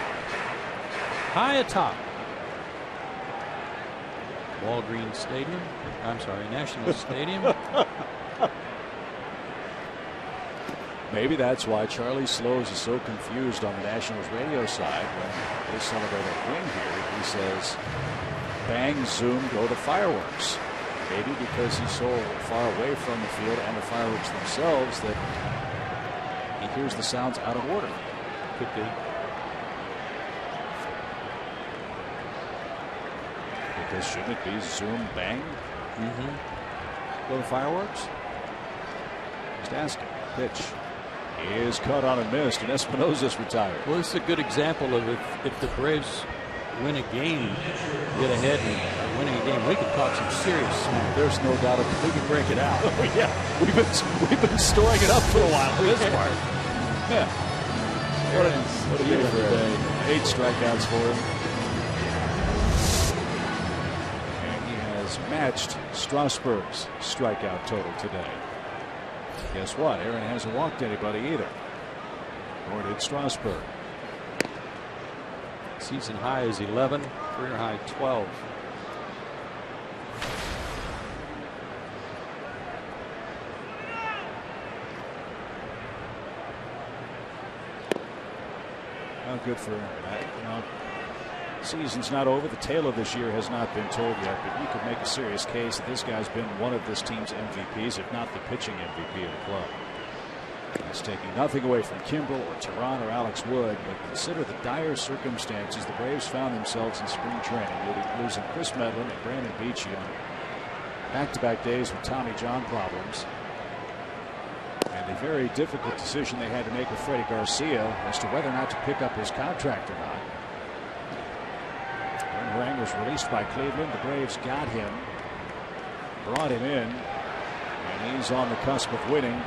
high atop Walgreens Stadium. I'm sorry, National Stadium. Maybe that's why Charlie Slows is so confused on the Nationals radio side when they celebrate a win here. He says, "Bang, zoom, go the fireworks." Maybe because he's so far away from the field and the fireworks themselves that he hears the sounds out of order. Could be. Because shouldn't it be zoom, bang? Little fireworks? Just asking. Pitch is cut on and missed, and Espinosa's retired. Well, this is a good example of if the Braves win a game, get ahead and winning a game, we can talk some serious smack. There's no doubt if we can break it out. Yeah, we've been storing it up for a while for this part. Yeah. What a year today. 8 strikeouts for him. And he has matched Strasburg's strikeout total today. Guess what? Aaron hasn't walked anybody either. Nor did Strasburg. Season high is 11, career high 12. Well, good for that. Season's not over. The tale of this year has not been told yet, but you could make a serious case that this guy's been one of this team's MVPs, if not the pitching MVP of the club. He's taking nothing away from Kimbrel or Tehran or Alex Wood, but consider the dire circumstances the Braves found themselves in spring training, losing Chris Medlin and Brandon Beachy on back-to-back days with Tommy John problems. And a very difficult decision they had to make with Freddie Garcia as to whether or not to pick up his contract or not. When Harang was released by Cleveland, the Braves got him, brought him in, and he's on the cusp of winning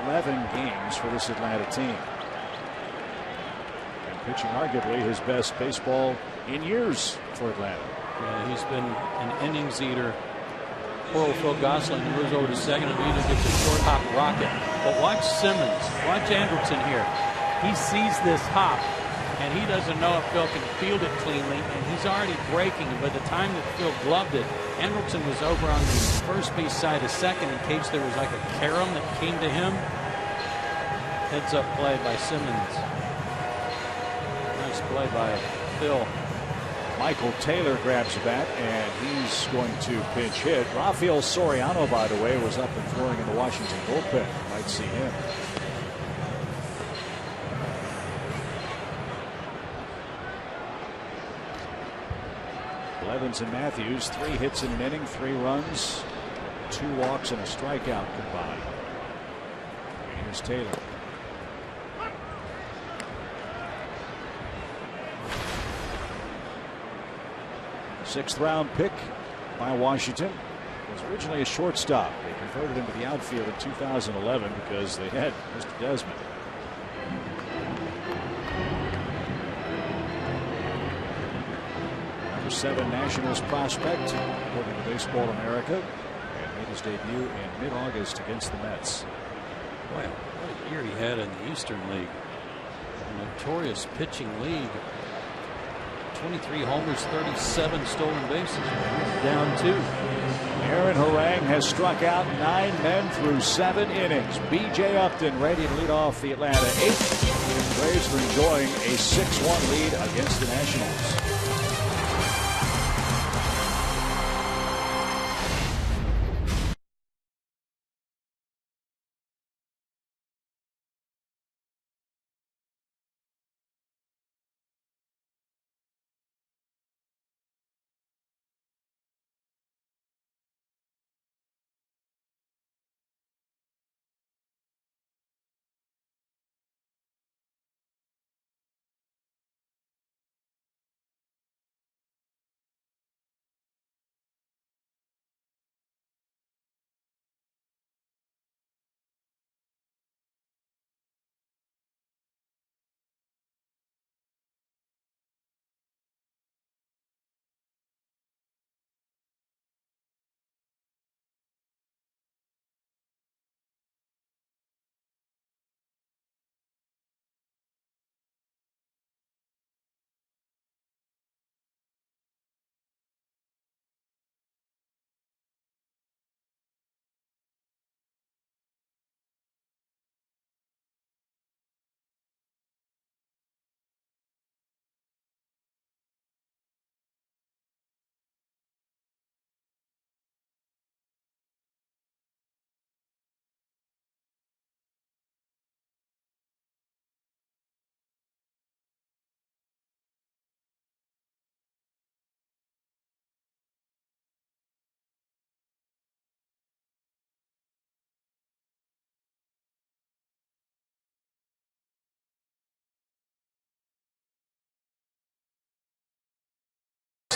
11 games for this Atlanta team. And pitching arguably his best baseball in years for Atlanta. Yeah, he's been an innings eater. Poor old Phil Gosselin moves over to second and either gets a short hop rocket. But watch Simmons, watch Andrelton here. He sees this hop and he doesn't know if Phil can field it cleanly, and he's already breaking. And by the time that Phil gloved it, Andrelton was over on the first base side of second in case there was like a carom that came to him. Heads up play by Simmons. Nice play by Phil. Michael Taylor grabs the bat, and he's going to pinch hit. Rafael Soriano, by the way, was up and throwing in the Washington bullpen. Might see him. Blevins and Matthews, 3 hits in an inning, 3 runs, 2 walks, and a strikeout combined. Here's Taylor. Sixth-round pick by Washington. Was originally a shortstop. They converted him to the outfield in 2011 because they had Mr. Desmond. Number 7 Nationals prospect, according to Baseball America, and made his debut in mid-August against the Mets. Boy, what a year he had in the Eastern League. A notorious pitching league. 23 homers, 37 stolen bases. Down 2. Aaron Harang has struck out 9 men through 7 innings. B.J. Upton ready to lead off the Atlanta 8th. The Braves are enjoying a 6-1 lead against the Nationals.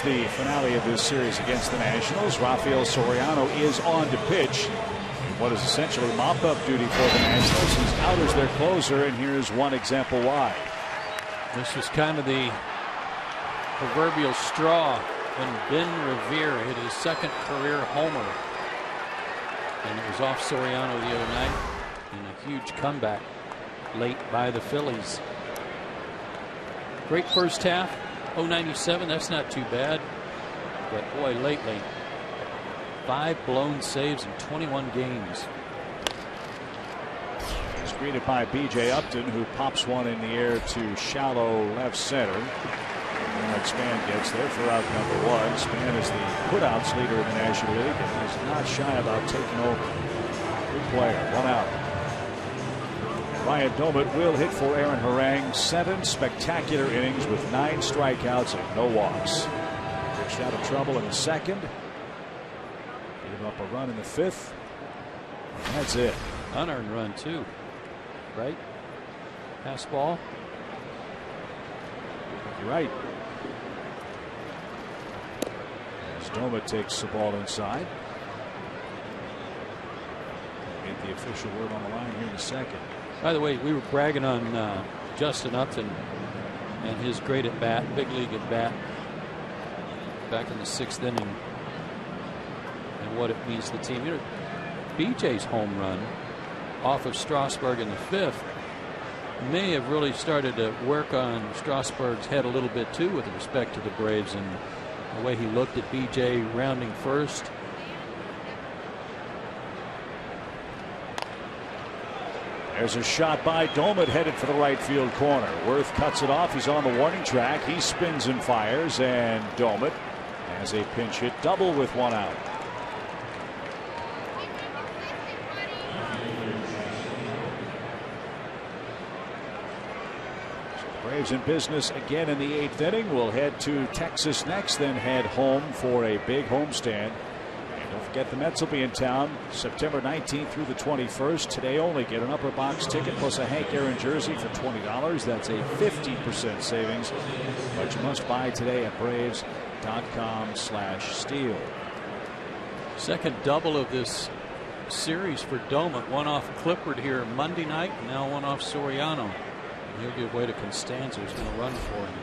the finale of this series against the Nationals. Rafael Soriano is on to pitch in what is essentially mop-up duty for the Nationals. He's out as their closer, and here's one example why. This was kind of the proverbial straw when Ben Revere hit his second career homer. And it was off Soriano the other night in a huge comeback late by the Phillies. Great first half. 0.97, that's not too bad. But boy, lately, 5 blown saves in 21 games. He's greeted by B.J. Upton, who pops one in the air to shallow left center. And Span gets there for out number 1. Span is the putouts leader in the National League and is not shy about taking over. Good player. 1 out. Ryan Domit will hit for Aaron Harang. 7 spectacular innings with 9 strikeouts and no walks. Pitched out of trouble in the second. Gave up a run in the 5th. And that's it. Unearned run too, right? Pass ball. You're right. As Domit takes the ball inside. Get the official word on the line here in a second. By the way, we were bragging on Justin Upton and his great at bat, big league at bat, back in the 6th inning, and what it means to the team. You know, BJ's home run off of Strasburg in the 5th may have really started to work on Strasburg's head a little bit too with respect to the Braves and the way he looked at BJ rounding first. There's a shot by Domit headed for the right field corner. Worth cuts it off. He's on the warning track. He spins and fires, and Domit has a pinch hit double with 1 out. Braves in business again in the 8th inning. We'll head to Texas next, then head home for a big homestand. And don't forget, the Mets will be in town September 19th through the 21st. Today only. Get an upper box ticket plus a Hank Aaron jersey for $20. That's a 50% savings. But you must buy today at Braves.com/steal. Second double of this series for Domit. One off Clippard here Monday night, and now one off Soriano. He'll give way to Constanza, who's going to run for him.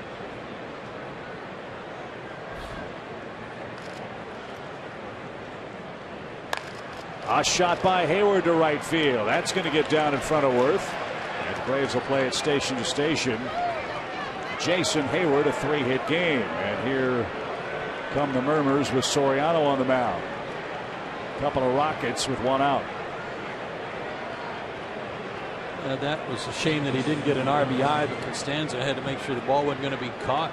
A shot by Hayward to right field. That's going to get down in front of Worth. And the Braves will play it station to station. Jason Hayward, a 3-hit game. And here come the murmurs with Soriano on the mound. A couple of rockets with 1 out. That was a shame that he didn't get an RBI, but Constanza had to make sure the ball wasn't going to be caught.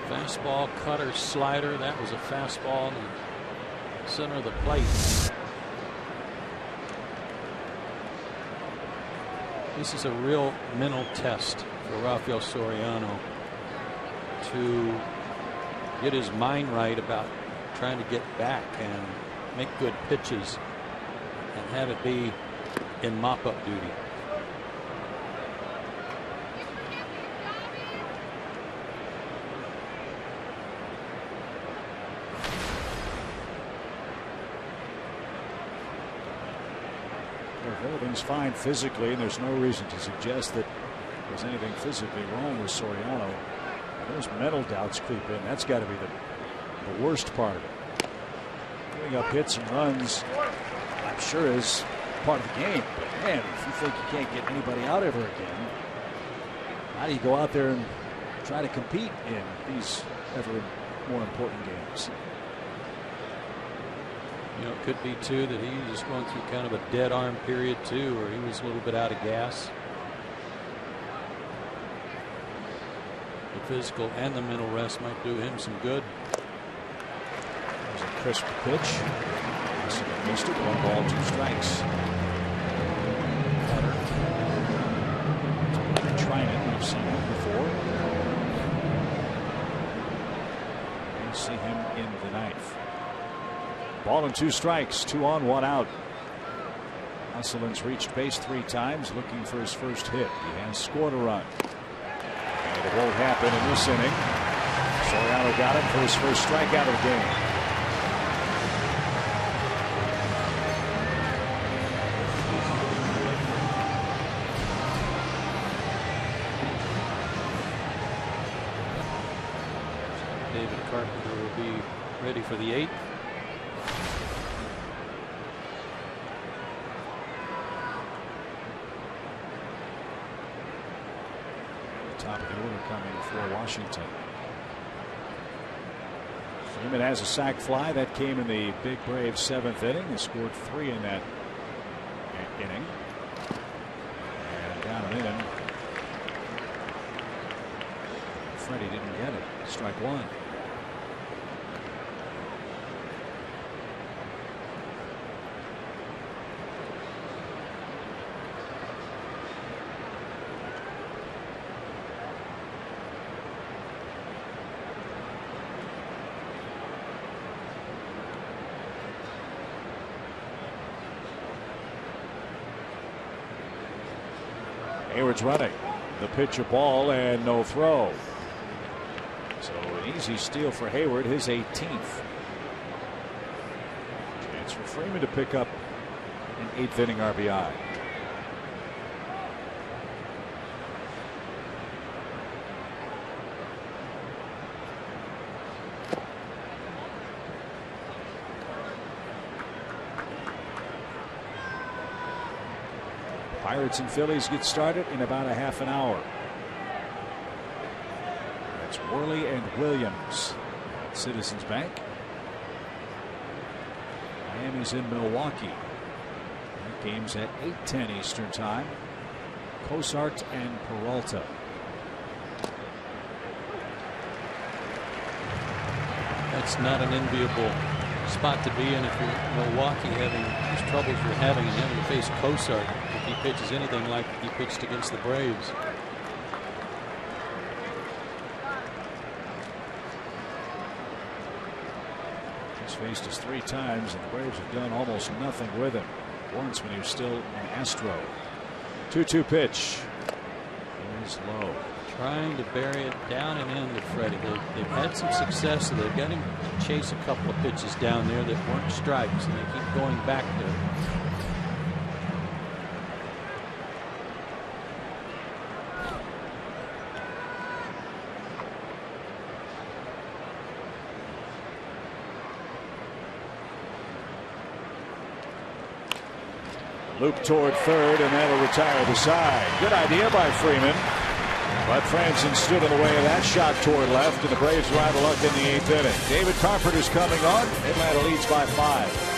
Fastball, cutter, slider. That was a fastball in the center of the plate. This is a real mental test for Rafael Soriano to get his mind right about trying to get back and make good pitches and have it be in mop-up duty. Everything's fine physically, and there's no reason to suggest that there's anything physically wrong with Soriano. Those mental doubts creep in. That's got to be the worst part of it. Giving up hits and runs, I'm sure, is part of the game. But man, if you think you can't get anybody out ever again, how do you go out there and try to compete in these ever more important games? You know, it could be too that he was just going through kind of a dead arm period too, where he was a little bit out of gas. The physical and the mental rest might do him some good. There's a crisp pitch. Missed it. 1 ball, 2 strikes. Cutter. Trying it. We've seen it before. see him in the ninth. Ball and 2 strikes, 2 on, 1 out. Musselin's reached base 3 times looking for his first hit. He has scored a run. And it won't happen in this inning. Soriano got him for his first strikeout of the game. David Carpenter will be ready for the 8th. Top of the order coming for Washington. Freeman has a sac fly that came in the big Braves 7th inning. He scored 3 in that inning. And down and in. Freddie didn't get it. Strike 1. Hayward's running. The pitch, a ball, and no throw. So an easy steal for Hayward, his 18th. Chance for Freeman to pick up an 8th inning RBI. Pirates and Phillies get started in about a half an hour. That's Worley and Williams at Citizens Bank. Miami's in Milwaukee. That game's at 8:10 Eastern Time. Cosart and Peralta. That's not an enviable spot to be in if you're Milwaukee, having these troubles you're having and having to face Cosart if he pitches anything like he pitched against the Braves. He's faced us 3 times, and the Braves have done almost nothing with him. Once when he was still an Astro. 2-2 pitch. It is low. Trying to bury it down and in to Freddie. They've had some success, so they've got him to chase a couple of pitches down there that weren't strikes, and they keep going back to it. Loop toward third, and that'll retire the side. Good idea by Freeman. But Franson stood in the way of that shot toward left, and the Braves were out of luck in the 8th inning. David Carpenter's coming on. Atlanta leads by 5.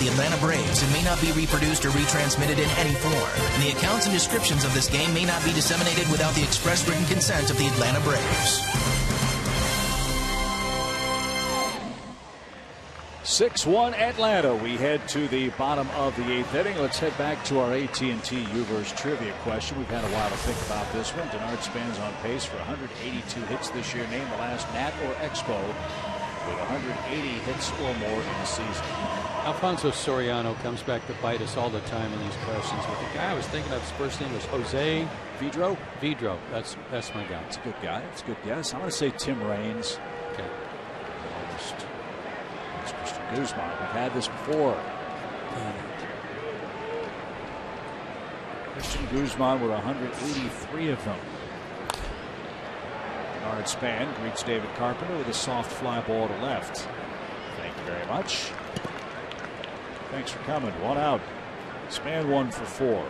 the Atlanta Braves and may not be reproduced or retransmitted in any form. And the accounts and descriptions of this game may not be disseminated without the express written consent of the Atlanta Braves. 6-1 Atlanta. We head to the bottom of the 8th inning. Let's head back to our AT&T Uverse trivia question. We've had a while to think about this one. Denard Span's on pace for 182 hits this year. Name the last Nat or Expo with 180 hits or more in the season. Alfonso Soriano comes back to bite us all the time in these questions. But the guy I was thinking of, his first name was Jose Vidro. Vidro. That's my guy. It's a good guy. It's a good guess. I'm going to say Tim Raines. Okay. It's Christian Guzman. We've had this before. Christian Guzman with 183 of them. Denard Span greets David Carpenter with a soft fly ball to left. Thank you very much. Thanks for coming. 1 out. Span 1 for 4.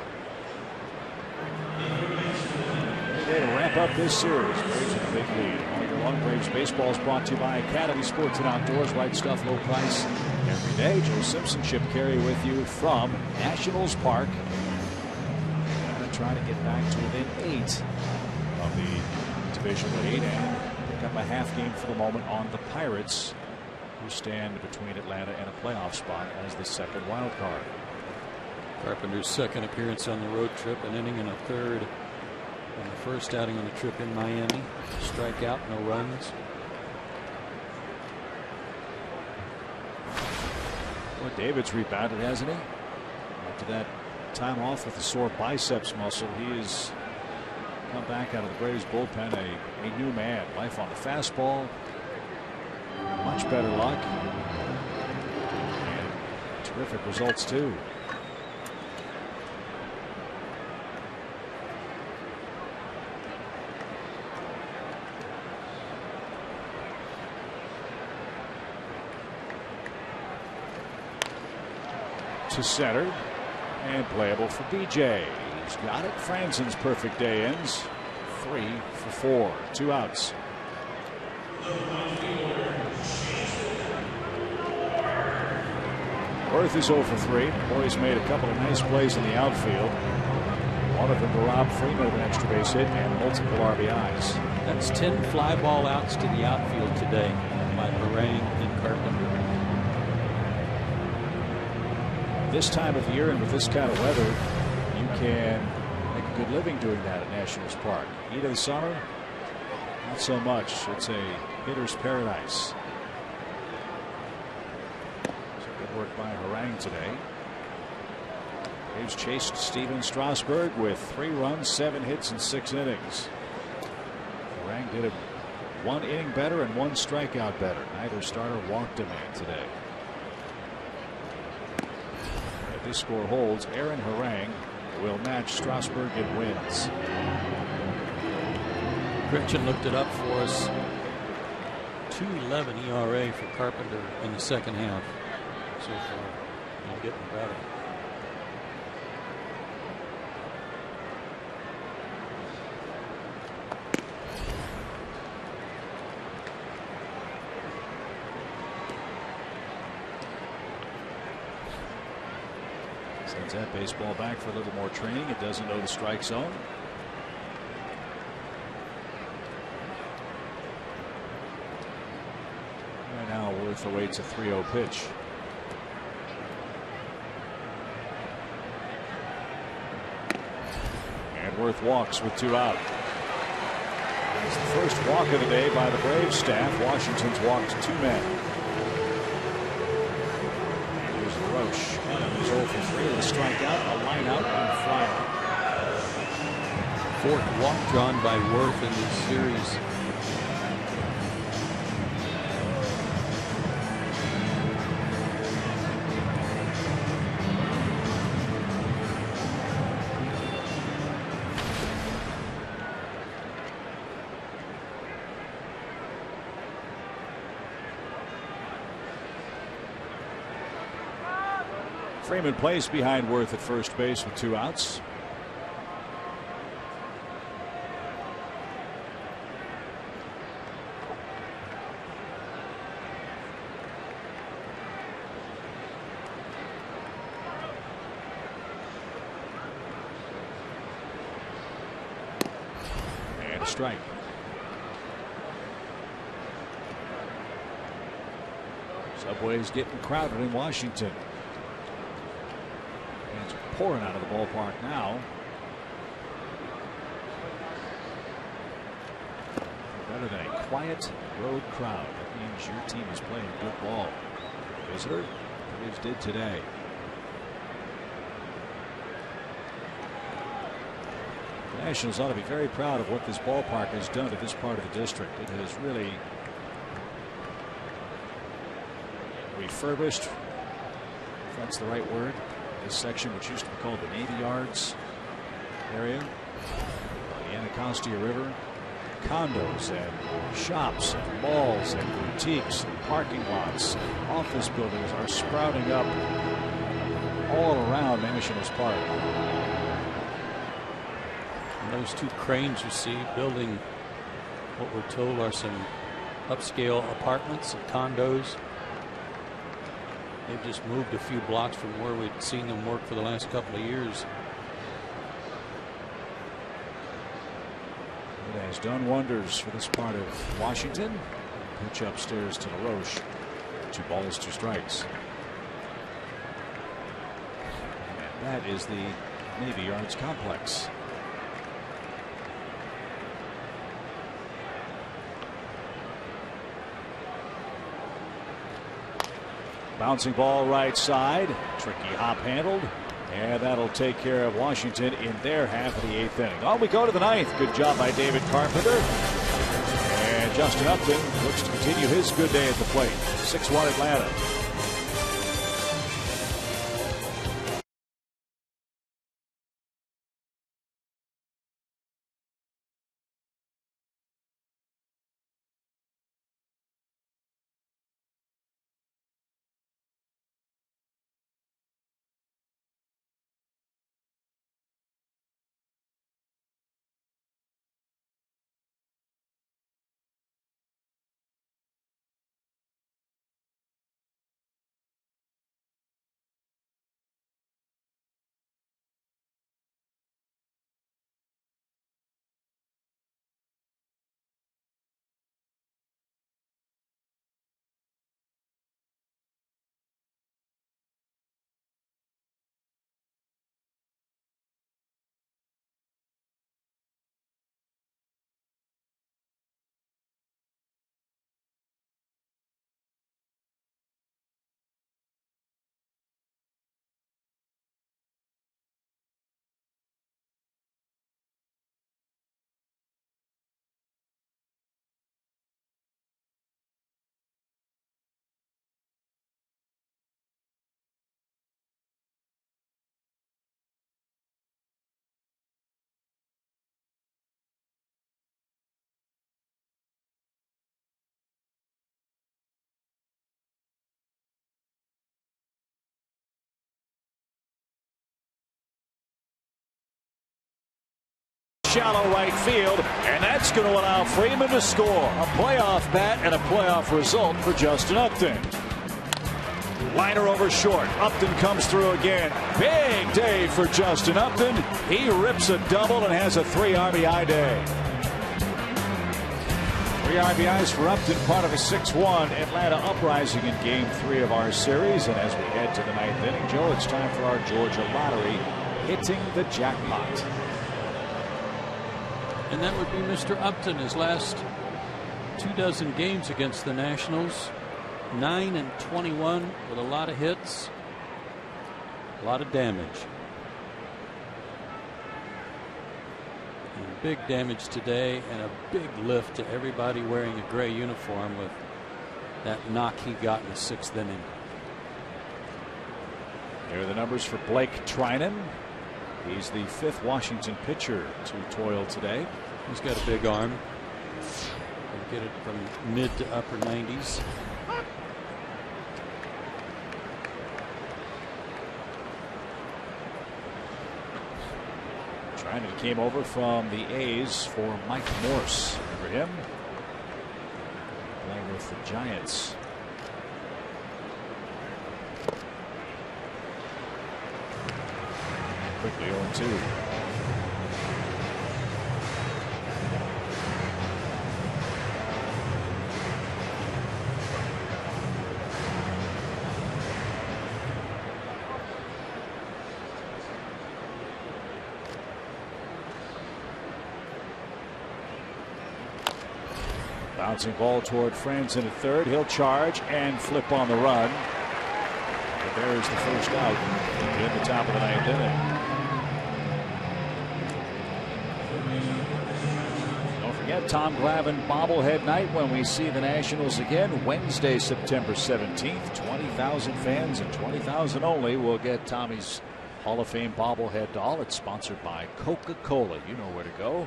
Day to wrap up this series. Braves with a big lead. All year long, Braves baseball is brought to you by Academy Sports and Outdoors. Right stuff, low price every day. Joe Simpson, Chip Carey with you from Nationals Park. Going to try to get back to within 8 of the division lead and pick up a half game for the moment on the Pirates, who stand between Atlanta and a playoff spot as the second wild card. Carpenter's second appearance on the road trip, an inning and a third. And the first outing on the trip in Miami. Strikeout, no runs. Well, David's rebounded, hasn't he? After that time off with the sore biceps muscle, he has come back out of the Braves bullpen a new man. Life on the fastball. Much better luck. And terrific results, too. To center and playable for BJ. He's got it. Franzen's perfect day ends 3 for 4. 2 outs. Worth is 0 for 3. Boys made a couple of nice plays in the outfield. One of them to Rob Freeman of an extra base hit and multiple RBIs. That's 10 fly ball outs to the outfield today by Harang and Carpenter. This time of year and with this kind of weather, you can make a good living doing that at Nationals Park. Heat of the summer, not so much. It's a hitter's paradise. So good work by Harang today. Braves chased Steven Strasburg with 3 runs, 7 hits, and 6 innings. Harang did it 1 inning better and 1 strikeout better. Neither starter walked a man today. This score holds. Aaron Harang will match Strasburg in wins. Gretchen looked it up for us. 2.11 ERA for Carpenter in the second half so far. And getting better. Sends that baseball back for a little more training. It doesn't know the strike zone. Right now, Worth awaits a 3-0 pitch. And Worth walks with 2 out. It's the first walk of the day by the Braves staff. Washington's walked 2 men. Roche. He's 0 for 3 with a strikeout, a line out, and a fly out. 4th walk drawn by Worth in this series. Freeman plays behind Worth at first base with 2 outs. strike. Subway's getting crowded in Washington. Fans are pouring out of the ballpark now. Better than a quiet road crowd. That means your team is playing good ball. Visitor, Braves did today. The Nationals ought to be very proud of what this ballpark has done to this part of the district. It has really refurbished, if that's the right word, this section, which used to be called the Navy Yards area, the Anacostia River. Condos and shops and malls and boutiques and parking lots and office buildings are sprouting up all around Nationals Park. And those two cranes you see building what we're told are some upscale apartments and condos. They've just moved a few blocks from where we'd seen them work for the last couple of years. It has done wonders for this part of Washington. Pitch upstairs to LaRoche. 2 balls, 2 strikes. And that is the Navy Yards complex. Bouncing ball right side. Tricky hop handled. And that'll take care of Washington in their half of the 8th inning. On we go to the 9th. Good job by David Carpenter. And Justin Upton looks to continue his good day at the plate. 6-1 Atlanta. Shallow right field, and that's going to allow Freeman to score. A playoff bat and a playoff result for Justin Upton. Liner over short. Upton comes through again. Big day for Justin Upton. He rips a double and has a 3 RBI day. 3 RBIs for Upton, part of a 6-1 Atlanta uprising in Game 3 of our series. And as we head to the 9th inning, Joe, it's time for our Georgia lottery, hitting the jackpot. And that would be Mr. Upton. His last 24 games against the Nationals, 9-21 with a lot of hits, a lot of damage. And big damage today, and a big lift to everybody wearing a gray uniform with that knock he got in the 6th inning. Here are the numbers for Blake Trinan. He's the 5th Washington pitcher to toil today. He's got a big arm. He'll get it from mid to upper 90s. Trinan came over from the A's for Mike Morse. Remember him? Playing with the Giants. Quickly 0-2. Bouncing ball toward Friends in the third. He'll charge and flip on the run. But there's the first out in the top of the ninth inning. Don't forget Tom Glavine bobblehead night when we see the Nationals again Wednesday, September 17th. 20,000 fans and 20,000 only will get Tommy's Hall of Fame bobblehead doll. It's sponsored by Coca-Cola. You know where to go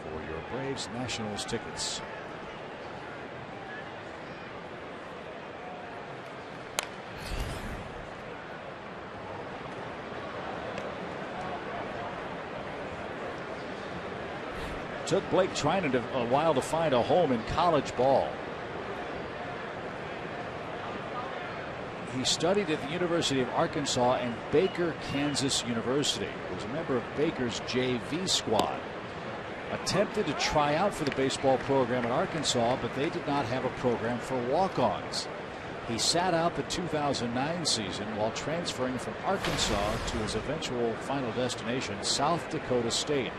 for your Braves Nationals tickets. Took Blake Trinan a while to find a home in college ball. He studied at the University of Arkansas and Baker, Kansas University. He was a member of Baker's JV squad. Attempted to try out for the baseball program at Arkansas, but they did not have a program for walk-ons. He sat out the 2009 season while transferring from Arkansas to his eventual final destination, South Dakota State.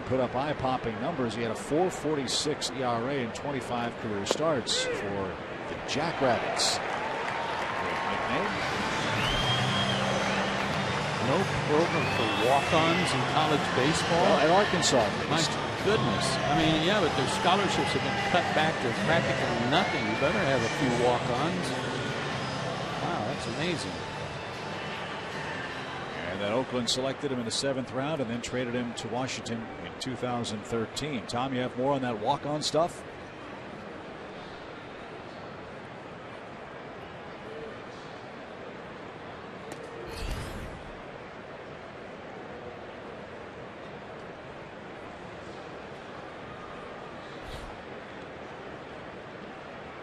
Put up eye-popping numbers. He had a 4.46 ERA in 25 career starts for the Jackrabbits. Great nickname. No program for walk-ons in college baseball? Well, at Arkansas. My goodness. I mean, yeah, but their scholarships have been cut back to practically nothing. You better have a few walk-ons. Wow, that's amazing. And then Oakland selected him in the 7th round and then traded him to Washington in 2013. Tom, you have more on that walk-on stuff?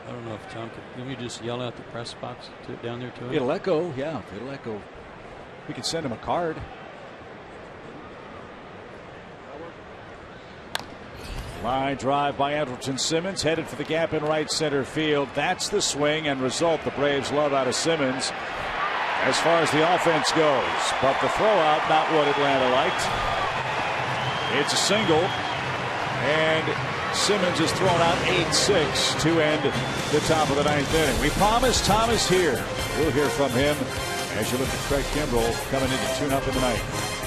I don't know if Tom could. Let me just yell out the press box down there to him. It'll echo. Yeah, it'll echo. We could send him a card. Line drive by Andrelton Simmons, headed for the gap in right center field. That's the swing and result the Braves love out of Simmons as far as the offense goes. But the throw out, not what Atlanta liked. It's a single, and Simmons is thrown out 8-6 to end the top of the 9th inning. We promised Tom is here. We'll hear from him as you look at Craig Kimbrell coming in to tune up in the ninth.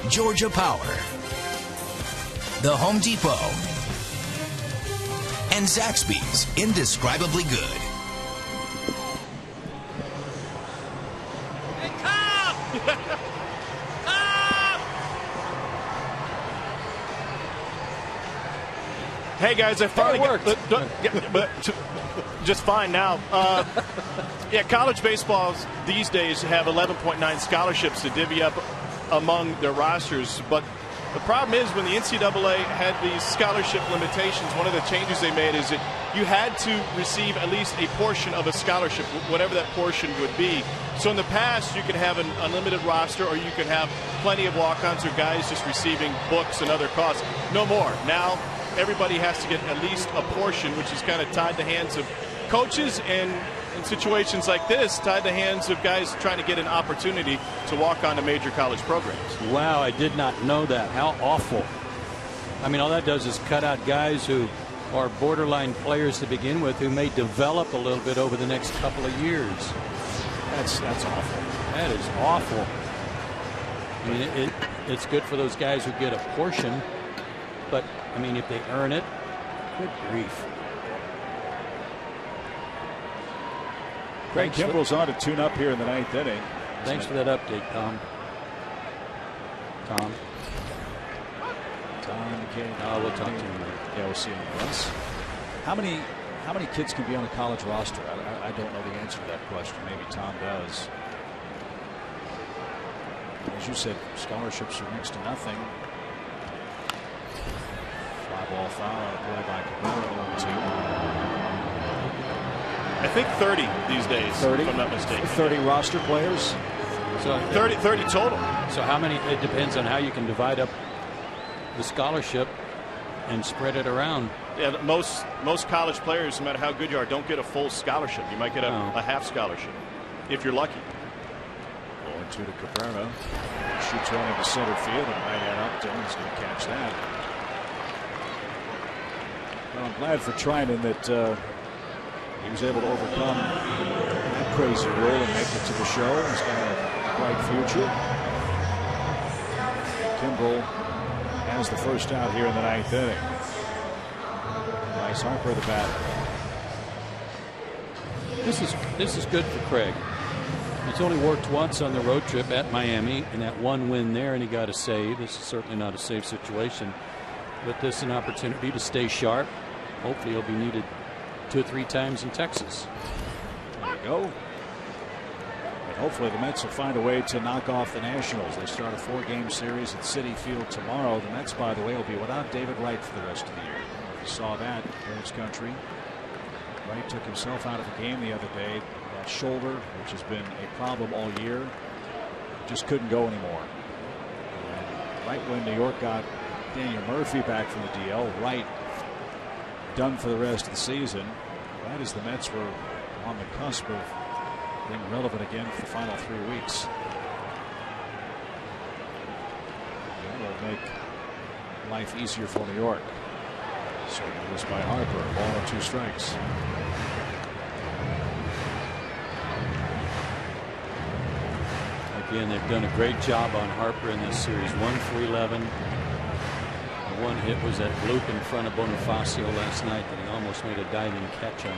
Georgia Power, The Home Depot, and Zaxby's Indescribably Good. Hey, Tom! Tom! Hey guys, I finally worked. Just fine now. Yeah, college baseballs these days have 11.9 scholarships to divvy up among their rosters, but the problem is when the NCAA had these scholarship limitations, one of the changes they made is that you had to receive at least a portion of a scholarship, whatever that portion would be. So in the past, you could have an unlimited roster, or you could have plenty of walk-ons or guys just receiving books and other costs. No more. Now, everybody has to get at least a portion, which is kind of tied the hands of coaches, and in situations like this, tied the hands of guys trying to get an opportunity to walk on to major college programs. Wow, I did not know that. How awful. I mean, all that does is cut out guys who are borderline players to begin with, who may develop a little bit over the next couple of years. That's awful. That is awful. I mean, it's good for those guys who get a portion, but I mean, if they earn it, good grief. Craig Kimbrell's on to tune up here in the 9th inning. Thanks for that update, Tom. Tom McKay. We'll talk to him later. Yeah, we'll see him once. How many kids can be on a college roster? I don't know the answer to that question. Maybe Tom does. As you said, scholarships are next to nothing. Fly ball foul on a play by Cabrera. I think 30 these days, 30, if I'm not mistaken. 30 roster players. So 30 total. So how many? It depends on how you can divide up the scholarship and spread it around. Yeah, most college players, no matter how good you are, don't get a full scholarship. You might get a half scholarship if you're lucky. 0-2 to Cabrera. Shoots one into center field, and right at Upton. He's going to catch that. Well, I'm glad for Trinan that he was able to overcome that crazy rule and make it to the show. He's got a bright future. Kimbrell has the first out here in the 9th inning. Bryce Harper, the batter. This is good for Craig. He's only worked once on the road trip at Miami, and that one win there, and he got a save. This is certainly not a safe situation, but this is an opportunity to stay sharp. Hopefully, he'll be needed 2 or 3 times in Texas. There you go. And hopefully the Mets will find a way to knock off the Nationals. They start a 4-game series at Citi Field tomorrow. The Mets, by the way, will be without David Wright for the rest of the year. You saw that in his country. Wright took himself out of the game the other day. That shoulder, which has been a problem all year, just couldn't go anymore. And right when New York got Daniel Murphy back from the DL, Wright done for the rest of the season. Right as the Mets were on the cusp of being relevant again for the final 3 weeks. That will make life easier for New York. So this by Harper, ball and 2 strikes. Again, they've done a great job on Harper in this series. 1 for 11. The one hit was that bloop in front of Bonifacio last night that he almost made a diving catch on.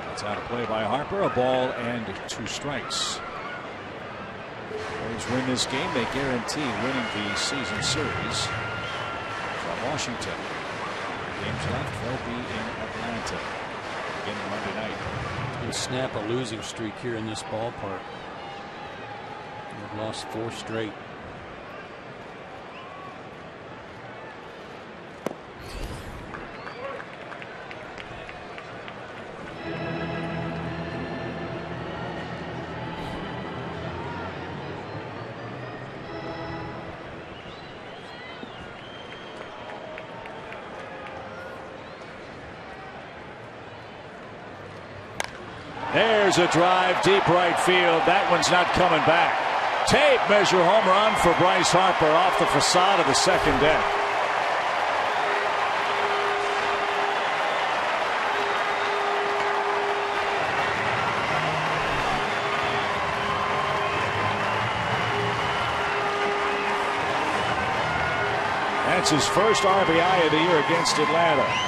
That's out of play by Harper. A ball and 2 strikes. Braves win this game. They guarantee winning the season series from Washington. Games left. They'll be in Atlanta beginning Monday night. He'll snap a losing streak here in this ballpark. They've lost 4 straight. There's a drive deep right field. That one's not coming back. Tape measure home run for Bryce Harper off the facade of the second deck. That's his first RBI of the year against Atlanta.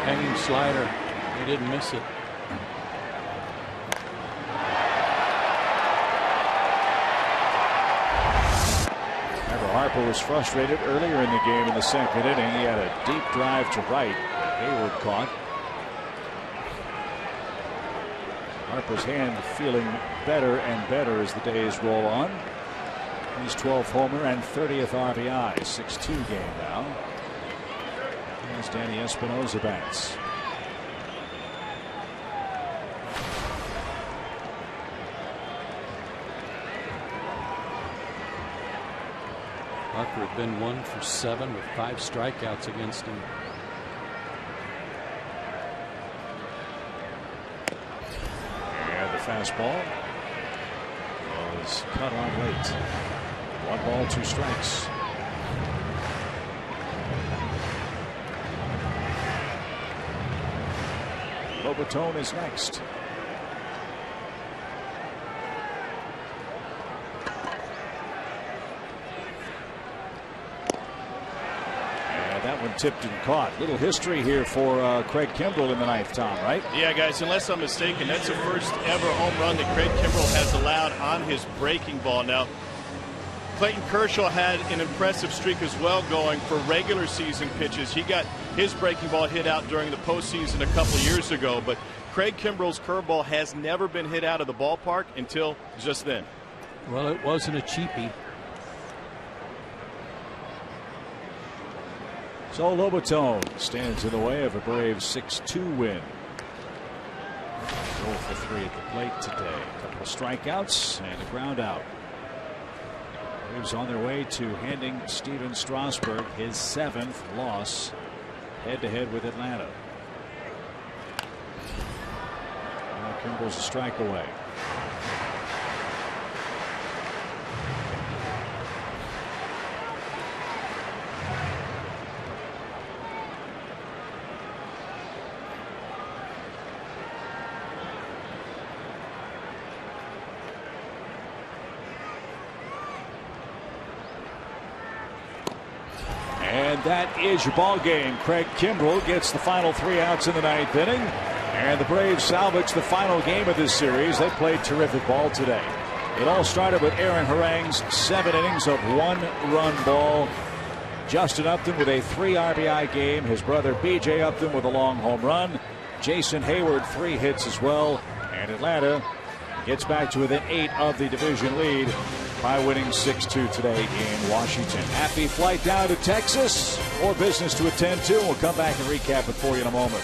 Hanging slider. He didn't miss it. Remember, Harper Harper was frustrated earlier in the game in the second inning. He had a deep drive to right that Hayward caught. Harper's hand feeling better and better as the days roll on. His 12th homer and 30th RBI. 6-2 game now. As Danny Espinosa bats. Harper had been 1 for 7 with 5 strikeouts against him. And the fastball was cut on late. 1 ball, 2 strikes. Lobatone is next. That one tipped and caught. Little history here for Craig Kimbrell in the 9th, Tom, right? Yeah, guys, unless I'm mistaken, that's the first ever home run that Craig Kimbrell has allowed on his breaking ball. Now, Clayton Kershaw had an impressive streak as well going for regular season pitches. He got his breaking ball hit out during the postseason a couple years ago, but Craig Kimbrell's curveball has never been hit out of the ballpark until just then. Well, it wasn't a cheapie. So Lobatone stands in the way of a Braves 6-2 win. 0 for 3 at the plate today. A couple of strikeouts and a ground out. Braves on their way to handing Steven Strasburg his 7th loss head-to-head with Atlanta. Kimbrell's a strike away. And that is your ball game. Craig Kimbrell gets the final 3 outs in the 9th inning. And the Braves salvage the final game of this series. They played terrific ball today. It all started with Aaron Harang's 7 innings of 1-run ball. Justin Upton with a 3 RBI game. His brother B.J. Upton with a long home run. Jason Hayward 3 hits as well. And Atlanta gets back to within 8 of the division lead by winning 6-2 today in Washington. Happy flight down to Texas. More business to attend to. We'll come back and recap it for you in a moment.